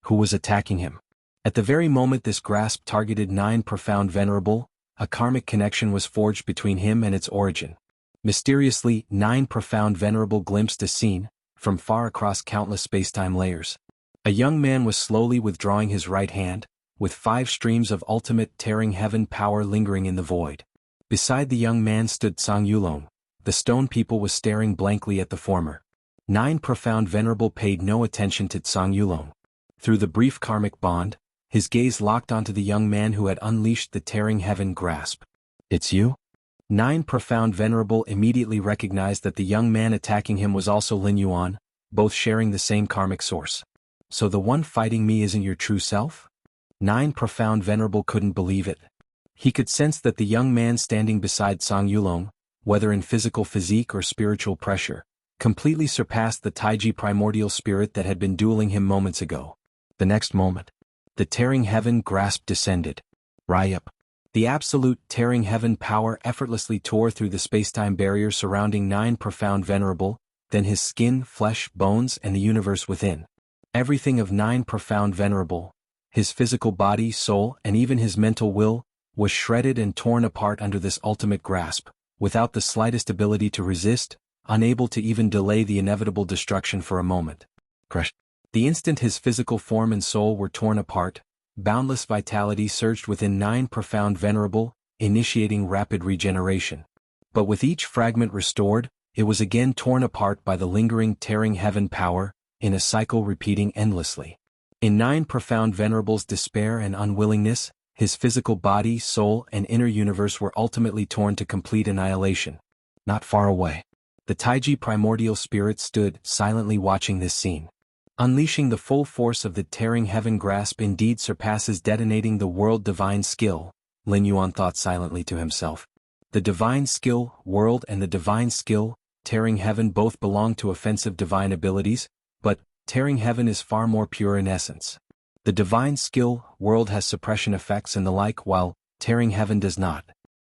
S1: Who was attacking him? At the very moment this grasp targeted 9 Profound Venerable, a karmic connection was forged between him and its origin. Mysteriously, 9 Profound Venerable glimpsed a scene, from far across countless spacetime layers. A young man was slowly withdrawing his right hand, with 5 streams of ultimate tearing heaven power lingering in the void. Beside the young man stood Tsang Yulong. The stone people was staring blankly at the former. 9 Profound Venerable paid no attention to Tsang Yulong. Through the brief karmic bond, his gaze locked onto the young man who had unleashed the tearing heaven grasp. It's you? 9 Profound Venerable immediately recognized that the young man attacking him was also Lin Yuan, both sharing the same karmic source. So the one fighting me isn't your true self? 9 Profound Venerable couldn't believe it. He could sense that the young man standing beside Tsang Yulong, whether in physical physique or spiritual pressure, completely surpassed the Taiji primordial spirit that had been dueling him moments ago. The next moment, the tearing heaven grasp descended. Ryup. The absolute tearing heaven power effortlessly tore through the spacetime barrier surrounding 9 Profound Venerable, then his skin, flesh, bones, and the universe within. Everything of 9 Profound Venerable, his physical body, soul, and even his mental will, was shredded and torn apart under this ultimate grasp, without the slightest ability to resist, unable to even delay the inevitable destruction for a moment. Crush. The instant his physical form and soul were torn apart, boundless vitality surged within 9 Profound Venerable, initiating rapid regeneration. But with each fragment restored, it was again torn apart by the lingering tearing heaven power, in a cycle repeating endlessly. In 9 Profound Venerable's despair and unwillingness, his physical body, soul, and inner universe were ultimately torn to complete annihilation. Not far away, the Taiji primordial spirit stood, silently watching this scene. Unleashing the full force of the tearing heaven grasp indeed surpasses detonating the world divine skill, Lin Yuan thought silently to himself. The Divine Skill World and the Divine Skill Tearing Heaven both belong to offensive divine abilities, but Tearing Heaven is far more pure in essence. The Divine Skill World has suppression effects and the like, while Tearing Heaven does not.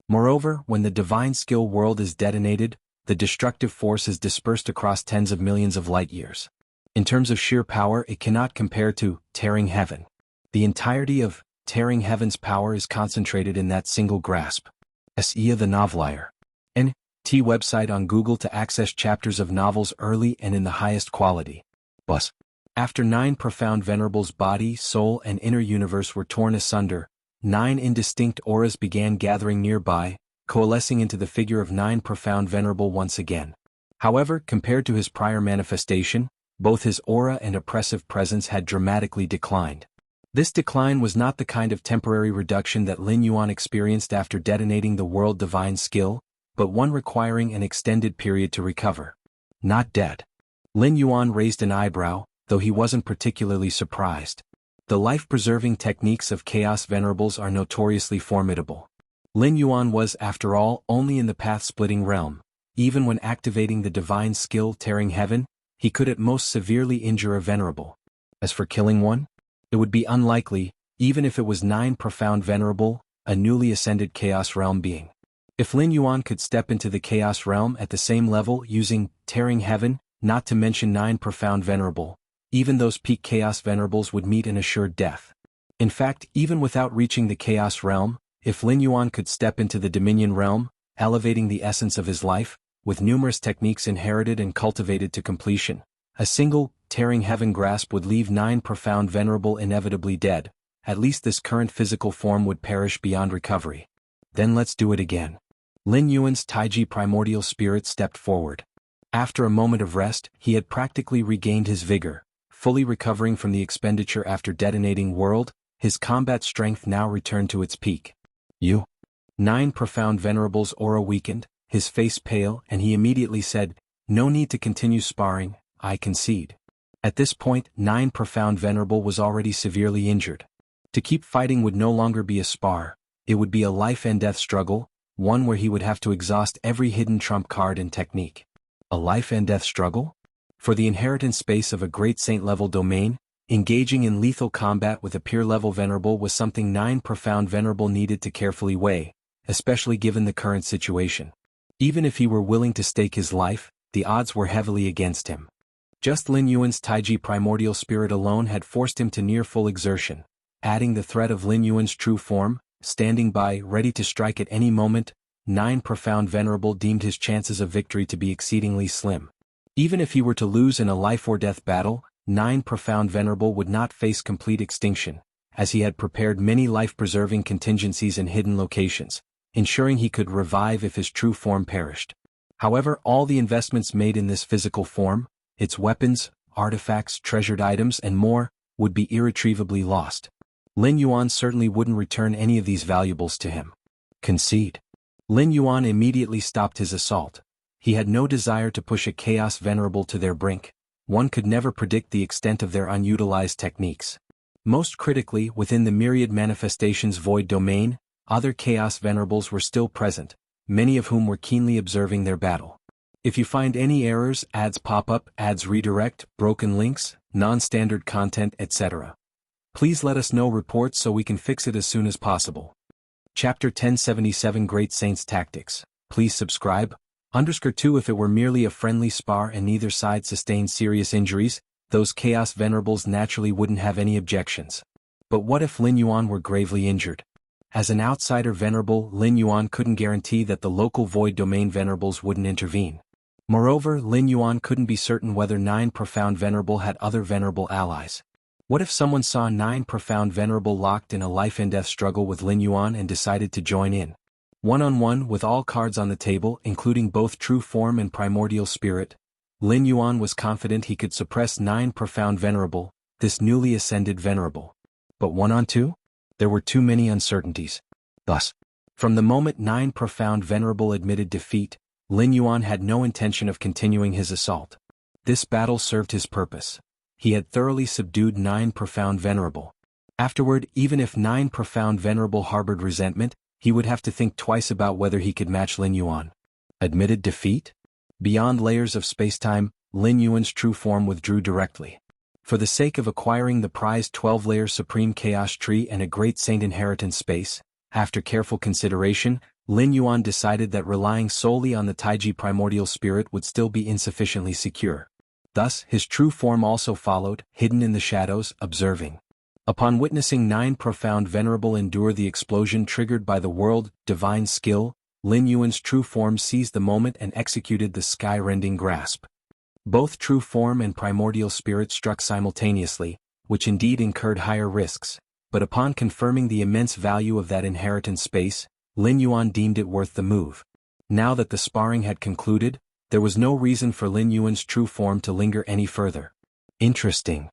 S1: Moreover, when the Divine Skill World is detonated, the destructive force is dispersed across tens of millions of light years. In terms of sheer power, it cannot compare to Tearing Heaven. The entirety of Tearing Heaven's power is concentrated in that single grasp. Xianxia the Novelier. N.T. website on Google to access chapters of novels early and in the highest quality. Bus. After 9 profound venerables' body, soul and inner universe were torn asunder, 9 indistinct auras began gathering nearby, coalescing into the figure of 9 profound venerable once again. However, compared to his prior manifestation, both his aura and oppressive presence had dramatically declined. This decline was not the kind of temporary reduction that Lin Yuan experienced after detonating the world divine skill, but one requiring an extended period to recover. Not dead. Lin Yuan raised an eyebrow, though he wasn't particularly surprised. The life-preserving techniques of Chaos Venerables are notoriously formidable. Lin Yuan was, after all, only in the path-splitting realm. Even when activating the divine skill Tearing Heaven, he could at most severely injure a venerable. As for killing one, it would be unlikely, even if it was 9 profound venerable, a newly ascended Chaos Realm being. If Lin Yuan could step into the Chaos Realm at the same level using Tearing Heaven, not to mention 9 profound venerable, even those peak Chaos Venerables would meet an assured death. In fact, even without reaching the Chaos Realm, if Lin Yuan could step into the Dominion Realm, elevating the essence of his life, with numerous techniques inherited and cultivated to completion, a single Tearing Heaven grasp would leave 9 profound venerable inevitably dead. At least this current physical form would perish beyond recovery. Then let's do it again. Lin Yuan's Taiji primordial spirit stepped forward. After a moment of rest, he had practically regained his vigor. Fully recovering from the expenditure after detonating world, his combat strength now returned to its peak. 9 profound venerables aura weakened, his face pale, and he immediately said, "No need to continue sparring, I concede." At this point, 9 profound venerable was already severely injured. To keep fighting would no longer be a spar, it would be a life-and-death struggle, one where he would have to exhaust every hidden trump card and technique. A life-and-death struggle? For the inheritance space of a great saint-level domain, engaging in lethal combat with a peer-level venerable was something 9 profound venerable needed to carefully weigh, especially given the current situation. Even if he were willing to stake his life, the odds were heavily against him. Just Lin Yuan's Taiji primordial spirit alone had forced him to near full exertion. Adding the threat of Lin Yuan's true form, standing by, ready to strike at any moment, 9 profound venerable deemed his chances of victory to be exceedingly slim. Even if he were to lose in a life-or-death battle, 9 profound venerable would not face complete extinction, as he had prepared many life-preserving contingencies in hidden locations, ensuring he could revive if his true form perished. However, all the investments made in this physical form, its weapons, artifacts, treasured items, and more, would be irretrievably lost. Lin Yuan certainly wouldn't return any of these valuables to him. Concede. Lin Yuan immediately stopped his assault. He had no desire to push a Chaos Venerable to their brink. One could never predict the extent of their unutilized techniques. Most critically, within the myriad manifestations void domain, other Chaos Venerables were still present, many of whom were keenly observing their battle. If you find any errors, ads pop up, ads redirect, broken links, non-standard content, etc., please let us know reports so we can fix it as soon as possible. Chapter 1077 Great Saints Tactics. Please subscribe. _2 If it were merely a friendly spar and neither side sustained serious injuries, those Chaos Venerables naturally wouldn't have any objections. But what if Lin Yuan were gravely injured? As an outsider venerable, Lin Yuan couldn't guarantee that the local void domain venerables wouldn't intervene. Moreover, Lin Yuan couldn't be certain whether 9 profound venerable had other venerable allies. What if someone saw 9 profound venerable locked in a life-and-death struggle with Lin Yuan and decided to join in? One-on-one with all cards on the table, including both true form and primordial spirit, Lin Yuan was confident he could suppress 9 profound venerable, this newly ascended venerable. But 1-on-2? There were too many uncertainties. Thus, from the moment 9 profound venerable admitted defeat, Lin Yuan had no intention of continuing his assault. This battle served his purpose. He had thoroughly subdued 9 profound venerable. Afterward, even if 9 profound venerable harbored resentment, he would have to think twice about whether he could match Lin Yuan. Admitted defeat? Beyond layers of spacetime, Lin Yuan's true form withdrew directly. For the sake of acquiring the prized 12-layer Supreme Chaos Tree and a Great Saint inheritance space, after careful consideration, Lin Yuan decided that relying solely on the Taiji primordial spirit would still be insufficiently secure. Thus, his true form also followed, hidden in the shadows, observing. Upon witnessing 9 profound venerable endure the explosion triggered by the world divine skill, Lin Yuan's true form seized the moment and executed the sky-rending grasp. Both true form and primordial spirit struck simultaneously, which indeed incurred higher risks, but upon confirming the immense value of that inheritance space, Lin Yuan deemed it worth the move. Now that the sparring had concluded, there was no reason for Lin Yuan's true form to linger any further. Interesting.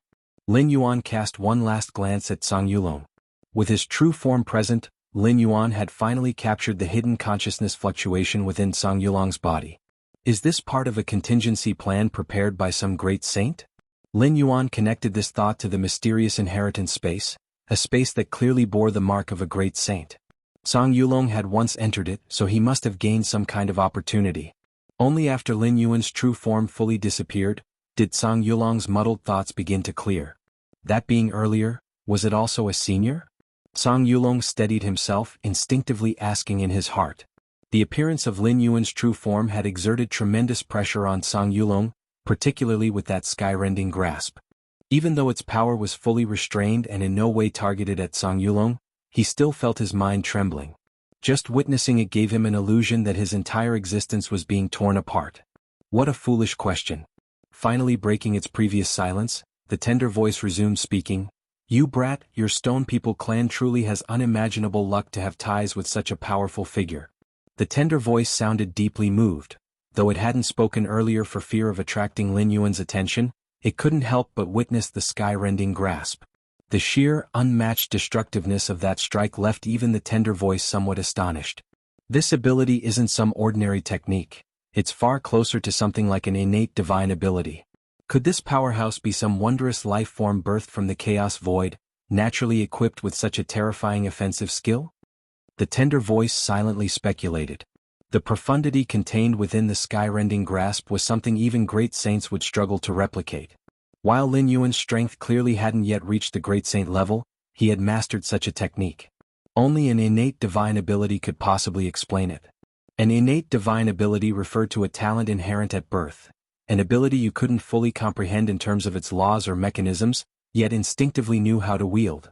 S1: Lin Yuan cast one last glance at Song Yulong. With his true form present, Lin Yuan had finally captured the hidden consciousness fluctuation within Song Yulong's body. Is this part of a contingency plan prepared by some great saint? Lin Yuan connected this thought to the mysterious inheritance space, a space that clearly bore the mark of a great saint. Song Yulong had once entered it, so he must have gained some kind of opportunity. Only after Lin Yuan's true form fully disappeared, did Song Yulong's muddled thoughts begin to clear. That being earlier, was it also a senior? Song Yulong steadied himself, instinctively asking in his heart. The appearance of Lin Yuan's true form had exerted tremendous pressure on Song Yulong, particularly with that sky-rending grasp. Even though its power was fully restrained and in no way targeted at Song Yulong, he still felt his mind trembling. Just witnessing it gave him an illusion that his entire existence was being torn apart. What a foolish question. Finally breaking its previous silence, the tender voice resumed speaking. You brat, your Stone People clan truly has unimaginable luck to have ties with such a powerful figure. The tender voice sounded deeply moved. Though it hadn't spoken earlier for fear of attracting Lin Yuan's attention, it couldn't help but witness the sky-rending grasp. The sheer, unmatched destructiveness of that strike left even the tender voice somewhat astonished. This ability isn't some ordinary technique. It's far closer to something like an innate divine ability. Could this powerhouse be some wondrous life form birthed from the chaos void, naturally equipped with such a terrifying offensive skill? The tender voice silently speculated. The profundity contained within the sky-rending grasp was something even great saints would struggle to replicate. While Lin Yuan's strength clearly hadn't yet reached the great saint level, he had mastered such a technique. Only an innate divine ability could possibly explain it. An innate divine ability referred to a talent inherent at birth, an ability you couldn't fully comprehend in terms of its laws or mechanisms, yet instinctively knew how to wield.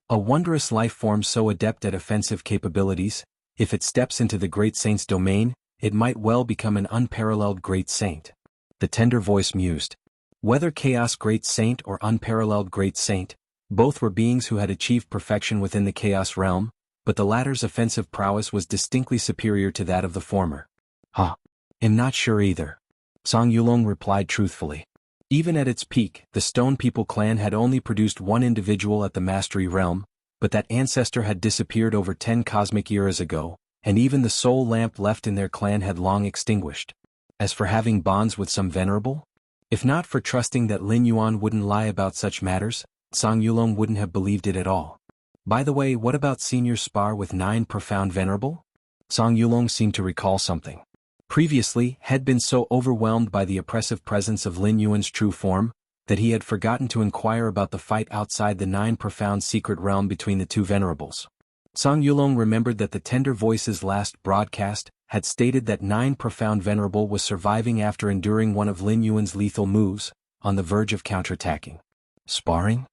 S1: A wondrous life form so adept at offensive capabilities, if it steps into the great saint's domain, it might well become an unparalleled great saint. The tender voice mused. Whether Chaos Great Saint or Unparalleled Great Saint, both were beings who had achieved perfection within the Chaos realm, but the latter's offensive prowess was distinctly superior to that of the former. I'm not sure either. Song Yulong replied truthfully. Even at its peak, the Stone People clan had only produced one individual at the Mastery realm, but that ancestor had disappeared over 10 cosmic eras ago, and even the soul lamp left in their clan had long extinguished. As for having bonds with some venerable? If not for trusting that Lin Yuan wouldn't lie about such matters, Song Yulong wouldn't have believed it at all. By the way, what about senior spar with 9 profound venerable? Song Yulong seemed to recall something. Previously, had been so overwhelmed by the oppressive presence of Lin Yuan's true form, that he had forgotten to inquire about the fight outside the 9 profound secret realm between the two venerables. Song Yulong remembered that the tender voice's last broadcast had stated that 9 profound venerable was surviving after enduring one of Lin Yuan's lethal moves, on the verge of counterattacking. Sparring?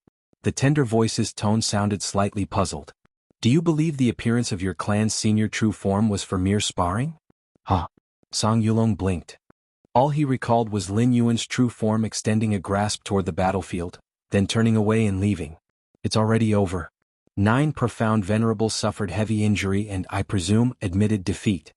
S1: The tender voice's tone sounded slightly puzzled. Do you believe the appearance of your clan's senior true form was for mere sparring? Song Yulong blinked. All he recalled was Lin Yuan's true form extending a grasp toward the battlefield, then turning away and leaving. It's already over. 9 profound venerables suffered heavy injury and, I presume, admitted defeat.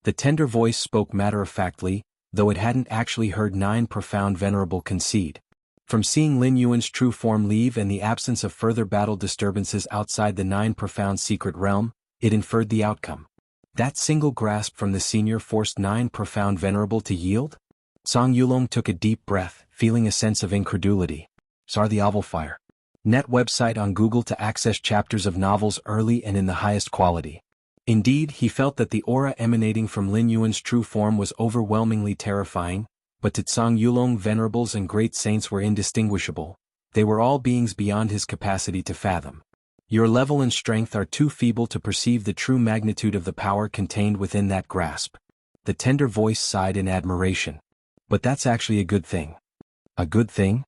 S1: The tender voice spoke matter-of-factly, though it hadn't actually heard 9 profound venerable concede. From seeing Lin Yuan's true form leave and the absence of further battle disturbances outside the 9 profound secret realm, it inferred the outcome. That single grasp from the senior forced 9 profound venerable to yield? Song Yulong took a deep breath, feeling a sense of incredulity. Sar the Ovalfire. Net website on Google to access chapters of novels early and in the highest quality. Indeed, he felt that the aura emanating from Lin Yuan's true form was overwhelmingly terrifying, but to Tsang Yulong venerables and great saints were indistinguishable. They were all beings beyond his capacity to fathom. Your level and strength are too feeble to perceive the true magnitude of the power contained within that grasp. The tender voice sighed in admiration. But that's actually a good thing. A good thing?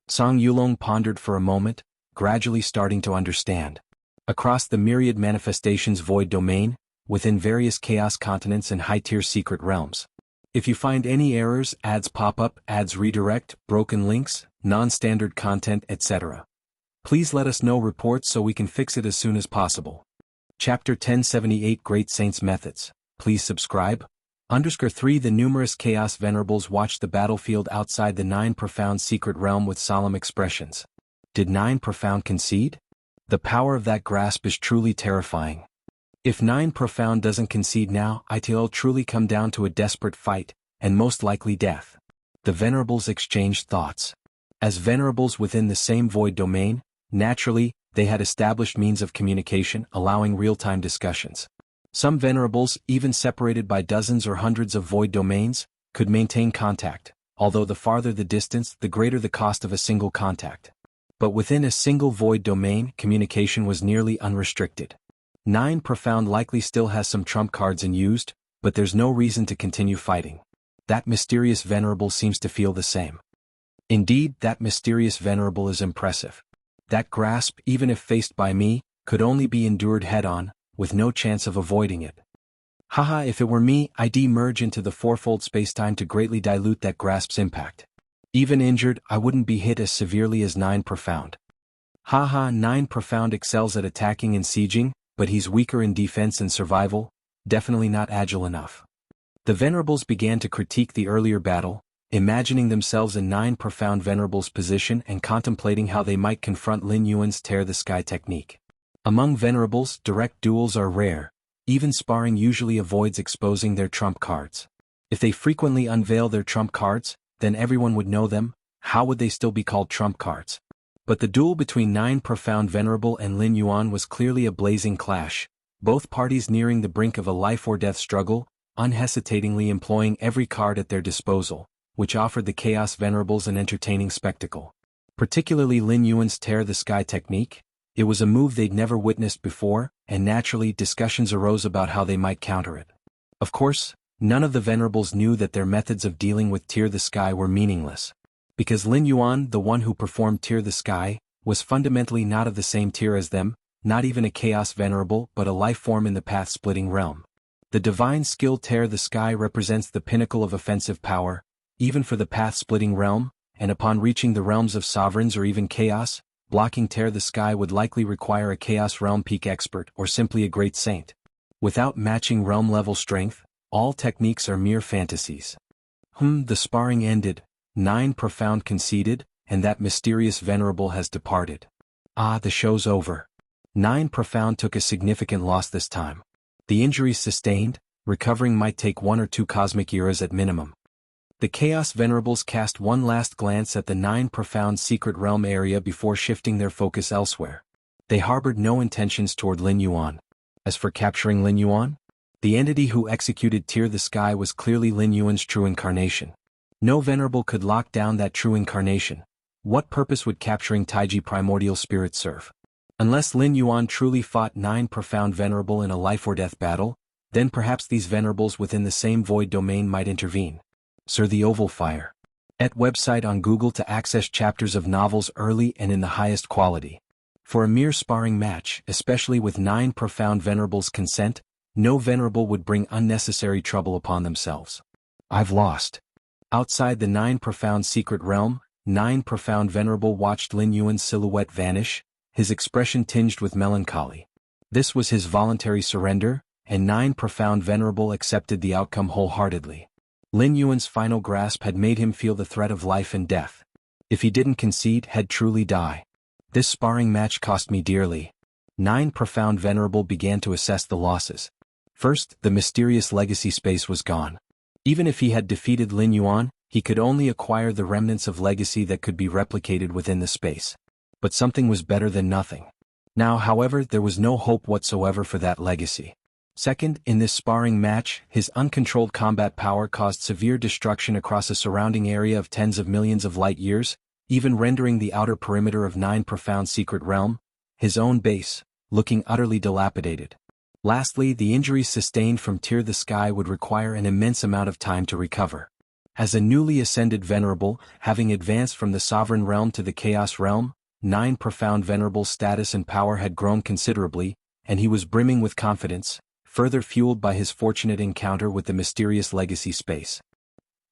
S1: Tsang Yulong pondered for a moment, gradually starting to understand. Across the myriad manifestations void domain, within various chaos continents and high-tier secret realms. If you find any errors, ads pop up, ads redirect, broken links, non-standard content, etc. Please let us know reports so we can fix it as soon as possible. Chapter 1078 Great Saints Methods. Please subscribe. 3 The numerous Chaos Venerables watched the battlefield outside the 9 Profound secret realm with solemn expressions. Did 9 Profound concede? The power of that grasp is truly terrifying. If 9 Profound doesn't concede now, it'll truly come down to a desperate fight, and most likely death. The Venerables exchanged thoughts. As Venerables within the same void domain, naturally, they had established means of communication, allowing real-time discussions. Some Venerables, even separated by dozens or hundreds of void domains, could maintain contact, although the farther the distance, the greater the cost of a single contact. But within a single void domain, communication was nearly unrestricted. 9 Profound likely still has some trump cards unused, but there's no reason to continue fighting. That mysterious Venerable seems to feel the same. Indeed, that mysterious Venerable is impressive. That grasp, even if faced by me, could only be endured head-on, with no chance of avoiding it. Haha, if it were me, I'd merge into the fourfold spacetime to greatly dilute that grasp's impact. Even injured, I wouldn't be hit as severely as 9 Profound. Haha, 9 Profound excels at attacking and sieging, but he's weaker in defense and survival, definitely not agile enough. The Venerables began to critique the earlier battle, imagining themselves in 9 Profound Venerables' position and contemplating how they might confront Lin Yuan's tear-the-sky technique. Among Venerables, direct duels are rare. Even sparring usually avoids exposing their trump cards. If they frequently unveil their trump cards, then everyone would know them. How would they still be called trump cards? But the duel between 9 Profound Venerable and Lin Yuan was clearly a blazing clash, both parties nearing the brink of a life-or-death struggle, unhesitatingly employing every card at their disposal, which offered the Chaos Venerables an entertaining spectacle. Particularly Lin Yuan's tear-the-sky technique. It was a move they'd never witnessed before, and naturally discussions arose about how they might counter it. Of course, none of the Venerables knew that their methods of dealing with tear-the-sky were meaningless. Because Lin Yuan, the one who performed tear-the-sky, was fundamentally not of the same tier as them, not even a Chaos Venerable but a life form in the path-splitting realm. The divine skill tear-the-sky represents the pinnacle of offensive power, even for the path-splitting realm, and upon reaching the realms of sovereigns or even chaos, blocking tear-the-sky would likely require a Chaos Realm Peak expert or simply a great saint. Without matching realm-level strength, all techniques are mere fantasies. The sparring ended, 9 Profound conceded, and that mysterious Venerable has departed. The show's over. 9 Profound took a significant loss this time. The injuries sustained, recovering might take 1 or 2 cosmic eras at minimum. The Chaos Venerables cast one last glance at the 9 Profound secret realm area before shifting their focus elsewhere. They harbored no intentions toward Lin Yuan. As for capturing Lin Yuan, the entity who executed tear-the-sky was clearly Lin Yuan's true incarnation. No Venerable could lock down that true incarnation. What purpose would capturing Taiji primordial spirit serve? Unless Lin Yuan truly fought 9 Profound Venerable in a life-or-death battle, then perhaps these Venerables within the same void domain might intervene. Sir the Oval Fire. Et website on Google to access chapters of novels early and in the highest quality. For a mere sparring match, especially with 9 Profound Venerables' consent, no Venerable would bring unnecessary trouble upon themselves. I've lost. Outside the 9 Profound secret realm, 9 Profound Venerable watched Lin Yuan's silhouette vanish, his expression tinged with melancholy. This was his voluntary surrender, and 9 Profound Venerable accepted the outcome wholeheartedly. Lin Yuan's final grasp had made him feel the threat of life and death. If he didn't concede, he'd truly die. This sparring match cost me dearly. 9 Profound Venerable began to assess the losses. First, the mysterious legacy space was gone. Even if he had defeated Lin Yuan, he could only acquire the remnants of legacy that could be replicated within the space. But something was better than nothing. Now, however, there was no hope whatsoever for that legacy. Second, in this sparring match, his uncontrolled combat power caused severe destruction across a surrounding area of tens of millions of light years, even rendering the outer perimeter of 9 Profound Secret Realm, his own base, looking utterly dilapidated. Lastly, the injuries sustained from Tear the Sky would require an immense amount of time to recover. As a newly ascended Venerable, having advanced from the Sovereign Realm to the Chaos Realm, 9 Profound Venerable's status and power had grown considerably, and he was brimming with confidence, further fueled by his fortunate encounter with the mysterious legacy space.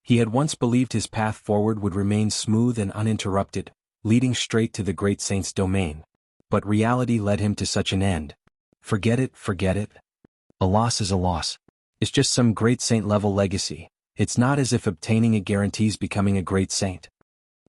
S1: He had once believed his path forward would remain smooth and uninterrupted, leading straight to the Great Saint's domain. But reality led him to such an end. Forget it, forget it. A loss is a loss. It's just some Great Saint-level legacy. It's not as if obtaining it guarantees becoming a Great Saint.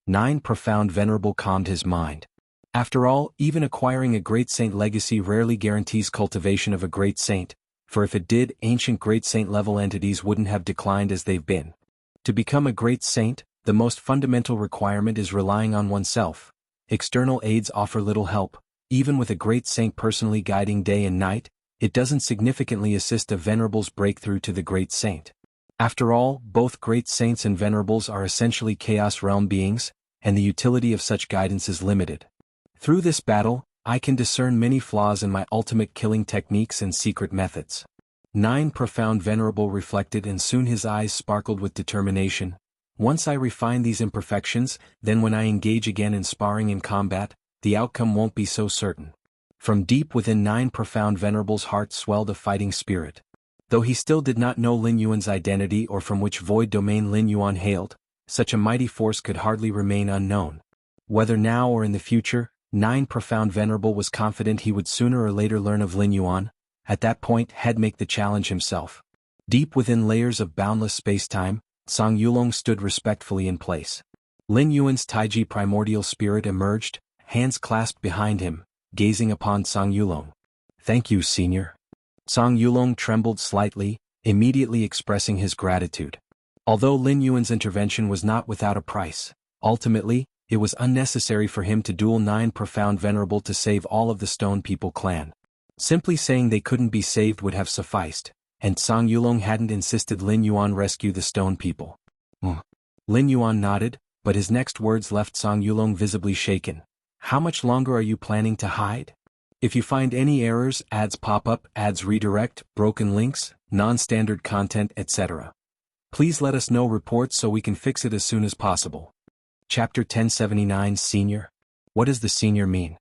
S1: 9 Profound Venerable calmed his mind. After all, even acquiring a Great Saint legacy rarely guarantees cultivation of a Great Saint, for if it did, ancient Great Saint-level entities wouldn't have declined as they've been. To become a Great Saint, the most fundamental requirement is relying on oneself. External aids offer little help. Even with a Great Saint personally guiding day and night, it doesn't significantly assist a Venerable's breakthrough to the Great Saint. After all, both Great Saints and Venerables are essentially Chaos Realm beings, and the utility of such guidance is limited. Through this battle, I can discern many flaws in my ultimate killing techniques and secret methods. 9 Profound Venerable reflected, and soon his eyes sparkled with determination. Once I refine these imperfections, then when I engage again in sparring and combat, the outcome won't be so certain. From deep within 9 Profound Venerable's heart swelled a fighting spirit. Though he still did not know Lin Yuan's identity or from which void domain Lin Yuan hailed, such a mighty force could hardly remain unknown. Whether now or in the future, 9 Profound Venerable was confident he would sooner or later learn of Lin Yuan. At that point, he'd make the challenge himself. Deep within layers of boundless spacetime, Song Yulong stood respectfully in place. Lin Yuan's Taiji primordial spirit emerged, hands clasped behind him, gazing upon Song Yulong. "Thank you, senior." Song Yulong trembled slightly, immediately expressing his gratitude. Although Lin Yuan's intervention was not without a price, ultimately, it was unnecessary for him to duel 9 Profound Venerable to save all of the Stone People clan. Simply saying they couldn't be saved would have sufficed, and Song Yulong hadn't insisted Lin Yuan rescue the Stone People. Lin Yuan nodded, but his next words left Song Yulong visibly shaken. "How much longer are you planning to hide? If you find any errors, ads pop up, ads redirect, broken links, non-standard content, etc. Please let us know reports so we can fix it as soon as possible." Chapter 1079 Senior? What does the senior mean?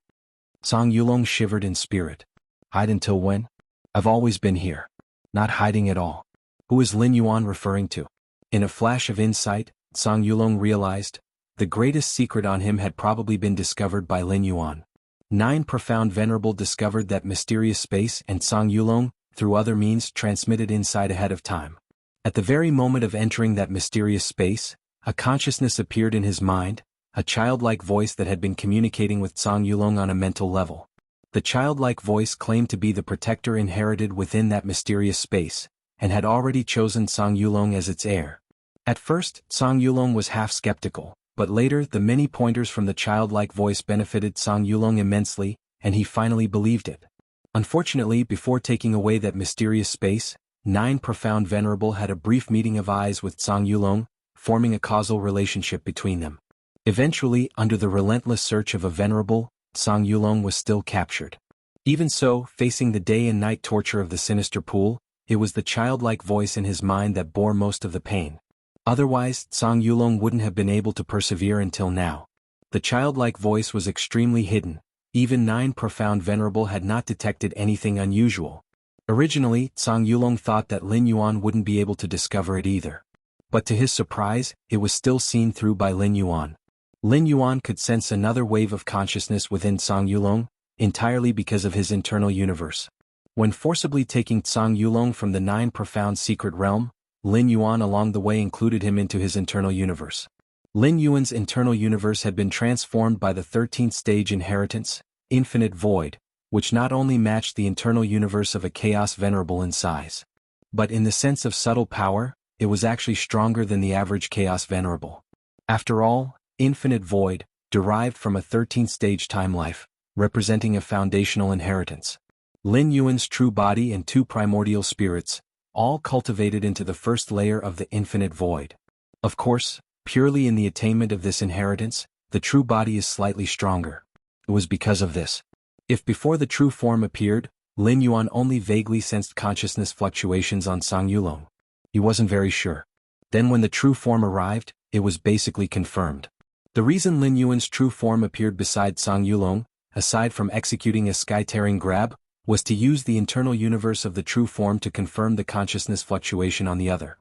S1: Song Yulong shivered in spirit. Hide until when? I've always been here. Not hiding at all. Who is Lin Yuan referring to? In a flash of insight, Song Yulong realized, the greatest secret on him had probably been discovered by Lin Yuan. 9 Profound Venerable discovered that mysterious space and Song Yulong, through other means, transmitted insight ahead of time. At the very moment of entering that mysterious space, a consciousness appeared in his mind, a childlike voice that had been communicating with Song Yulong on a mental level. The childlike voice claimed to be the protector inherited within that mysterious space, and had already chosen Song Yulong as its heir. At first, Song Yulong was half skeptical, but later the many pointers from the childlike voice benefited Song Yulong immensely, and he finally believed it. Unfortunately, before taking away that mysterious space, 9 Profound Venerable had a brief meeting of eyes with Song Yulong, forming a causal relationship between them. Eventually, under the relentless search of a Venerable, Song Yulong was still captured. Even so, facing the day and night torture of the sinister pool, it was the childlike voice in his mind that bore most of the pain. Otherwise, Song Yulong wouldn't have been able to persevere until now. The childlike voice was extremely hidden. Even 9 Profound Venerable had not detected anything unusual. Originally, Song Yulong thought that Lin Yuan wouldn't be able to discover it either. But to his surprise, it was still seen through by Lin Yuan. Lin Yuan could sense another wave of consciousness within Song Yulong, entirely because of his internal universe. When forcibly taking Song Yulong from the 9 Profound Secret Realm, Lin Yuan along the way included him into his internal universe. Lin Yuan's internal universe had been transformed by the 13th stage inheritance, Infinite Void, which not only matched the internal universe of a Chaos Venerable in size, but in the sense of subtle power, it was actually stronger than the average Chaos Venerable. After all, Infinite Void, derived from a 13th stage time life, representing a foundational inheritance. Lin Yuan's true body and two primordial spirits, all cultivated into the first layer of the infinite void. Of course, purely in the attainment of this inheritance, the true body is slightly stronger. It was because of this. If before the true form appeared, Lin Yuan only vaguely sensed consciousness fluctuations on Sang Yulong. He wasn't very sure. Then when the true form arrived, it was basically confirmed. The reason Lin Yuan's true form appeared beside Sang Yulong, aside from executing a sky-tearing grab, was to use the internal universe of the true form to confirm the consciousness fluctuation on the other.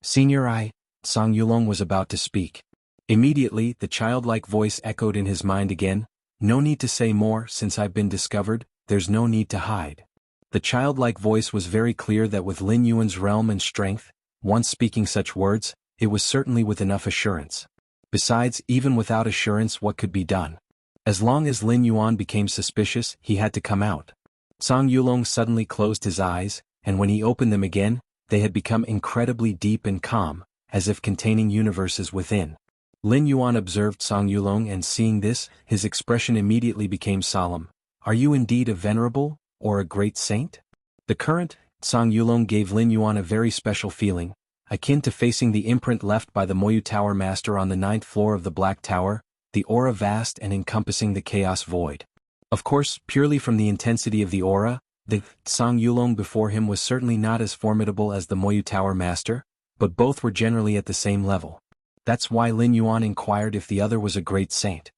S1: Senior, Sang Yulong was about to speak. Immediately, the childlike voice echoed in his mind again, "No need to say more, since I've been discovered, there's no need to hide." The childlike voice was very clear that with Lin Yuan's realm and strength, once speaking such words, it was certainly with enough assurance. Besides, even without assurance, what could be done? As long as Lin Yuan became suspicious, he had to come out. Sang Yulong suddenly closed his eyes, and when he opened them again, they had become incredibly deep and calm, as if containing universes within. Lin Yuan observed Sang Yulong, and seeing this, his expression immediately became solemn. "Are you indeed a venerable, or a great saint?" The current, Sang Yulong gave Lin Yuan a very special feeling, akin to facing the imprint left by the Moyu Tower Master on the 9th floor of the Black Tower, the aura vast and encompassing the chaos void. Of course, purely from the intensity of the aura, the Sang Yulong before him was certainly not as formidable as the Moyu Tower Master, but both were generally at the same level. That's why Lin Yuan inquired if the other was a great saint.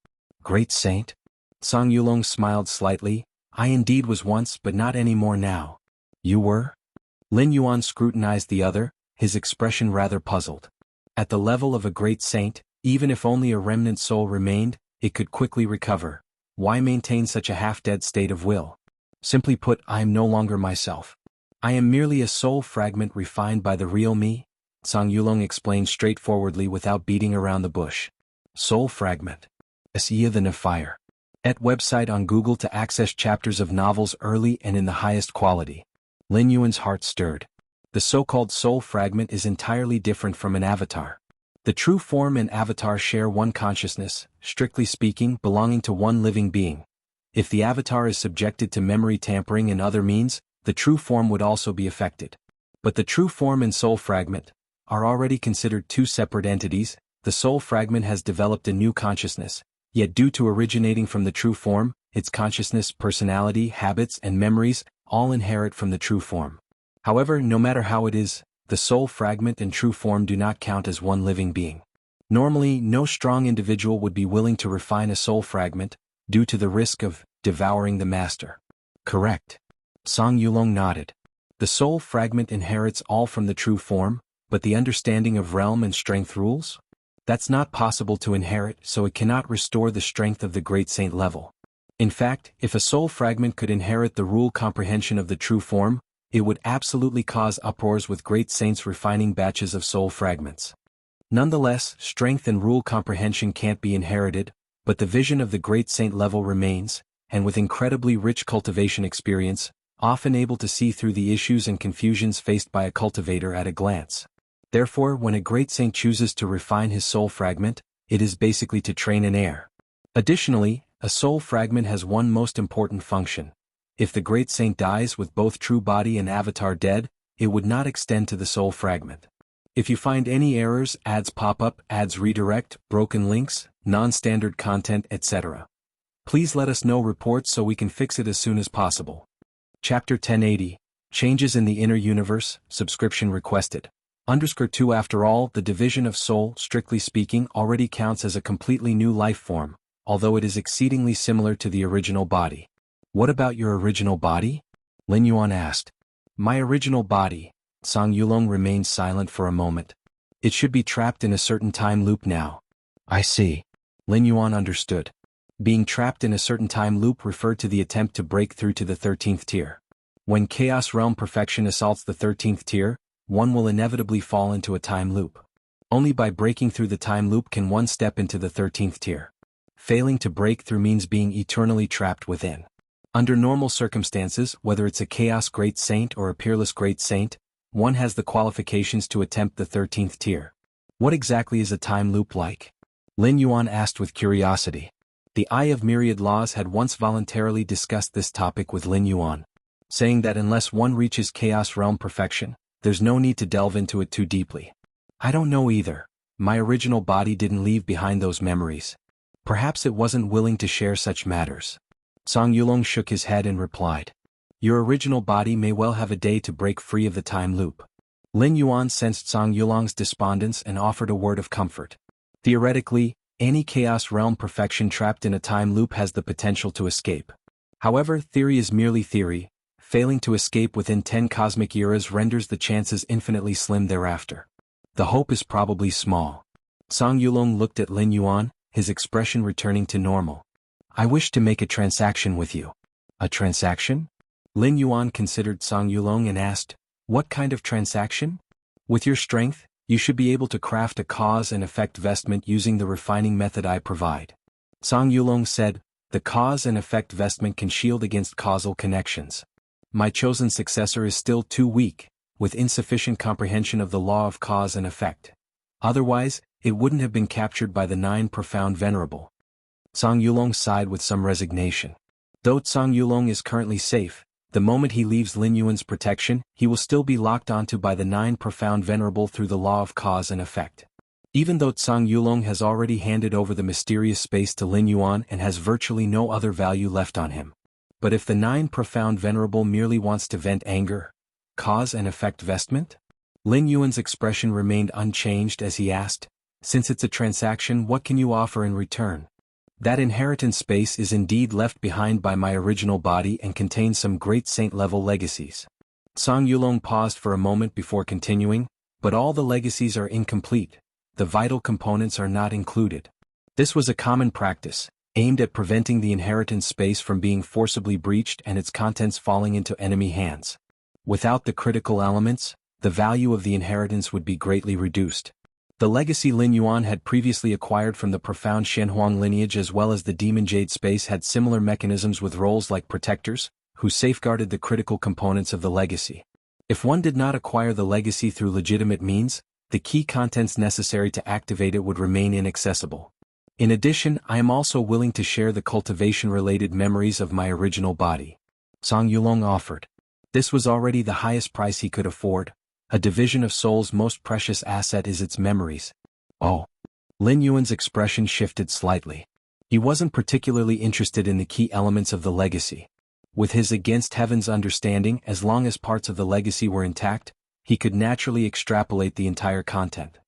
S1: Great saint? Sang Yulong smiled slightly. "I indeed was once, but not anymore now." "You were?" Lin Yuan scrutinized the other, his expression rather puzzled. At the level of a great saint, even if only a remnant soul remained, it could quickly recover. Why maintain such a half-dead state of will? Simply put, I am no longer myself. I am merely a soul fragment refined by the real me, Sang Yulong explained straightforwardly without beating around the bush. Soul fragment. Xianxia the Fire. At website on Google to access chapters of novels early and in the highest quality. Lin Yuan's heart stirred. The so-called soul fragment is entirely different from an avatar. The true form and avatar share one consciousness, strictly speaking, belonging to one living being. If the avatar is subjected to memory tampering and other means, the true form would also be affected. But the true form and soul fragment are already considered two separate entities. The soul fragment has developed a new consciousness, yet due to originating from the true form, its consciousness, personality, habits, and memories all inherit from the true form. However, no matter how it is, the soul fragment and true form do not count as one living being. Normally, no strong individual would be willing to refine a soul fragment, due to the risk of devouring the master. Correct. Sang Yulong nodded. The soul fragment inherits all from the true form, but the understanding of realm and strength rules? That's not possible to inherit, so it cannot restore the strength of the great saint level. In fact, if a soul fragment could inherit the rule comprehension of the true form, it would absolutely cause uproars with great saints refining batches of soul fragments. Nonetheless, strength and rule comprehension can't be inherited, but the vision of the great saint level remains, and with incredibly rich cultivation experience, often able to see through the issues and confusions faced by a cultivator at a glance. Therefore, when a great saint chooses to refine his soul fragment, it is basically to train an heir. Additionally, a soul fragment has one most important function. If the great saint dies with both true body and avatar dead, it would not extend to the soul fragment. If you find any errors, ads pop up, ads redirect, broken links, non-standard content, etc., please let us know reports so we can fix it as soon as possible. Chapter 1080, Changes in the Inner Universe, Subscription Requested. _2 After all, the division of soul, strictly speaking, already counts as a completely new life form, although it is exceedingly similar to the original body. What about your original body? Lin Yuan asked. My original body. Sang Yulong remained silent for a moment. It should be trapped in a certain time loop now. I see. Lin Yuan understood. Being trapped in a certain time loop referred to the attempt to break through to the 13th tier. When Chaos Realm Perfection assaults the 13th tier, one will inevitably fall into a time loop. Only by breaking through the time loop can one step into the 13th tier. Failing to break through means being eternally trapped within. Under normal circumstances, whether it's a Chaos Great Saint or a Peerless Great Saint, one has the qualifications to attempt the 13th tier. What exactly is a time loop like? Lin Yuan asked with curiosity. The Eye of Myriad Laws had once voluntarily discussed this topic with Lin Yuan. saying that unless one reaches Chaos Realm perfection, there's no need to delve into it too deeply. I don't know either. My original body didn't leave behind those memories. Perhaps it wasn't willing to share such matters. Song Yulong shook his head and replied. Your original body may well have a day to break free of the time loop. Lin Yuan sensed Song Yulong's despondence and offered a word of comfort. Theoretically, any Chaos Realm perfection trapped in a time loop has the potential to escape. However, theory is merely theory. Failing to escape within 10 cosmic eras renders the chances infinitely slim thereafter. The hope is probably small. Song Yulong looked at Lin Yuan, his expression returning to normal. I wish to make a transaction with you. A transaction? Lin Yuan considered Song Yulong and asked, what kind of transaction? With your strength, you should be able to craft a cause and effect vestment using the refining method I provide. Song Yulong said, the cause and effect vestment can shield against causal connections. My chosen successor is still too weak, with insufficient comprehension of the law of cause and effect. Otherwise, it wouldn't have been captured by the 9 profound venerable. Song Yulong sighed with some resignation. Though Song Yulong is currently safe, the moment he leaves Lin Yuan's protection, he will still be locked onto by the 9 profound venerable through the law of cause and effect. Even though Song Yulong has already handed over the mysterious space to Lin Yuan and has virtually no other value left on him. But if the 9 profound venerable merely wants to vent anger, cause and effect vestment? Lin Yuan's expression remained unchanged as he asked, since it's a transaction, what can you offer in return? That inheritance space is indeed left behind by my original body and contains some great saint-level legacies. Song Yulong paused for a moment before continuing, but all the legacies are incomplete. The vital components are not included. This was a common practice, aimed at preventing the inheritance space from being forcibly breached and its contents falling into enemy hands. Without the critical elements, the value of the inheritance would be greatly reduced. The legacy Lin Yuan had previously acquired from the profound Shenhuang lineage as well as the Demon Jade space had similar mechanisms with roles like protectors, who safeguarded the critical components of the legacy. If one did not acquire the legacy through legitimate means, the key contents necessary to activate it would remain inaccessible. In addition, I am also willing to share the cultivation-related memories of my original body. Song Yulong offered. This was already the highest price he could afford. A division of soul's most precious asset is its memories. Oh. Lin Yuan's expression shifted slightly. He wasn't particularly interested in the key elements of the legacy. With his against heaven's understanding, as long as parts of the legacy were intact, he could naturally extrapolate the entire content.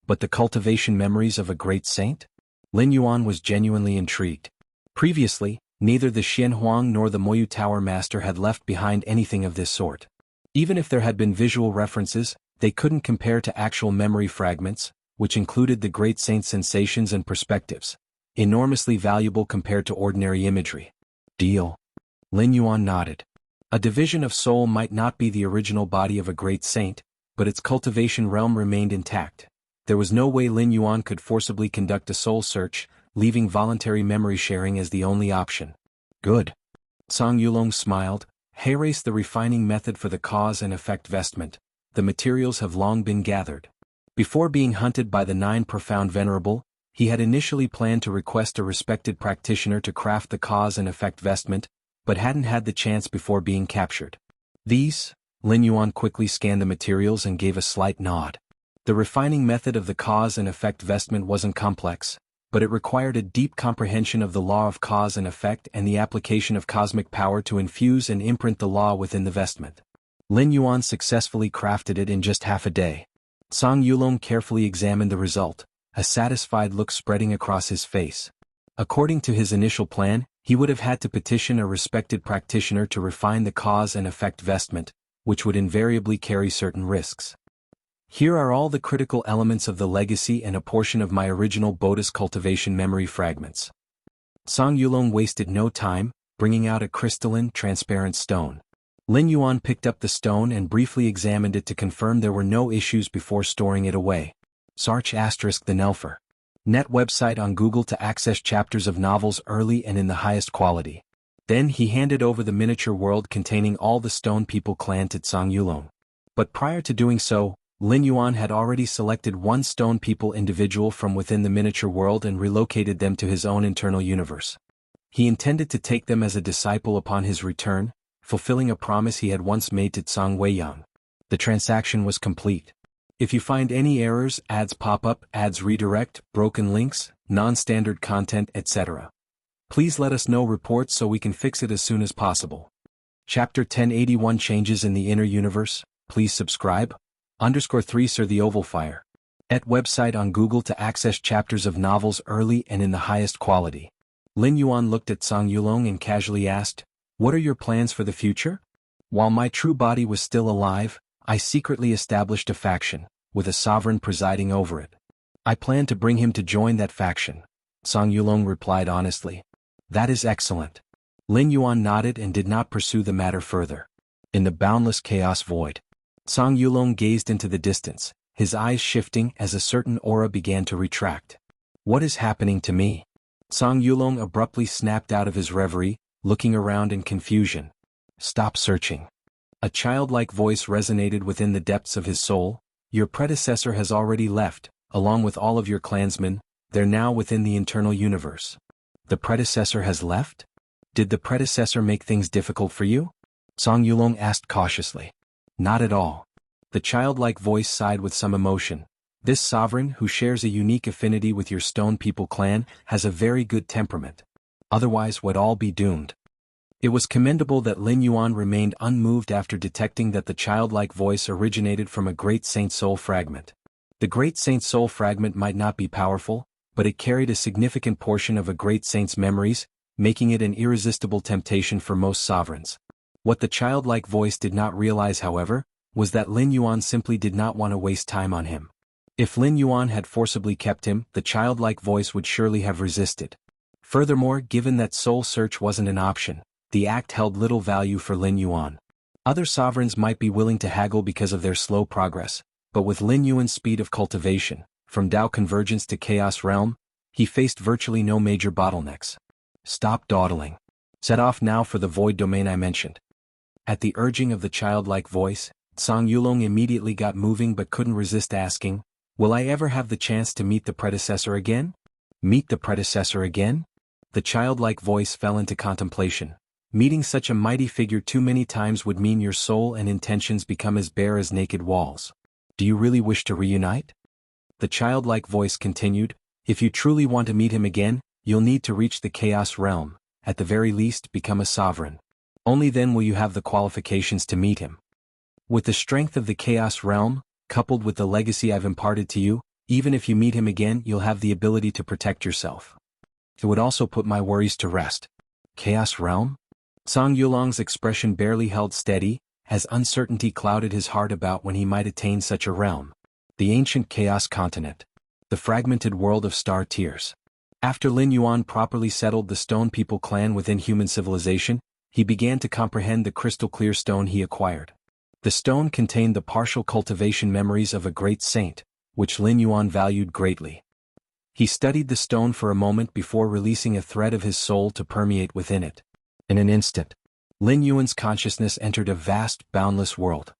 S1: But the cultivation memories of a great saint? Lin Yuan was genuinely intrigued. Previously, neither the Xianhuang nor the Moyu Tower Master had left behind anything of this sort. Even if there had been visual references, they couldn't compare to actual memory fragments, which included the great saint's sensations and perspectives. Enormously valuable compared to ordinary imagery. Deal. Lin Yuan nodded. A division of soul might not be the original body of a great saint, but its cultivation realm remained intact. There was no way Lin Yuan could forcibly conduct a soul search, leaving voluntary memory sharing as the only option. Good. Song Yulong smiled. Erase the refining method for the cause and effect vestment. The materials have long been gathered. Before being hunted by the 9 profound venerable, he had initially planned to request a respected practitioner to craft the cause and effect vestment, but hadn't had the chance before being captured. These? Lin Yuan quickly scanned the materials and gave a slight nod. The refining method of the cause and effect vestment wasn't complex, but it required a deep comprehension of the law of cause and effect and the application of cosmic power to infuse and imprint the law within the vestment. Lin Yuan successfully crafted it in just half a day. Song Yulong carefully examined the result, a satisfied look spreading across his face. According to his initial plan, he would have had to petition a respected practitioner to refine the cause and effect vestment, which would invariably carry certain risks. Here are all the critical elements of the legacy and a portion of my original Bodhis cultivation memory fragments. Song Yulong wasted no time, bringing out a crystalline, transparent stone. Lin Yuan picked up the stone and briefly examined it to confirm there were no issues before storing it away. Sarch * the Nelfer. Net website on Google to access chapters of novels early and in the highest quality. Then he handed over the miniature world containing all the Stone People clan to Song Yulong. But prior to doing so, Lin Yuan had already selected one Stone People individual from within the miniature world and relocated them to his own internal universe. He intended to take them as a disciple upon his return, fulfilling a promise he had once made to Zhang Weiyang. The transaction was complete. If you find any errors, ads pop up, ads redirect, broken links, non-standard content, etc., please let us know reports so we can fix it as soon as possible. Chapter 1081 Changes in the Inner Universe. Please subscribe. _3 Sir the Oval Fire. At website on Google to access chapters of novels early and in the highest quality. Lin Yuan looked at Zhang Yulong and casually asked, "What are your plans for the future?" "While my true body was still alive, I secretly established a faction, with a sovereign presiding over it. I plan to bring him to join that faction," Zhang Yulong replied honestly. "That is excellent." Lin Yuan nodded and did not pursue the matter further. In the boundless chaos void, Zhang Yulong gazed into the distance, his eyes shifting as a certain aura began to retract. "What is happening to me?" Zhang Yulong abruptly snapped out of his reverie, looking around in confusion. "Stop searching." A childlike voice resonated within the depths of his soul. "Your predecessor has already left, along with all of your clansmen. They're now within the internal universe." "The predecessor has left? Did the predecessor make things difficult for you?" Zhang Yulong asked cautiously. "Not at all." The childlike voice sighed with some emotion. "This sovereign, who shares a unique affinity with your Stone People clan, has a very good temperament. Otherwise we'd all be doomed." It was commendable that Lin Yuan remained unmoved after detecting that the childlike voice originated from a Great Saint Soul fragment. The Great Saint Soul fragment might not be powerful, but it carried a significant portion of a Great Saint's memories, making it an irresistible temptation for most sovereigns. What the childlike voice did not realize, however, was that Lin Yuan simply did not want to waste time on him. If Lin Yuan had forcibly kept him, the childlike voice would surely have resisted. Furthermore, given that soul search wasn't an option, the act held little value for Lin Yuan. Other sovereigns might be willing to haggle because of their slow progress, but with Lin Yuan's speed of cultivation, from Dao Convergence to Chaos Realm, he faced virtually no major bottlenecks. "Stop dawdling. Set off now for the void domain I mentioned." At the urging of the childlike voice, Zhang Yulong immediately got moving but couldn't resist asking, "Will I ever have the chance to meet the predecessor again?" "Meet the predecessor again?" The childlike voice fell into contemplation. "Meeting such a mighty figure too many times would mean your soul and intentions become as bare as naked walls. Do you really wish to reunite?" The childlike voice continued, "If you truly want to meet him again, you'll need to reach the Chaos Realm, at the very least become a sovereign. Only then will you have the qualifications to meet him. With the strength of the Chaos Realm, coupled with the legacy I've imparted to you, even if you meet him again you'll have the ability to protect yourself. It would also put my worries to rest." "Chaos Realm?" Zhang Yulong's expression barely held steady, as uncertainty clouded his heart about when he might attain such a realm. The ancient Chaos Continent. The fragmented world of star tiers. After Lin Yuan properly settled the Stone People clan within human civilization, he began to comprehend the crystal-clear stone he acquired. The stone contained the partial cultivation memories of a great saint, which Lin Yuan valued greatly. He studied the stone for a moment before releasing a thread of his soul to permeate within it. In an instant, Lin Yuan's consciousness entered a vast, boundless world.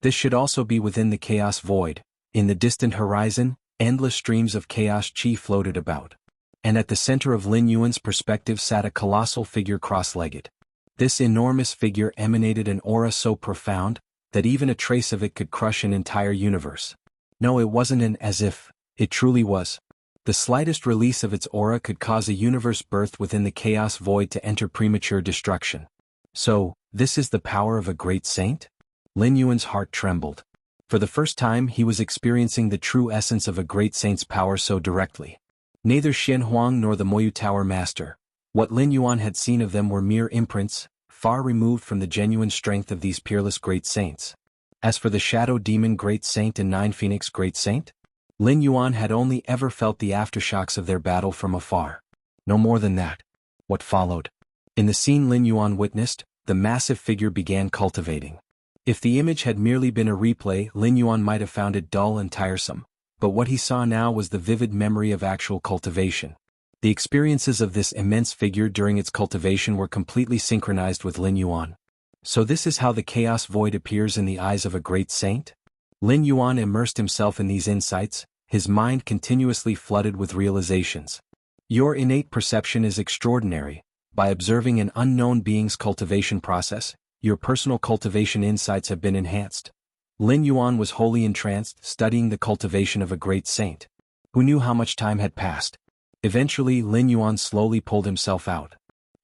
S1: This should also be within the chaos void. In the distant horizon, endless streams of chaos chi floated about. And at the center of Lin Yuan's perspective sat a colossal figure cross-legged. This enormous figure emanated an aura so profound that even a trace of it could crush an entire universe. No, it wasn't an as if, it truly was. The slightest release of its aura could cause a universe birthed within the chaos void to enter premature destruction. So, this is the power of a great saint? Lin Yuan's heart trembled. For the first time he was experiencing the true essence of a great saint's power so directly. Neither Xian Huang nor the Moyu Tower Master, what Lin Yuan had seen of them were mere imprints, far removed from the genuine strength of these peerless great saints. As for the Shadow Demon Great Saint and Nine Phoenix Great Saint, Lin Yuan had only ever felt the aftershocks of their battle from afar. No more than that. What followed? In the scene Lin Yuan witnessed, the massive figure began cultivating. If the image had merely been a replay, Lin Yuan might have found it dull and tiresome, but what he saw now was the vivid memory of actual cultivation. The experiences of this immense figure during its cultivation were completely synchronized with Lin Yuan. So this is how the chaos void appears in the eyes of a great saint? Lin Yuan immersed himself in these insights, his mind continuously flooded with realizations. Your innate perception is extraordinary. By observing an unknown being's cultivation process, your personal cultivation insights have been enhanced. Lin Yuan was wholly entranced, studying the cultivation of a great saint. Who knew how much time had passed? Eventually, Lin Yuan slowly pulled himself out.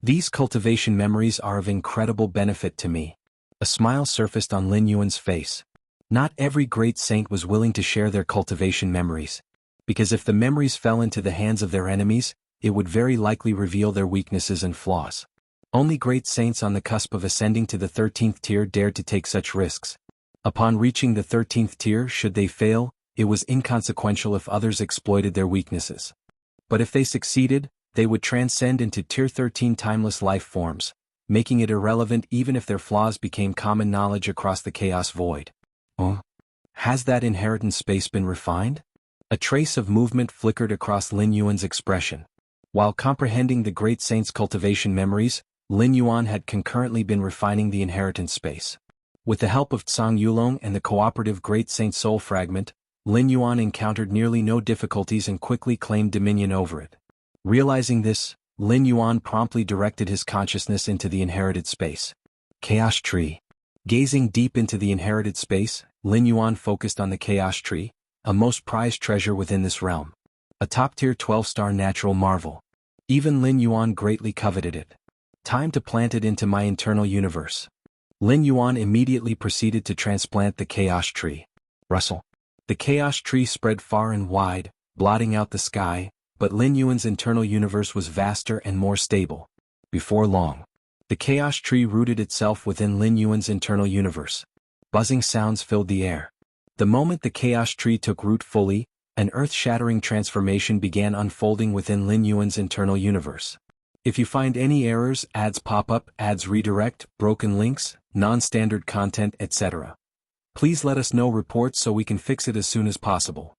S1: These cultivation memories are of incredible benefit to me. A smile surfaced on Lin Yuan's face. Not every great saint was willing to share their cultivation memories, because if the memories fell into the hands of their enemies, it would very likely reveal their weaknesses and flaws. Only great saints on the cusp of ascending to the 13th tier dared to take such risks. Upon reaching the 13th tier, should they fail, it was inconsequential if others exploited their weaknesses. But if they succeeded, they would transcend into Tier 13 timeless life forms, making it irrelevant even if their flaws became common knowledge across the chaos void. Has that inheritance space been refined? A trace of movement flickered across Lin Yuan's expression. While comprehending the great saint's cultivation memories, Lin Yuan had concurrently been refining the inheritance space. With the help of Tsang Yulong and the cooperative Great Saint Soul Fragment, Lin Yuan encountered nearly no difficulties and quickly claimed dominion over it. Realizing this, Lin Yuan promptly directed his consciousness into the inherited space. Chaos Tree. Gazing deep into the inherited space, Lin Yuan focused on the Chaos Tree, a most prized treasure within this realm. A top-tier 12-star natural marvel. Even Lin Yuan greatly coveted it. Time to plant it into my internal universe. Lin Yuan immediately proceeded to transplant the Chaos Tree. Rustle. The Chaos Tree spread far and wide, blotting out the sky, but Lin Yuan's internal universe was vaster and more stable. Before long, the Chaos Tree rooted itself within Lin Yuan's internal universe. Buzzing sounds filled the air. The moment the Chaos Tree took root fully, an earth-shattering transformation began unfolding within Lin Yuan's internal universe. If you find any errors, ads pop up, ads redirect, broken links, non-standard content, etc., please let us know reports so we can fix it as soon as possible.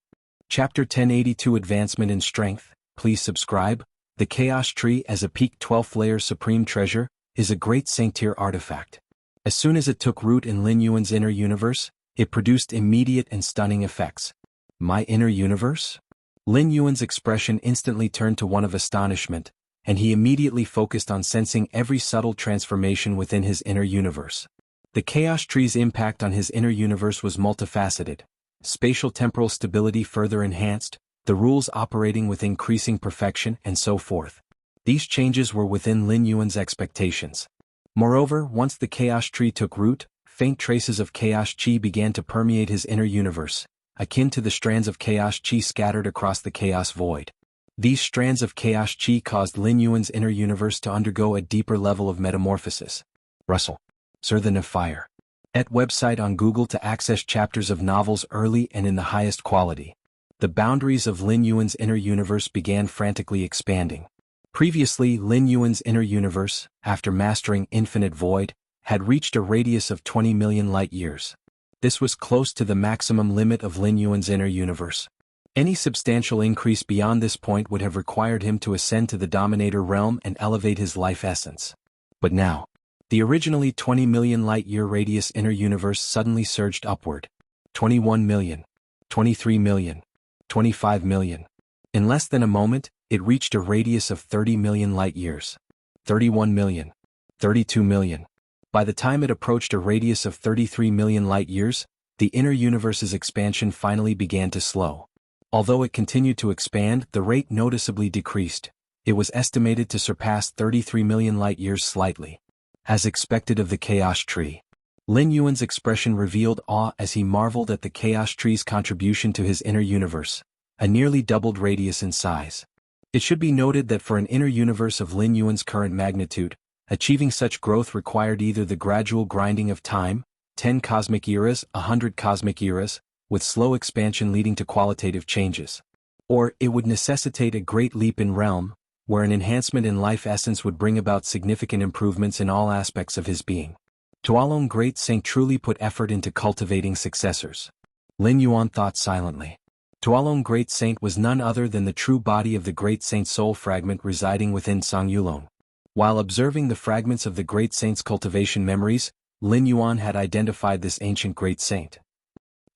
S1: Chapter 1082 Advancement in Strength. Please subscribe. The Chaos Tree as a peak 12th layer supreme treasure is a great saint-tier artifact. As soon as it took root in Lin Yuan's inner universe, it produced immediate and stunning effects. My inner universe? Lin Yuan's expression instantly turned to one of astonishment, and he immediately focused on sensing every subtle transformation within his inner universe. The Chaos Tree's impact on his inner universe was multifaceted. Spatial temporal stability further enhanced, the rules operating with increasing perfection, and so forth. These changes were within Lin Yuan's expectations. Moreover, once the Chaos Tree took root, faint traces of Chaos Chi began to permeate his inner universe, akin to the strands of Chaos Chi scattered across the chaos void. These strands of Chaos Chi caused Lin Yuan's inner universe to undergo a deeper level of metamorphosis. Russell. Sir the Fire. At website on Google to access chapters of novels early and in the highest quality. The boundaries of Lin Yuan's inner universe began frantically expanding. Previously, Lin Yuan's inner universe, after mastering Infinite Void, had reached a radius of 20 million light-years. This was close to the maximum limit of Lin Yuan's inner universe. Any substantial increase beyond this point would have required him to ascend to the Dominator realm and elevate his life essence. But now, the originally 20 million light-year radius inner universe suddenly surged upward. 21 million, 23 million, 25 million. In less than a moment, it reached a radius of 30 million light-years. 31 million, 32 million. By the time it approached a radius of 33 million light-years, the inner universe's expansion finally began to slow. Although it continued to expand, the rate noticeably decreased. It was estimated to surpass 33 million light-years slightly. As expected of the Chaos Tree, Lin Yuan's expression revealed awe as he marveled at the Chaos Tree's contribution to his inner universe, a nearly doubled radius in size. It should be noted that for an inner universe of Lin Yuan's current magnitude, achieving such growth required either the gradual grinding of time, 10 cosmic eras, 100 cosmic eras, with slow expansion leading to qualitative changes, or it would necessitate a great leap in realm, where an enhancement in life essence would bring about significant improvements in all aspects of his being. Tuolong Great Saint truly put effort into cultivating successors. Lin Yuan thought silently. Tuolong Great Saint was none other than the true body of the Great Saint soul fragment residing within Tsang Yulong. While observing the fragments of the Great Saint's cultivation memories, Lin Yuan had identified this ancient Great Saint.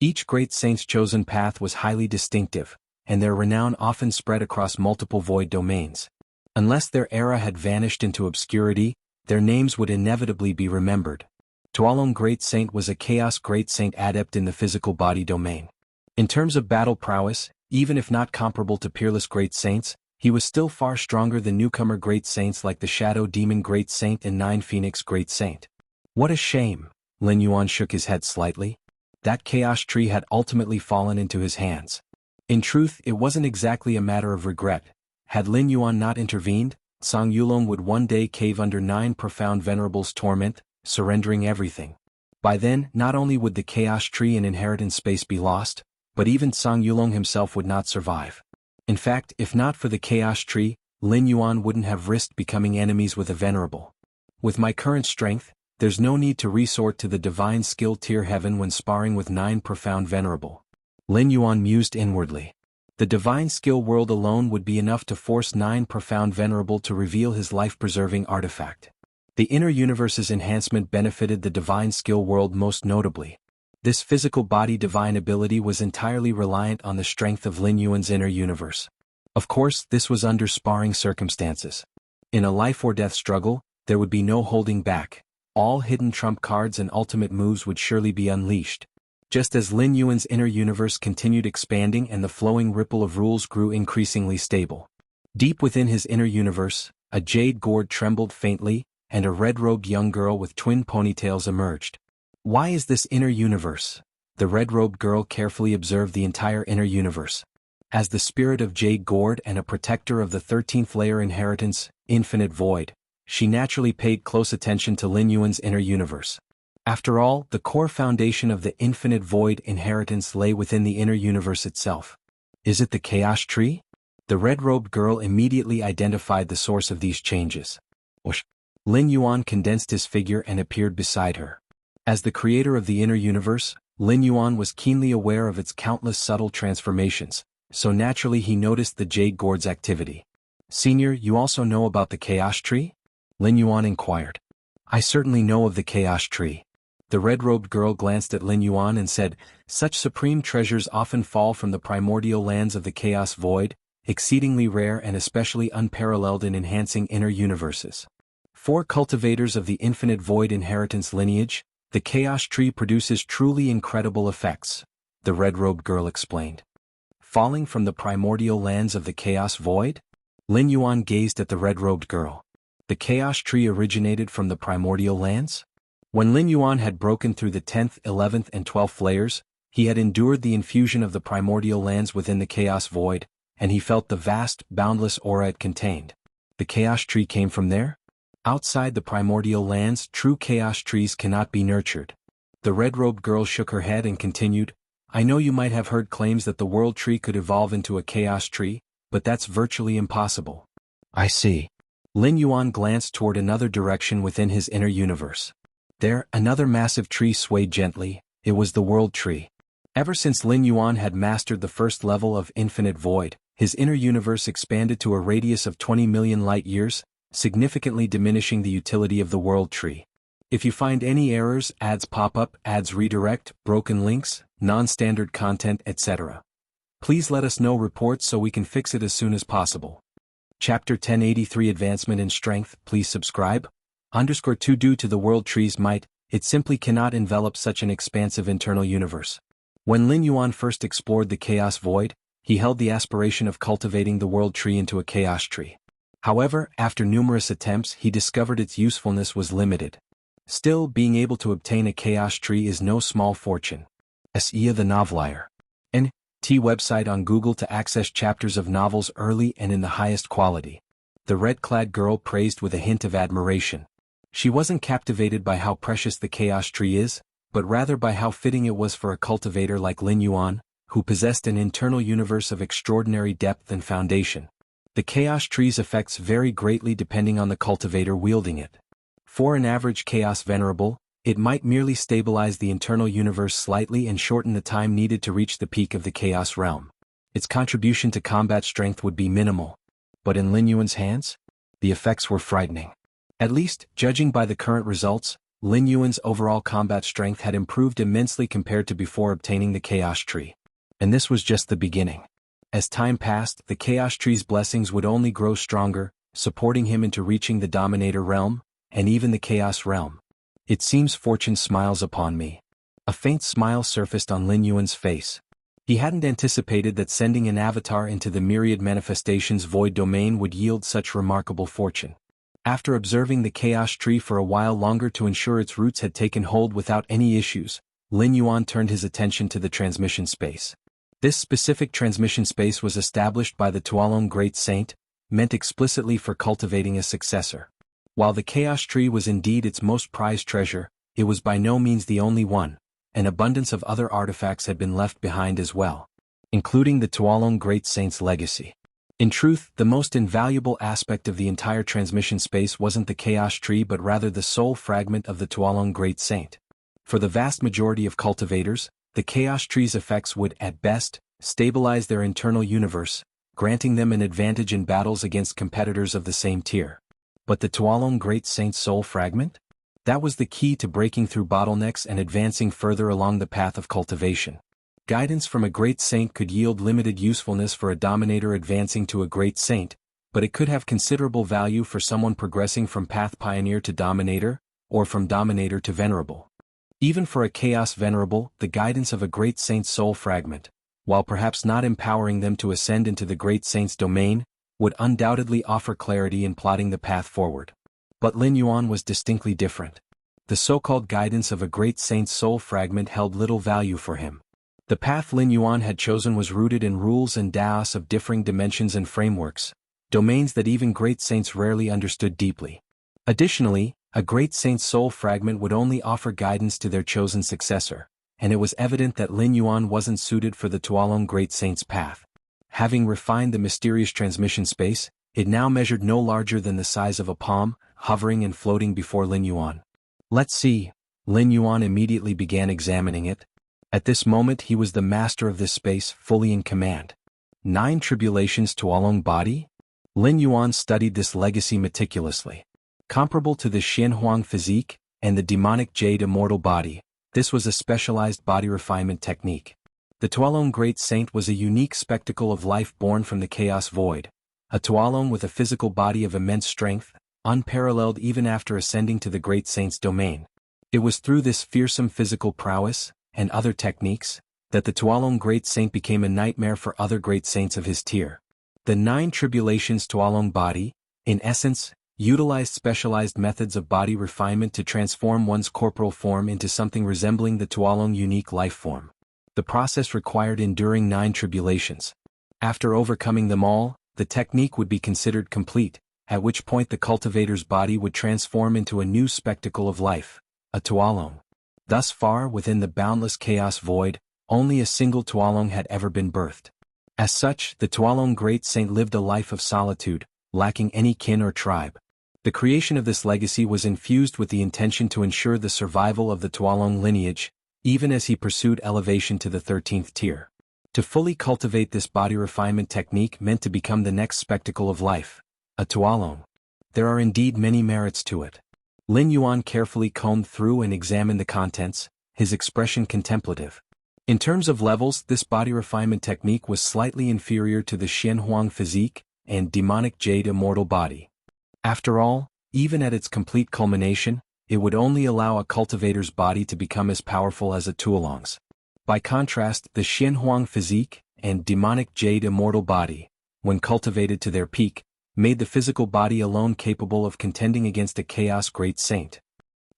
S1: Each Great Saint's chosen path was highly distinctive, and their renown often spread across multiple void domains. Unless their era had vanished into obscurity, their names would inevitably be remembered. Tuolong Great Saint was a Chaos Great Saint adept in the physical body domain. In terms of battle prowess, even if not comparable to peerless Great Saints, he was still far stronger than newcomer Great Saints like the Shadow Demon Great Saint and Nine Phoenix Great Saint. What a shame, Lin Yuan shook his head slightly. That Chaos Tree had ultimately fallen into his hands. In truth, it wasn't exactly a matter of regret. Had Lin Yuan not intervened, Song Yulong would one day cave under 9 profound venerables' torment, surrendering everything. By then, not only would the Chaos Tree and inheritance space be lost, but even Song Yulong himself would not survive. In fact, if not for the Chaos Tree, Lin Yuan wouldn't have risked becoming enemies with a venerable. With my current strength, there's no need to resort to the divine skill tier heaven when sparring with 9 profound venerable. Lin Yuan mused inwardly. The divine skill world alone would be enough to force 9 profound venerable to reveal his life-preserving artifact. The inner universe's enhancement benefited the divine skill world most notably. This physical body divine ability was entirely reliant on the strength of Lin Yuan's inner universe. Of course, this was under sparring circumstances. In a life-or-death struggle, there would be no holding back. All hidden trump cards and ultimate moves would surely be unleashed. Just as Lin Yuan's inner universe continued expanding and the flowing ripple of rules grew increasingly stable. Deep within his inner universe, a jade gourd trembled faintly, and a red-robed young girl with twin ponytails emerged. Why is this inner universe? The red-robed girl carefully observed the entire inner universe. As the spirit of Jade Gourd and a protector of the 13th layer inheritance, Infinite Void, she naturally paid close attention to Lin Yuan's inner universe. After all, the core foundation of the Infinite Void inheritance lay within the inner universe itself. Is it the Chaos Tree? The red-robed girl immediately identified the source of these changes. Whoosh! Lin Yuan condensed his figure and appeared beside her. As the creator of the inner universe, Lin Yuan was keenly aware of its countless subtle transformations, so naturally he noticed the Jade Gourd's activity. Senior, you also know about the Chaos Tree? Lin Yuan inquired. I certainly know of the Chaos Tree. The red-robed girl glanced at Lin Yuan and said, such supreme treasures often fall from the primordial lands of the Chaos Void, exceedingly rare and especially unparalleled in enhancing inner universes. For cultivators of the Infinite Void inheritance lineage, the Chaos Tree produces truly incredible effects, the red-robed girl explained. Falling from the primordial lands of the Chaos Void? Lin Yuan gazed at the red-robed girl. The Chaos Tree originated from the primordial lands? When Lin Yuan had broken through the 10th, 11th and 12th layers, he had endured the infusion of the primordial lands within the Chaos Void, and he felt the vast, boundless aura it contained. The Chaos Tree came from there? Outside the primordial lands, true Chaos Trees cannot be nurtured. The red-robed girl shook her head and continued, I know you might have heard claims that the World Tree could evolve into a Chaos Tree, but that's virtually impossible. I see. Lin Yuan glanced toward another direction within his inner universe. There, another massive tree swayed gently. It was the World Tree. Ever since Lin Yuan had mastered the first level of Infinite Void, his inner universe expanded to a radius of 20 million light-years, significantly diminishing the utility of the World Tree. If you find any errors, ads pop up, ads redirect, broken links, non-standard content, etc., please let us know reports so we can fix it as soon as possible. Chapter 1083 Advancement in Strength, please subscribe. _2 Due to the World Tree's might, it simply cannot envelop such an expansive internal universe. When Lin Yuan first explored the Chaos Void, he held the aspiration of cultivating the World Tree into a Chaos Tree. However, after numerous attempts, he discovered its usefulness was limited. Still, being able to obtain a Chaos Tree is no small fortune. Xianxia the Novelier. N.T. website on Google to access chapters of novels early and in the highest quality. The red-clad girl praised with a hint of admiration. She wasn't captivated by how precious the Chaos Tree is, but rather by how fitting it was for a cultivator like Lin Yuan, who possessed an internal universe of extraordinary depth and foundation. The Chaos Tree's effects vary greatly depending on the cultivator wielding it. For an average Chaos Venerable, it might merely stabilize the internal universe slightly and shorten the time needed to reach the peak of the Chaos Realm. Its contribution to combat strength would be minimal. But in Lin Yuan's hands, the effects were frightening. At least, judging by the current results, Lin Yuan's overall combat strength had improved immensely compared to before obtaining the Chaos Tree. And this was just the beginning. As time passed, the Chaos Tree's blessings would only grow stronger, supporting him into reaching the Dominator Realm, and even the Chaos Realm. It seems fortune smiles upon me. A faint smile surfaced on Lin Yuan's face. He hadn't anticipated that sending an avatar into the myriad manifestations void domain would yield such remarkable fortune. After observing the chaos tree for a while longer to ensure its roots had taken hold without any issues, Lin Yuan turned his attention to the transmission space. This specific transmission space was established by the Tuolong Great Saint, meant explicitly for cultivating a successor. While the chaos tree was indeed its most prized treasure, it was by no means the only one. An abundance of other artifacts had been left behind as well, including the Tuolong Great Saint's legacy. In truth, the most invaluable aspect of the entire transmission space wasn't the chaos tree but rather the soul fragment of the Tuolong Great Saint. For the vast majority of cultivators, the chaos tree's effects would, at best, stabilize their internal universe, granting them an advantage in battles against competitors of the same tier. But the Tuolong Great Saint's soul fragment? That was the key to breaking through bottlenecks and advancing further along the path of cultivation. Guidance from a great saint could yield limited usefulness for a dominator advancing to a great saint, but it could have considerable value for someone progressing from path pioneer to dominator, or from dominator to venerable. Even for a chaos venerable, the guidance of a great saint's soul fragment, while perhaps not empowering them to ascend into the great saint's domain, would undoubtedly offer clarity in plotting the path forward. But Lin Yuan was distinctly different. The so-called guidance of a great saint's soul fragment held little value for him. The path Lin Yuan had chosen was rooted in rules and daos of differing dimensions and frameworks, domains that even great saints rarely understood deeply. Additionally, a great saint's soul fragment would only offer guidance to their chosen successor, and it was evident that Lin Yuan wasn't suited for the Tuolong Great Saint's path. Having refined the mysterious transmission space, it now measured no larger than the size of a palm, hovering and floating before Lin Yuan. Let's see. Lin Yuan immediately began examining it. At this moment he was the master of this space, fully in command. 9 tribulations Tuolong body? Lin Yuan studied this legacy meticulously. Comparable to the Xianxia physique and the demonic jade immortal body, this was a specialized body refinement technique. The Tuolong Great Saint was a unique spectacle of life born from the chaos void, a Tuolong with a physical body of immense strength, unparalleled even after ascending to the Great Saint's domain. It was through this fearsome physical prowess, and other techniques, that the Tuolong Great Saint became a nightmare for other great saints of his tier. The 9 tribulations Tuolong body, in essence, utilized specialized methods of body refinement to transform one's corporal form into something resembling the Tuolong unique life form. The process required enduring 9 tribulations. After overcoming them all, the technique would be considered complete, at which point the cultivator's body would transform into a new spectacle of life, a Tuolong. Thus far within the boundless chaos void, only a single Tuolong had ever been birthed. As such, the Tuolong Great Saint lived a life of solitude, lacking any kin or tribe. The creation of this legacy was infused with the intention to ensure the survival of the Tuolong lineage, even as he pursued elevation to the 13th tier. To fully cultivate this body refinement technique meant to become the next spectacle of life, a Tuolong. There are indeed many merits to it. Lin Yuan carefully combed through and examined the contents, his expression contemplative. In terms of levels, this body refinement technique was slightly inferior to the Xianxia physique and demonic jade immortal body. After all, even at its complete culmination, it would only allow a cultivator's body to become as powerful as a Tuolong's. By contrast, the Xianxia physique and demonic jade immortal body, when cultivated to their peak, made the physical body alone capable of contending against a chaos great saint.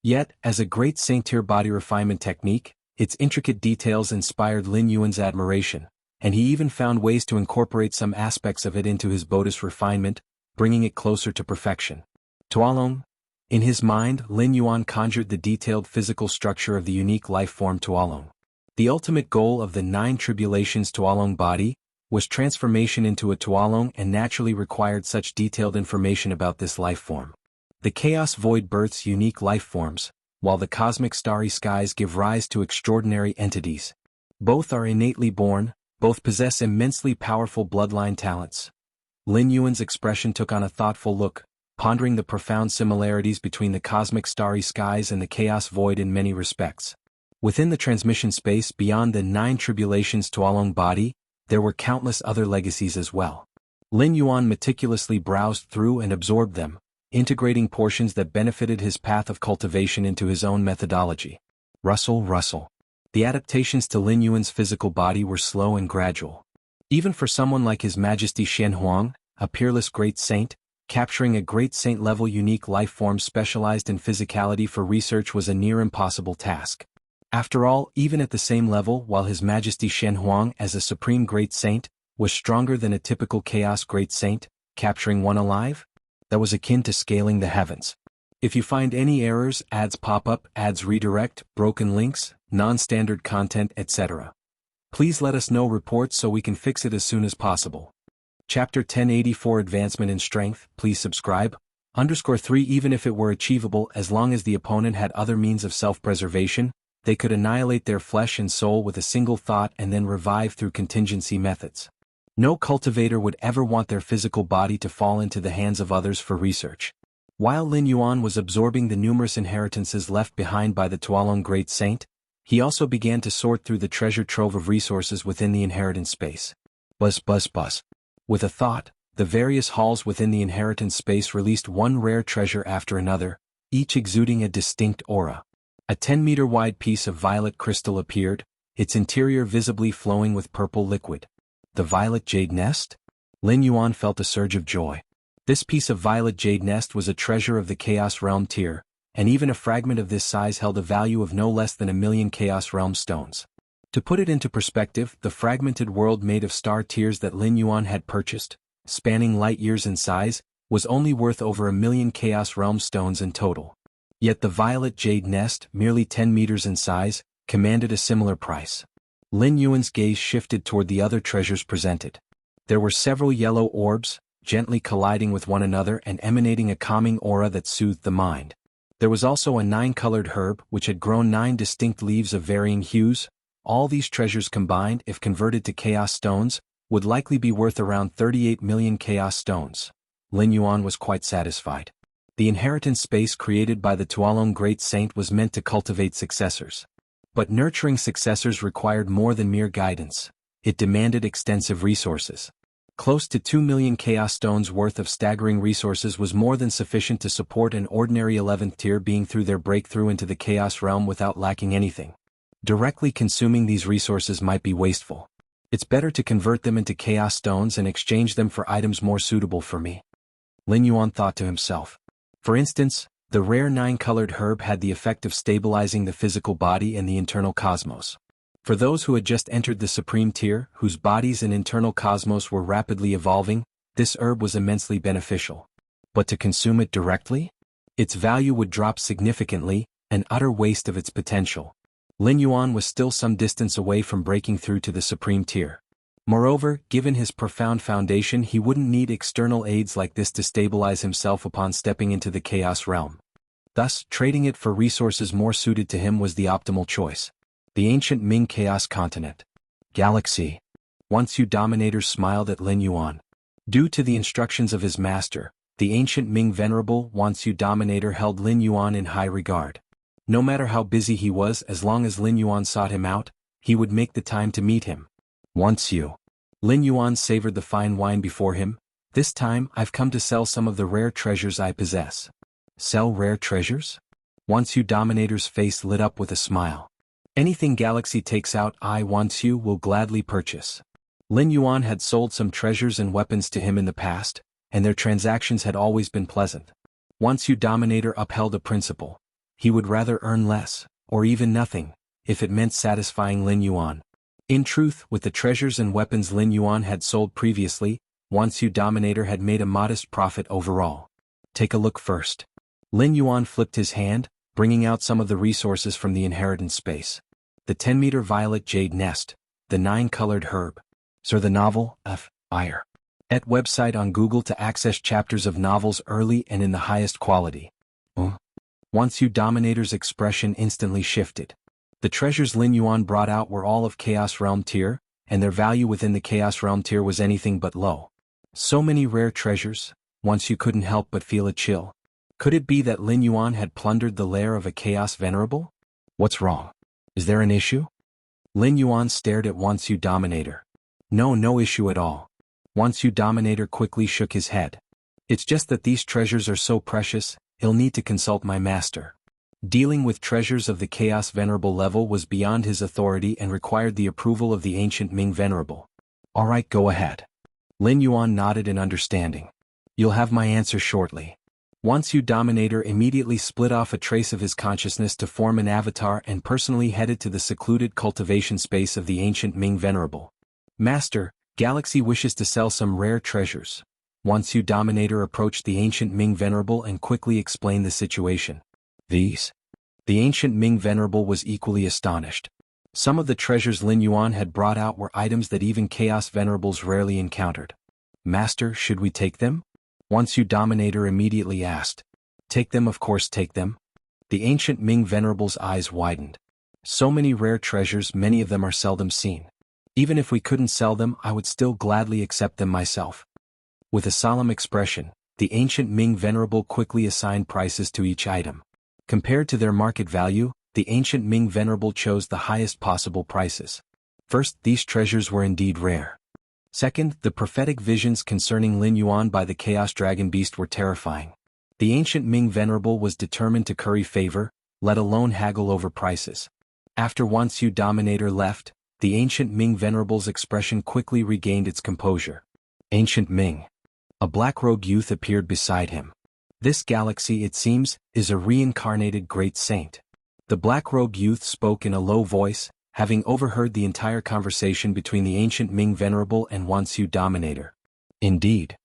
S1: Yet, as a great saint-tier body refinement technique, its intricate details inspired Lin Yuan's admiration, and he even found ways to incorporate some aspects of it into his Bodhis refinement, bringing it closer to perfection. Tuolong? In his mind, Lin Yuan conjured the detailed physical structure of the unique life form Tuolong. The ultimate goal of the 9 tribulations Tuolong body was transformation into a Tuolong and naturally required such detailed information about this life form. The chaos void births unique life forms, while the cosmic starry skies give rise to extraordinary entities. Both are innately born, both possess immensely powerful bloodline talents. Lin Yuan's expression took on a thoughtful look, pondering the profound similarities between the cosmic starry skies and the chaos void in many respects. Within the transmission space beyond the 9 tribulations Tuolong body, there were countless other legacies as well. Lin Yuan meticulously browsed through and absorbed them, integrating portions that benefited his path of cultivation into his own methodology. Rustle. The adaptations to Lin Yuan's physical body were slow and gradual. Even for someone like His Majesty Xianhuang, a peerless great saint, capturing a great saint-level unique life form specialized in physicality for research was a near impossible task. After all, even at the same level, while His Majesty Xianhuang as a supreme great saint was stronger than a typical chaos great saint, capturing one alive? That was akin to scaling the heavens. If you find any errors, ads pop up, ads redirect, broken links, non-standard content, etc., please let us know reports so we can fix it as soon as possible. Chapter 1084 Advancement in Strength, please subscribe. _3 Even if it were achievable, as long as the opponent had other means of self-preservation, they could annihilate their flesh and soul with a single thought and then revive through contingency methods. No cultivator would ever want their physical body to fall into the hands of others for research. While Lin Yuan was absorbing the numerous inheritances left behind by the Tuolong Great Saint, he also began to sort through the treasure trove of resources within the inheritance space. Buzz. With a thought, the various halls within the inheritance space released one rare treasure after another, each exuding a distinct aura. A 10-meter wide piece of violet crystal appeared, its interior visibly flowing with purple liquid. The violet jade nest? Lin Yuan felt a surge of joy. This piece of violet jade nest was a treasure of the Chaos Realm tier, and even a fragment of this size held a value of no less than 1,000,000 Chaos Realm stones. To put it into perspective, the fragmented world made of star tiers that Lin Yuan had purchased, spanning light years in size, was only worth over 1,000,000 Chaos Realm stones in total. Yet the violet jade nest, merely 10 meters in size, commanded a similar price. Lin Yuan's gaze shifted toward the other treasures presented. There were several yellow orbs, gently colliding with one another and emanating a calming aura that soothed the mind. There was also a 9-colored herb which had grown 9 distinct leaves of varying hues. All these treasures combined, if converted to chaos stones, would likely be worth around 38 million chaos stones. Lin Yuan was quite satisfied. The inheritance space created by the Tuolong Great Saint was meant to cultivate successors. But nurturing successors required more than mere guidance. It demanded extensive resources. Close to 2 million chaos stones worth of staggering resources was more than sufficient to support an ordinary 11th tier being through their breakthrough into the chaos realm without lacking anything. Directly consuming these resources might be wasteful. It's better to convert them into chaos stones and exchange them for items more suitable for me. Lin Yuan thought to himself. For instance, the rare 9-colored herb had the effect of stabilizing the physical body and the internal cosmos. For those who had just entered the supreme tier, whose bodies and internal cosmos were rapidly evolving, this herb was immensely beneficial. But to consume it directly? Its value would drop significantly, an utter waste of its potential. Lin Yuan was still some distance away from breaking through to the supreme tier. Moreover, given his profound foundation, he wouldn't need external aids like this to stabilize himself upon stepping into the chaos realm. Thus, trading it for resources more suited to him was the optimal choice. The ancient Ming Chaos Continent. Galaxy. Wuxia Dominator smiled at Lin Yuan. Due to the instructions of his master, the ancient Ming Venerable Wuxia Dominator held Lin Yuan in high regard. No matter how busy he was, as long as Lin Yuan sought him out, he would make the time to meet him. Wuxia. Lin Yuan savored the fine wine before him. This time, I've come to sell some of the rare treasures I possess. Sell rare treasures? Wuxia Dominator's face lit up with a smile. Anything Galaxy takes out, I, Wuxia, will gladly purchase. Lin Yuan had sold some treasures and weapons to him in the past, and their transactions had always been pleasant. Wuxia Dominator upheld a principle. He would rather earn less, or even nothing, if it meant satisfying Lin Yuan. In truth, with the treasures and weapons Lin Yuan had sold previously, Wuxia Dominator had made a modest profit overall. Take a look first. Lin Yuan flipped his hand, bringing out some of the resources from the inheritance space. The 10-meter violet jade nest, the 9-colored herb. Sir, the novel, Fire. At website on Google to access chapters of novels early and in the highest quality. Wuxia Dominator's expression instantly shifted. The treasures Lin Yuan brought out were all of Chaos Realm tier, and their value within the Chaos Realm tier was anything but low. So many rare treasures, Wuxia couldn't help but feel a chill. Could it be that Lin Yuan had plundered the lair of a Chaos Venerable? What's wrong? Is there an issue? Lin Yuan stared at Wuxia Dominator. No issue at all. Wuxia Dominator quickly shook his head. It's just that these treasures are so precious, he'll need to consult my master. Dealing with treasures of the Chaos Venerable level was beyond his authority and required the approval of the ancient Ming Venerable. Alright, go ahead. Lin Yuan nodded in understanding. You'll have my answer shortly. Once Dominator immediately split off a trace of his consciousness to form an avatar and personally headed to the secluded cultivation space of the ancient Ming Venerable. Master, Galaxy wishes to sell some rare treasures. Once Dominator approached the ancient Ming Venerable and quickly explained the situation. These? The ancient Ming Venerable was equally astonished. Some of the treasures Lin Yuan had brought out were items that even Chaos Venerables rarely encountered. Master, should we take them? Once Dominator immediately asked. Take them, of course, take them. The ancient Ming Venerable's eyes widened. So many rare treasures, many of them are seldom seen. Even if we couldn't sell them, I would still gladly accept them myself. With a solemn expression, the ancient Ming Venerable quickly assigned prices to each item. Compared to their market value, the ancient Ming Venerable chose the highest possible prices. First, these treasures were indeed rare. Second, the prophetic visions concerning Lin Yuan by the Chaos Dragon Beast were terrifying. The ancient Ming Venerable was determined to curry favor, let alone haggle over prices. After once Dominator left, the ancient Ming Venerable's expression quickly regained its composure. Ancient Ming. A black-robed youth appeared beside him. This galaxy, it seems, is a reincarnated great saint. The black-robed youth spoke in a low voice, having overheard the entire conversation between the ancient Ming Venerable and Wansu Dominator. Indeed.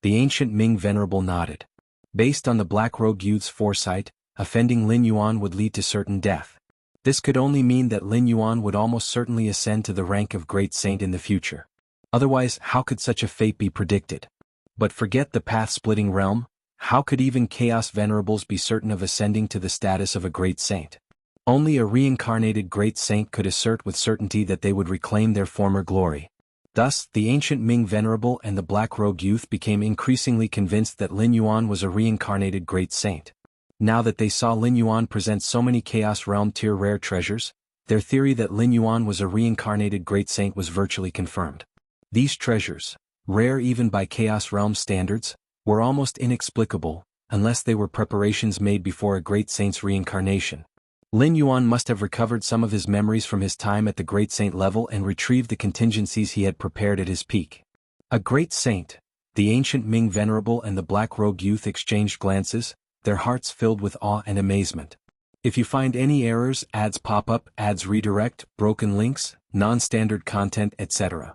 S1: The ancient Ming Venerable nodded. Based on the black-robed youth's foresight, offending Lin Yuan would lead to certain death. This could only mean that Lin Yuan would almost certainly ascend to the rank of great saint in the future. Otherwise, how could such a fate be predicted? But forget the path-splitting realm, how could even Chaos Venerables be certain of ascending to the status of a great saint? Only a reincarnated great saint could assert with certainty that they would reclaim their former glory. Thus, the ancient Ming Venerable and the black-robed youth became increasingly convinced that Lin Yuan was a reincarnated great saint. Now that they saw Lin Yuan present so many Chaos Realm tier rare treasures, their theory that Lin Yuan was a reincarnated great saint was virtually confirmed. These treasures, rare even by Chaos Realm standards, were almost inexplicable, unless they were preparations made before a great saint's reincarnation. Lin Yuan must have recovered some of his memories from his time at the Great Saint level and retrieved the contingencies he had prepared at his peak. A great saint, the ancient Ming Venerable and the black-robed youth exchanged glances, their hearts filled with awe and amazement. If you find any errors, ads pop up, ads redirect, broken links, non-standard content, etc.,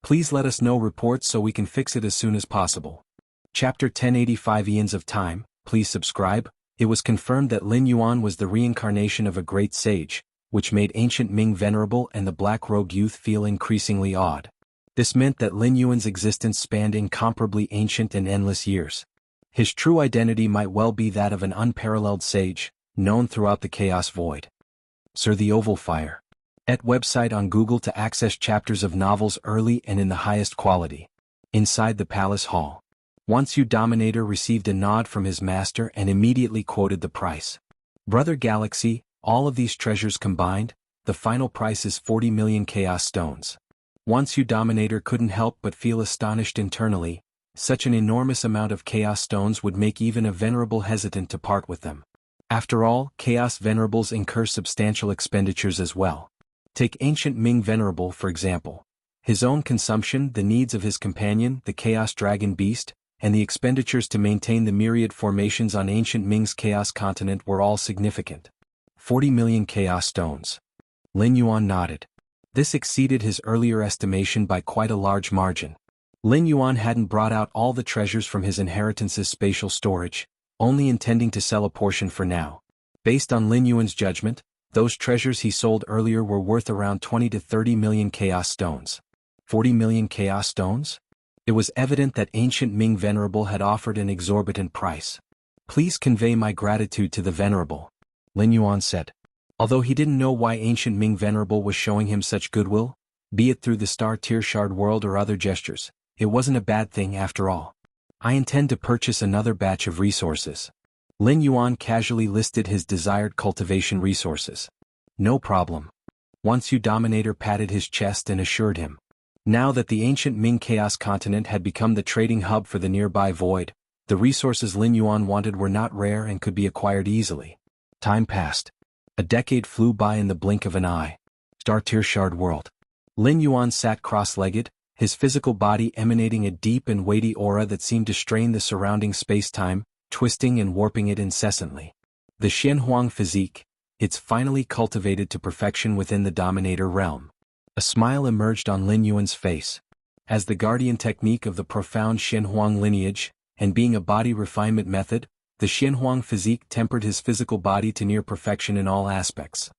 S1: please let us know reports so we can fix it as soon as possible. Chapter 1085 Eons of Time, please subscribe. It was confirmed that Lin Yuan was the reincarnation of a great sage, which made ancient Ming Venerable and the black-robed youth feel increasingly awed. This meant that Lin Yuan's existence spanned incomparably ancient and endless years. His true identity might well be that of an unparalleled sage, known throughout the Chaos Void. Sir the Oval Fire. Et website on Google to access chapters of novels early and in the highest quality. Inside the palace hall. Wansu Dominator received a nod from his master and immediately quoted the price. Brother Galaxy, all of these treasures combined, the final price is 40 million Chaos Stones. Wansu Dominator couldn't help but feel astonished internally. Such an enormous amount of Chaos Stones would make even a Venerable hesitant to part with them. After all, Chaos Venerables incur substantial expenditures as well. Take ancient Ming Venerable for example. His own consumption, the needs of his companion, the Chaos Dragon Beast, and the expenditures to maintain the myriad formations on ancient Ming's Chaos continent were all significant. 40 million Chaos Stones. Lin Yuan nodded. This exceeded his earlier estimation by quite a large margin. Lin Yuan hadn't brought out all the treasures from his inheritance's spatial storage, only intending to sell a portion for now. Based on Lin Yuan's judgment, those treasures he sold earlier were worth around 20 to 30 million Chaos Stones. 40 million Chaos Stones? It was evident that ancient Ming Venerable had offered an exorbitant price. Please convey my gratitude to the Venerable, Lin Yuan said. Although he didn't know why ancient Ming Venerable was showing him such goodwill, be it through the star-tier shard world or other gestures, it wasn't a bad thing after all. I intend to purchase another batch of resources. Lin Yuan casually listed his desired cultivation resources. No problem. Wansu Dominator patted his chest and assured him. Now that the ancient Ming Chaos continent had become the trading hub for the nearby void, The resources Lin Yuan wanted were not rare and could be acquired easily. Time passed. A decade flew by in the blink of an eye. Star-tier shard world. Lin Yuan sat cross-legged, his physical body emanating a deep and weighty aura that seemed to strain the surrounding space-time, twisting and warping it incessantly. The Xianxia physique, it's finally cultivated to perfection within the Dominator realm. A smile emerged on Lin Yuan's face. As the guardian technique of the profound Xianxia lineage, and being a body refinement method, the Xianxia physique tempered his physical body to near perfection in all aspects.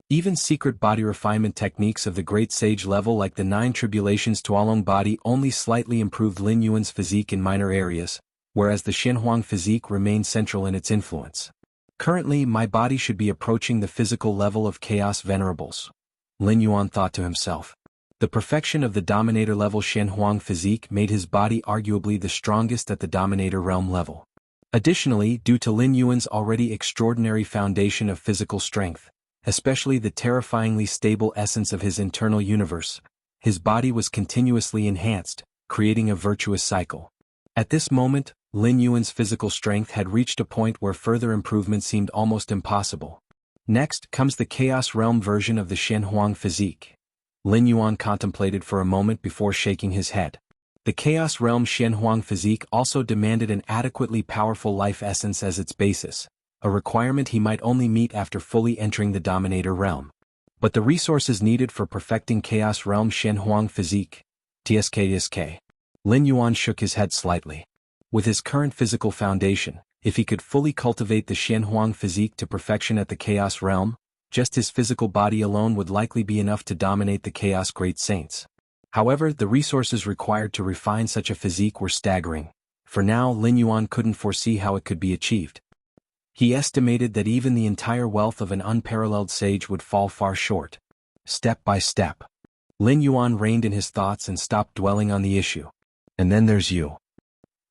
S1: Even secret body refinement techniques of the great sage level like the 9 tribulations Tuolong body only slightly improved Lin Yuan's physique in minor areas, whereas the Xianxia physique remained central in its influence. Currently my body should be approaching the physical level of Chaos Venerables, Lin Yuan thought to himself. The perfection of the Dominator level Xianxia physique made his body arguably the strongest at the Dominator realm level. Additionally, due to Lin Yuan's already extraordinary foundation of physical strength, especially the terrifyingly stable essence of his internal universe, his body was continuously enhanced, creating a virtuous cycle. At this moment, Lin Yuan's physical strength had reached a point where further improvement seemed almost impossible. Next comes the Chaos Realm version of the Xianxia physique. Lin Yuan contemplated for a moment before shaking his head. The Chaos Realm Xianxia physique also demanded an adequately powerful life essence as its basis, a requirement he might only meet after fully entering the Dominator realm. But the resources needed for perfecting Chaos Realm Xianxia physique, TSK. Lin Yuan shook his head slightly. With his current physical foundation, if he could fully cultivate the Xianxia physique to perfection at the Chaos Realm, just his physical body alone would likely be enough to dominate the Chaos Great Saints. However, the resources required to refine such a physique were staggering. For now, Lin Yuan couldn't foresee how it could be achieved. He estimated that even the entire wealth of an unparalleled sage would fall far short. Step by step, Lin Yuan reined in his thoughts and stopped dwelling on the issue. And then there's you.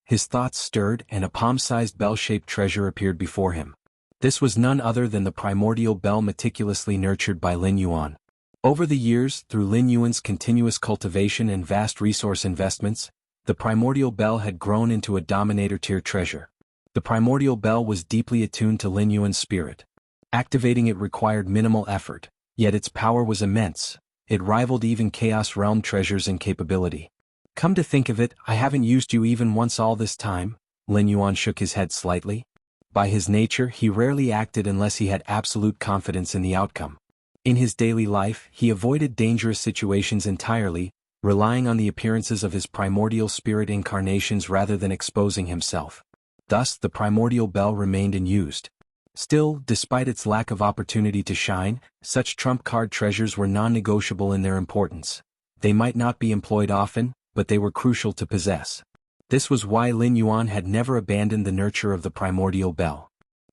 S1: His thoughts stirred and a palm-sized bell-shaped treasure appeared before him. This was none other than the primordial bell meticulously nurtured by Lin Yuan. Over the years, through Lin Yuan's continuous cultivation and vast resource investments, the primordial bell had grown into a Dominator-tier treasure. The primordial bell was deeply attuned to Lin Yuan's spirit. Activating it required minimal effort, yet its power was immense. It rivaled even Chaos Realm treasures in capability. Come to think of it, I haven't used you even once all this time. Lin Yuan shook his head slightly. By his nature, he rarely acted unless he had absolute confidence in the outcome. In his daily life, he avoided dangerous situations entirely, relying on the appearances of his primordial spirit incarnations rather than exposing himself. Thus, the primordial bell remained unused. Still, despite its lack of opportunity to shine, such trump card treasures were non-negotiable in their importance. They might not be employed often, but they were crucial to possess. This was why Lin Yuan had never abandoned the nurture of the primordial bell.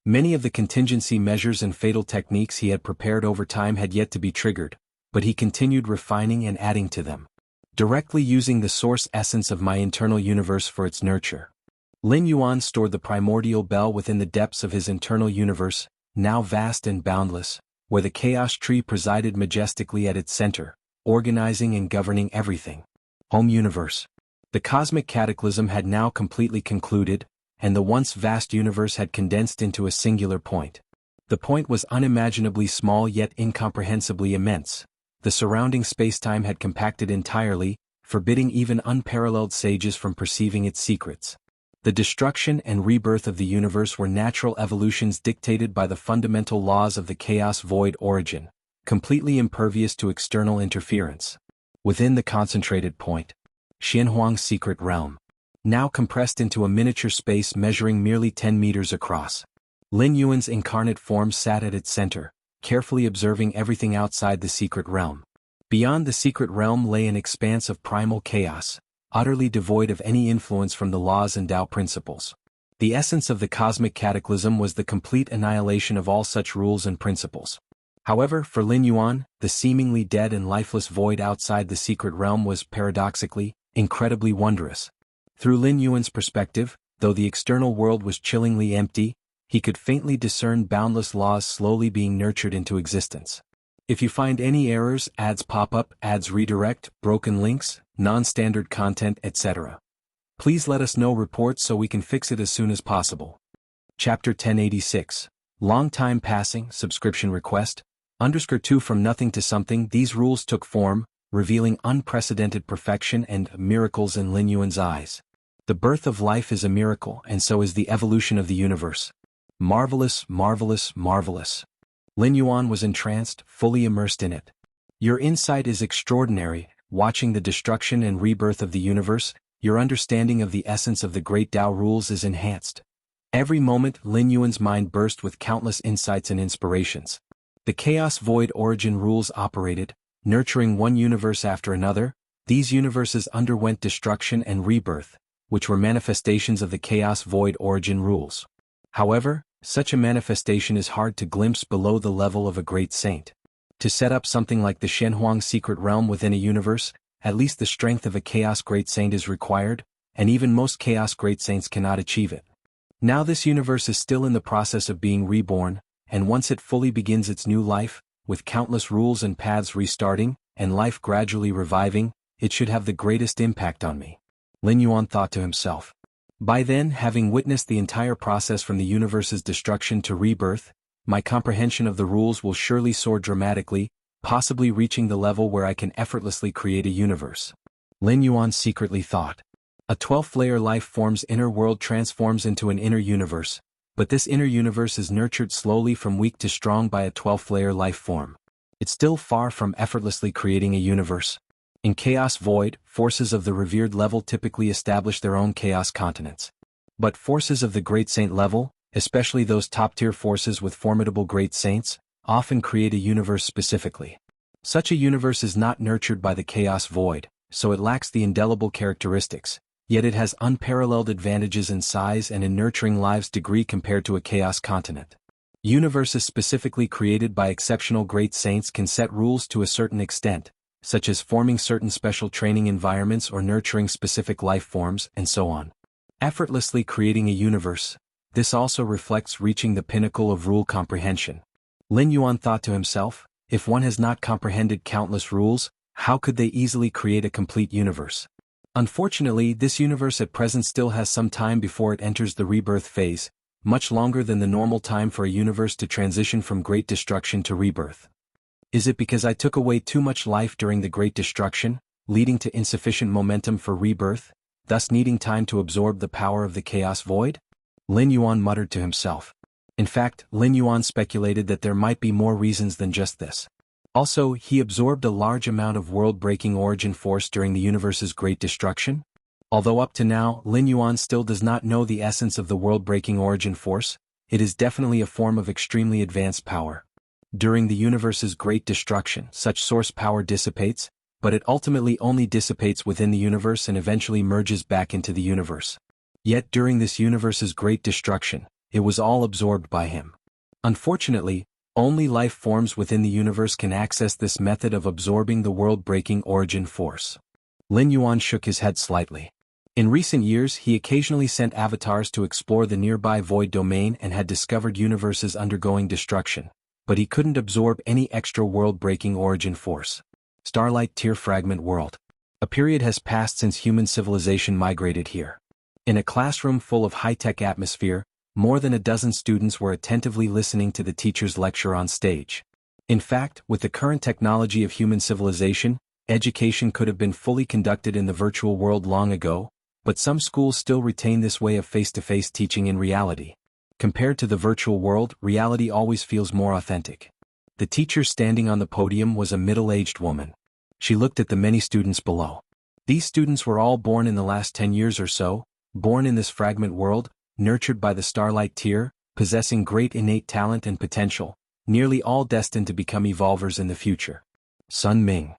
S1: Many of the contingency measures and fatal techniques he had prepared over time had yet to be triggered, but he continued refining and adding to them. Directly using the source essence of my internal universe for its nurture. Lin Yuan stored the primordial bell within the depths of his internal universe, now vast and boundless, where the chaos tree presided majestically at its center, organizing and governing everything. Home universe. The cosmic cataclysm had now completely concluded, and the once vast universe had condensed into a singular point. The point was unimaginably small yet incomprehensibly immense. The surrounding spacetime had compacted entirely, forbidding even unparalleled sages from perceiving its secrets. The destruction and rebirth of the universe were natural evolutions dictated by the fundamental laws of the chaos void origin, completely impervious to external interference. Within the concentrated point, Xianxuang's secret realm, now compressed into a miniature space measuring merely 10 meters across. Lin Yuan's incarnate form sat at its center, carefully observing everything outside the secret realm. Beyond the secret realm lay an expanse of primal chaos, utterly devoid of any influence from the laws and Tao principles. The essence of the cosmic cataclysm was the complete annihilation of all such rules and principles. However, for Lin Yuan, the seemingly dead and lifeless void outside the secret realm was, paradoxically, incredibly wondrous. Through Lin Yuan's perspective, though the external world was chillingly empty, he could faintly discern boundless laws slowly being nurtured into existence. If you find any errors, ads pop up, ads redirect, broken links, non-standard content, etc. Please let us know reports so we can fix it as soon as possible. Chapter 1086. Long time passing, subscription request. _2 From nothing to something, these rules took form, revealing unprecedented perfection and miracles in Lin Yuan's eyes. The birth of life is a miracle, and so is the evolution of the universe. Marvelous, marvelous, marvelous. Lin Yuan was entranced, fully immersed in it. Your insight is extraordinary, watching the destruction and rebirth of the universe, your understanding of the essence of the great Tao rules is enhanced. Every moment, Lin Yuan's mind burst with countless insights and inspirations. The chaos void origin rules operated, nurturing one universe after another. These universes underwent destruction and rebirth, which were manifestations of the chaos void origin rules. However, such a manifestation is hard to glimpse below the level of a great saint. To set up something like the Shenhuang secret realm within a universe, at least the strength of a chaos great saint is required, and even most chaos great saints cannot achieve it. Now this universe is still in the process of being reborn, and once it fully begins its new life, with countless rules and paths restarting, and life gradually reviving, it should have the greatest impact on me. Lin Yuan thought to himself. By then, having witnessed the entire process from the universe's destruction to rebirth, my comprehension of the rules will surely soar dramatically, possibly reaching the level where I can effortlessly create a universe. Lin Yuan secretly thought. A 12th-layer life form's inner world transforms into an inner universe, but this inner universe is nurtured slowly from weak to strong by a 12th-layer life form. It's still far from effortlessly creating a universe. In Chaos Void, forces of the revered level typically establish their own chaos continents. But forces of the Great Saint level, especially those top-tier forces with formidable Great Saints, often create a universe specifically. Such a universe is not nurtured by the Chaos Void, so it lacks the indelible characteristics, yet it has unparalleled advantages in size and in nurturing lives degree compared to a chaos continent. Universes specifically created by exceptional Great Saints can set rules to a certain extent, such as forming certain special training environments or nurturing specific life forms, and so on. Effortlessly creating a universe, this also reflects reaching the pinnacle of rule comprehension. Lin Yuan thought to himself, if one has not comprehended countless rules, how could they easily create a complete universe? Unfortunately, this universe at present still has some time before it enters the rebirth phase, much longer than the normal time for a universe to transition from great destruction to rebirth. Is it because I took away too much life during the Great Destruction, leading to insufficient momentum for rebirth, thus needing time to absorb the power of the Chaos Void? Lin Yuan muttered to himself. In fact, Lin Yuan speculated that there might be more reasons than just this. Also, he absorbed a large amount of world-breaking origin force during the universe's Great Destruction. Although up to now, Lin Yuan still does not know the essence of the world-breaking origin force, it is definitely a form of extremely advanced power. During the universe's great destruction, such source power dissipates, but it ultimately only dissipates within the universe and eventually merges back into the universe. Yet during this universe's great destruction, it was all absorbed by him. Unfortunately, only life forms within the universe can access this method of absorbing the world-breaking origin force. Lin Yuan shook his head slightly. In recent years, he occasionally sent avatars to explore the nearby void domain and had discovered universes undergoing destruction, but he couldn't absorb any extra world-breaking origin force. Starlight Tier Fragment World. A period has passed since human civilization migrated here. In a classroom full of high-tech atmosphere, more than a dozen students were attentively listening to the teacher's lecture on stage. In fact, with the current technology of human civilization, education could have been fully conducted in the virtual world long ago, but some schools still retain this way of face-to-face teaching in reality. Compared to the virtual world, reality always feels more authentic. The teacher standing on the podium was a middle-aged woman. She looked at the many students below. These students were all born in the last 10 years or so, born in this fragment world, nurtured by the Starlight Tier, possessing great innate talent and potential, nearly all destined to become evolvers in the future. Sun Ming.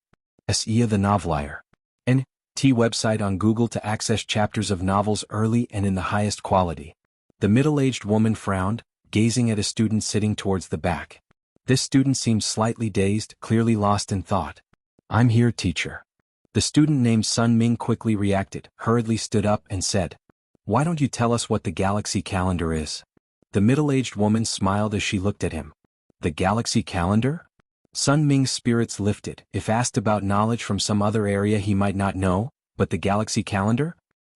S1: Xianxia the Novelier. N.T. website on Google to access chapters of novels early and in the highest quality. The middle-aged woman frowned, gazing at a student sitting towards the back. This student seemed slightly dazed, clearly lost in thought. I'm here, teacher. The student named Sun Ming quickly reacted, hurriedly stood up and said, Why don't you tell us what the galaxy calendar is? The middle-aged woman smiled as she looked at him. The galaxy calendar? Sun Ming's spirits lifted. If asked about knowledge from some other area he might not know, but the galaxy calendar?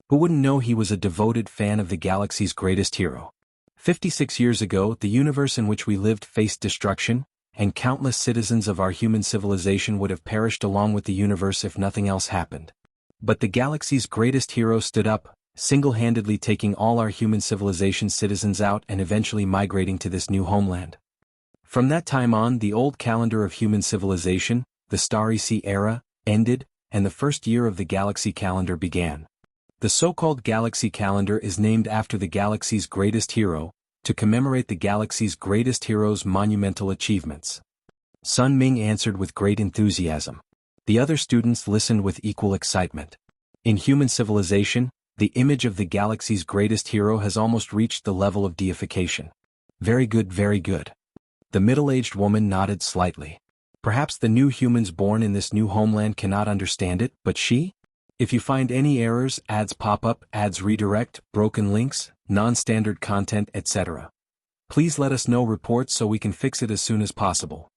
S1: Who wouldn't know he was a devoted fan of the galaxy's greatest hero? 56 years ago, the universe in which we lived faced destruction, and countless citizens of our human civilization would have perished along with the universe if nothing else happened. But the galaxy's greatest hero stood up, single-handedly taking all our human civilization's citizens out and eventually migrating to this new homeland. From that time on, the old calendar of human civilization, the Starry Sea era, ended, and the first year of the galaxy calendar began. The so-called galaxy calendar is named after the galaxy's greatest hero, to commemorate the galaxy's greatest hero's monumental achievements. Sun Ming answered with great enthusiasm. The other students listened with equal excitement. In human civilization, the image of the galaxy's greatest hero has almost reached the level of deification. Very good, very good. The middle-aged woman nodded slightly. Perhaps the new humans born in this new homeland cannot understand it, but she? If you find any errors, ads pop up, ads redirect, broken links, non-standard content, etc., please let us know reports so we can fix it as soon as possible.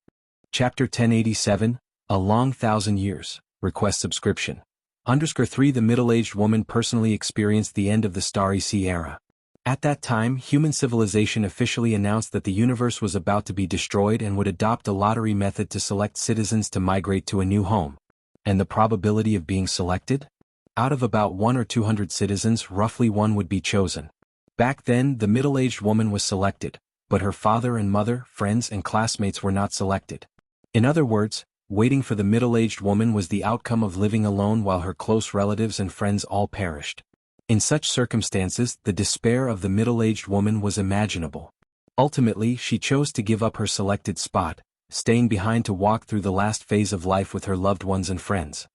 S1: Chapter 1087, A Long Thousand Years, Request Subscription. _3 The middle-aged woman personally experienced the end of the Starry Sea era. At that time, human civilization officially announced that the universe was about to be destroyed and would adopt a lottery method to select citizens to migrate to a new home. And the probability of being selected? Out of about 100 or 200 citizens, roughly one would be chosen. Back then, the middle-aged woman was selected, but her father and mother, friends and classmates were not selected. In other words, waiting for the middle-aged woman was the outcome of living alone while her close relatives and friends all perished. In such circumstances, the despair of the middle-aged woman was imaginable. Ultimately, she chose to give up her selected spot, staying behind to walk through the last phase of life with her loved ones and friends.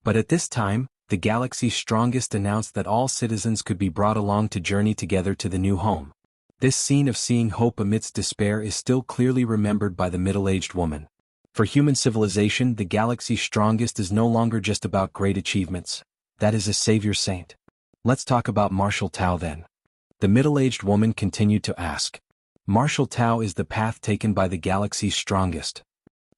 S1: But at this time, the galaxy's strongest announced that all citizens could be brought along to journey together to the new home. This scene of seeing hope amidst despair is still clearly remembered by the middle-aged woman. For human civilization, the galaxy's strongest is no longer just about great achievements. That is a savior saint. Let's talk about Martial Tao then. The middle-aged woman continued to ask. Martial Tao is the path taken by the galaxy's strongest.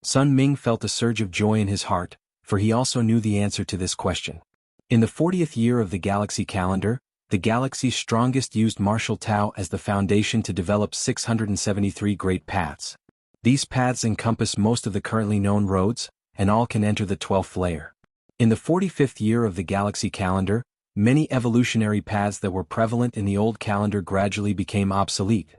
S1: Sun Ming felt a surge of joy in his heart, for he also knew the answer to this question. In the 40th year of the galaxy calendar, the galaxy's strongest used Martial Tao as the foundation to develop 673 great paths. These paths encompass most of the currently known roads, and all can enter the 12th layer. In the 45th year of the galaxy calendar, many evolutionary paths that were prevalent in the old calendar gradually became obsolete.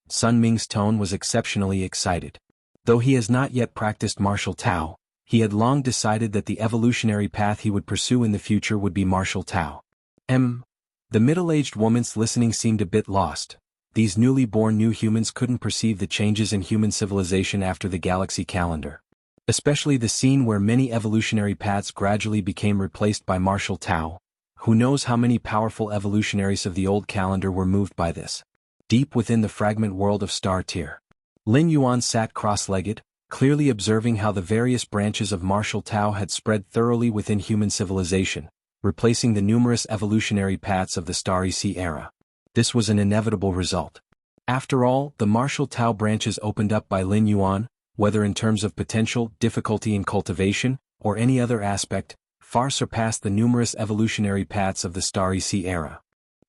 S1: Sun Ming's tone was exceptionally excited. Though he has not yet practiced Martial Tao, he had long decided that the evolutionary path he would pursue in the future would be Martial Tao. The middle-aged woman's listening seemed a bit lost. These newly born new humans couldn't perceive the changes in human civilization after the galaxy calendar. Especially the scene where many evolutionary paths gradually became replaced by Martial Tao. Who knows how many powerful evolutionaries of the old calendar were moved by this? Deep within the fragment world of Star Tier, Lin Yuan sat cross-legged, clearly observing how the various branches of Martial Tao had spread thoroughly within human civilization, replacing the numerous evolutionary paths of the Starry Sea era. This was an inevitable result. After all, the Martial Tao branches opened up by Lin Yuan, whether in terms of potential, difficulty in cultivation, or any other aspect, far surpassed the numerous evolutionary paths of the Starry Sea era.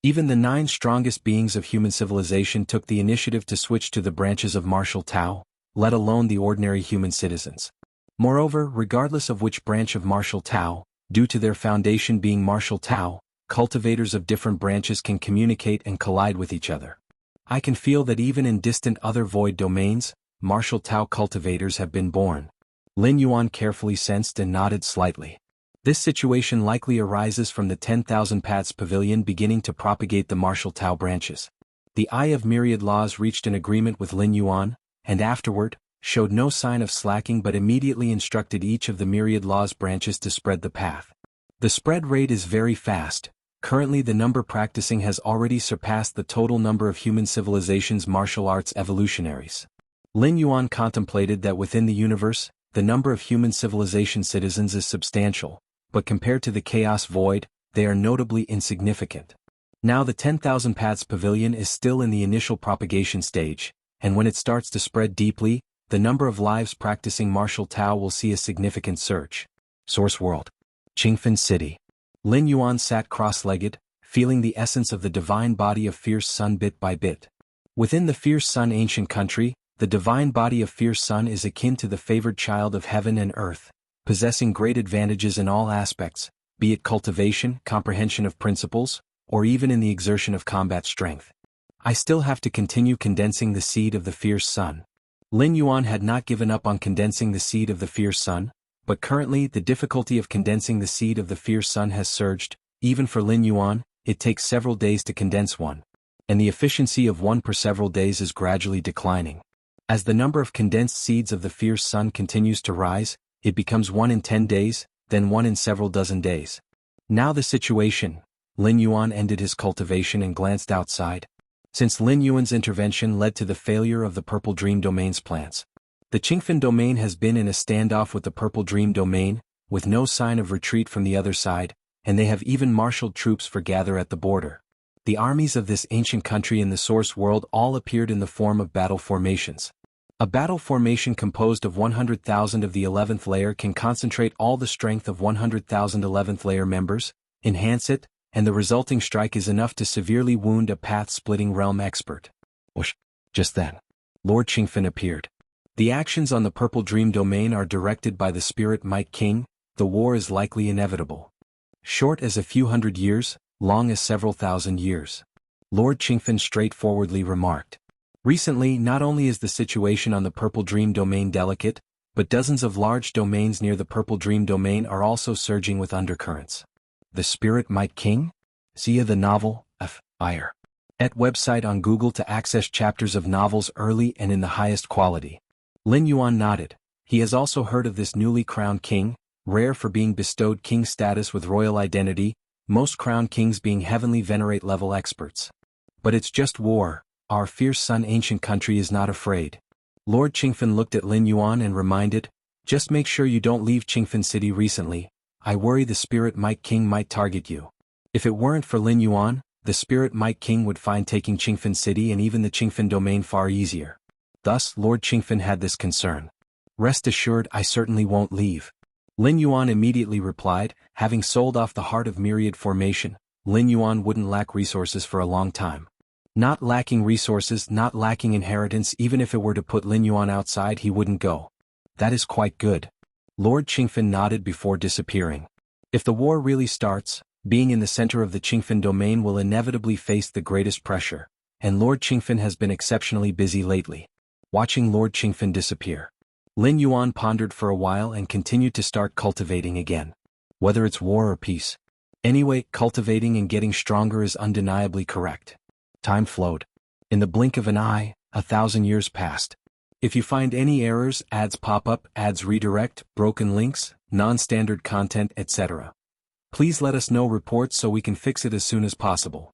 S1: Even the 9 strongest beings of human civilization took the initiative to switch to the branches of Martial Tao, let alone the ordinary human citizens. Moreover, regardless of which branch of Martial Tao, due to their foundation being Martial Tao, cultivators of different branches can communicate and collide with each other. I can feel that even in distant other void domains, Martial Tao cultivators have been born. Lin Yuan carefully sensed and nodded slightly. This situation likely arises from the 10,000 Paths Pavilion beginning to propagate the Martial Tao branches. The Eye of Myriad Laws reached an agreement with Lin Yuan, and afterward, showed no sign of slacking but immediately instructed each of the Myriad Laws branches to spread the path. The spread rate is very fast. Currently the number practicing has already surpassed the total number of human civilization's martial arts evolutionaries. Lin Yuan contemplated that within the universe, the number of human civilization citizens is substantial, but compared to the Chaos Void, they are notably insignificant. Now the 10,000 Paths Pavilion is still in the initial propagation stage, and when it starts to spread deeply, the number of lives practicing Martial Tao will see a significant surge. Source World. Qingfen City. Lin Yuan sat cross-legged, feeling the essence of the divine body of Fierce Sun bit by bit. Within the Fierce Sun ancient country, the divine body of Fierce Sun is akin to the favored child of heaven and earth, possessing great advantages in all aspects, be it cultivation, comprehension of principles, or even in the exertion of combat strength. I still have to continue condensing the seed of the Fierce Sun. Lin Yuan had not given up on condensing the seed of the Fierce Sun, but currently the difficulty of condensing the seed of the Fierce Sun has surged. Even for Lin Yuan, it takes several days to condense one, and the efficiency of one per several days is gradually declining. As the number of condensed seeds of the Fierce Sun continues to rise, it becomes 1 in 10 days, then 1 in several dozen days. Now the situation. Lin Yuan ended his cultivation and glanced outside. Since Lin Yuan's intervention led to the failure of the Purple Dream Domain's plans, the Qingfen Domain has been in a standoff with the Purple Dream Domain, with no sign of retreat from the other side, and they have even marshaled troops for gather at the border. The armies of this ancient country in the source world all appeared in the form of battle formations. A battle formation composed of 100,000 of the 11th layer can concentrate all the strength of 100,000 11th layer members, enhance it, and the resulting strike is enough to severely wound a path-splitting realm expert. Whoosh! Just then, Lord Qingfen appeared. The actions on the Purple Dream Domain are directed by the Spirit Might King. The war is likely inevitable. Short as a few hundred years, long as several thousand years. Lord Qingfen straightforwardly remarked. Recently, not only is the situation on the Purple Dream Domain delicate, but dozens of large domains near the Purple Dream Domain are also surging with undercurrents. The Spirit Might King? Xia the novel, F.I.R. Et website on Google to access chapters of novels early and in the highest quality. Lin Yuan nodded. He has also heard of this newly crowned king, rare for being bestowed king status with royal identity, most crowned kings being heavenly venerate level experts. But it's just war. Our Fierce Sun ancient country is not afraid. Lord Qingfen looked at Lin Yuan and reminded, just make sure you don't leave Qingfen City recently. I worry the Spirit Might King might target you. If it weren't for Lin Yuan, the Spirit Might King would find taking Qingfen City and even the Qingfen Domain far easier. Thus, Lord Qingfen had this concern. Rest assured, I certainly won't leave. Lin Yuan immediately replied, having sold off the Heart of Myriad formation, Lin Yuan wouldn't lack resources for a long time. Not lacking resources, not lacking inheritance, even if it were to put Lin Yuan outside he wouldn't go. That is quite good. Lord Qingfen nodded before disappearing. If the war really starts, being in the center of the Qingfen Domain will inevitably face the greatest pressure, and Lord Qingfen has been exceptionally busy lately. Watching Lord Qingfen disappear, Lin Yuan pondered for a while and continued to start cultivating again. Whether it's war or peace. Anyway, cultivating and getting stronger is undeniably correct. Time flowed. In the blink of an eye, 1,000 years passed. If you find any errors, ads pop up, ads redirect, broken links, non-standard content, etc., please let us know reports so we can fix it as soon as possible.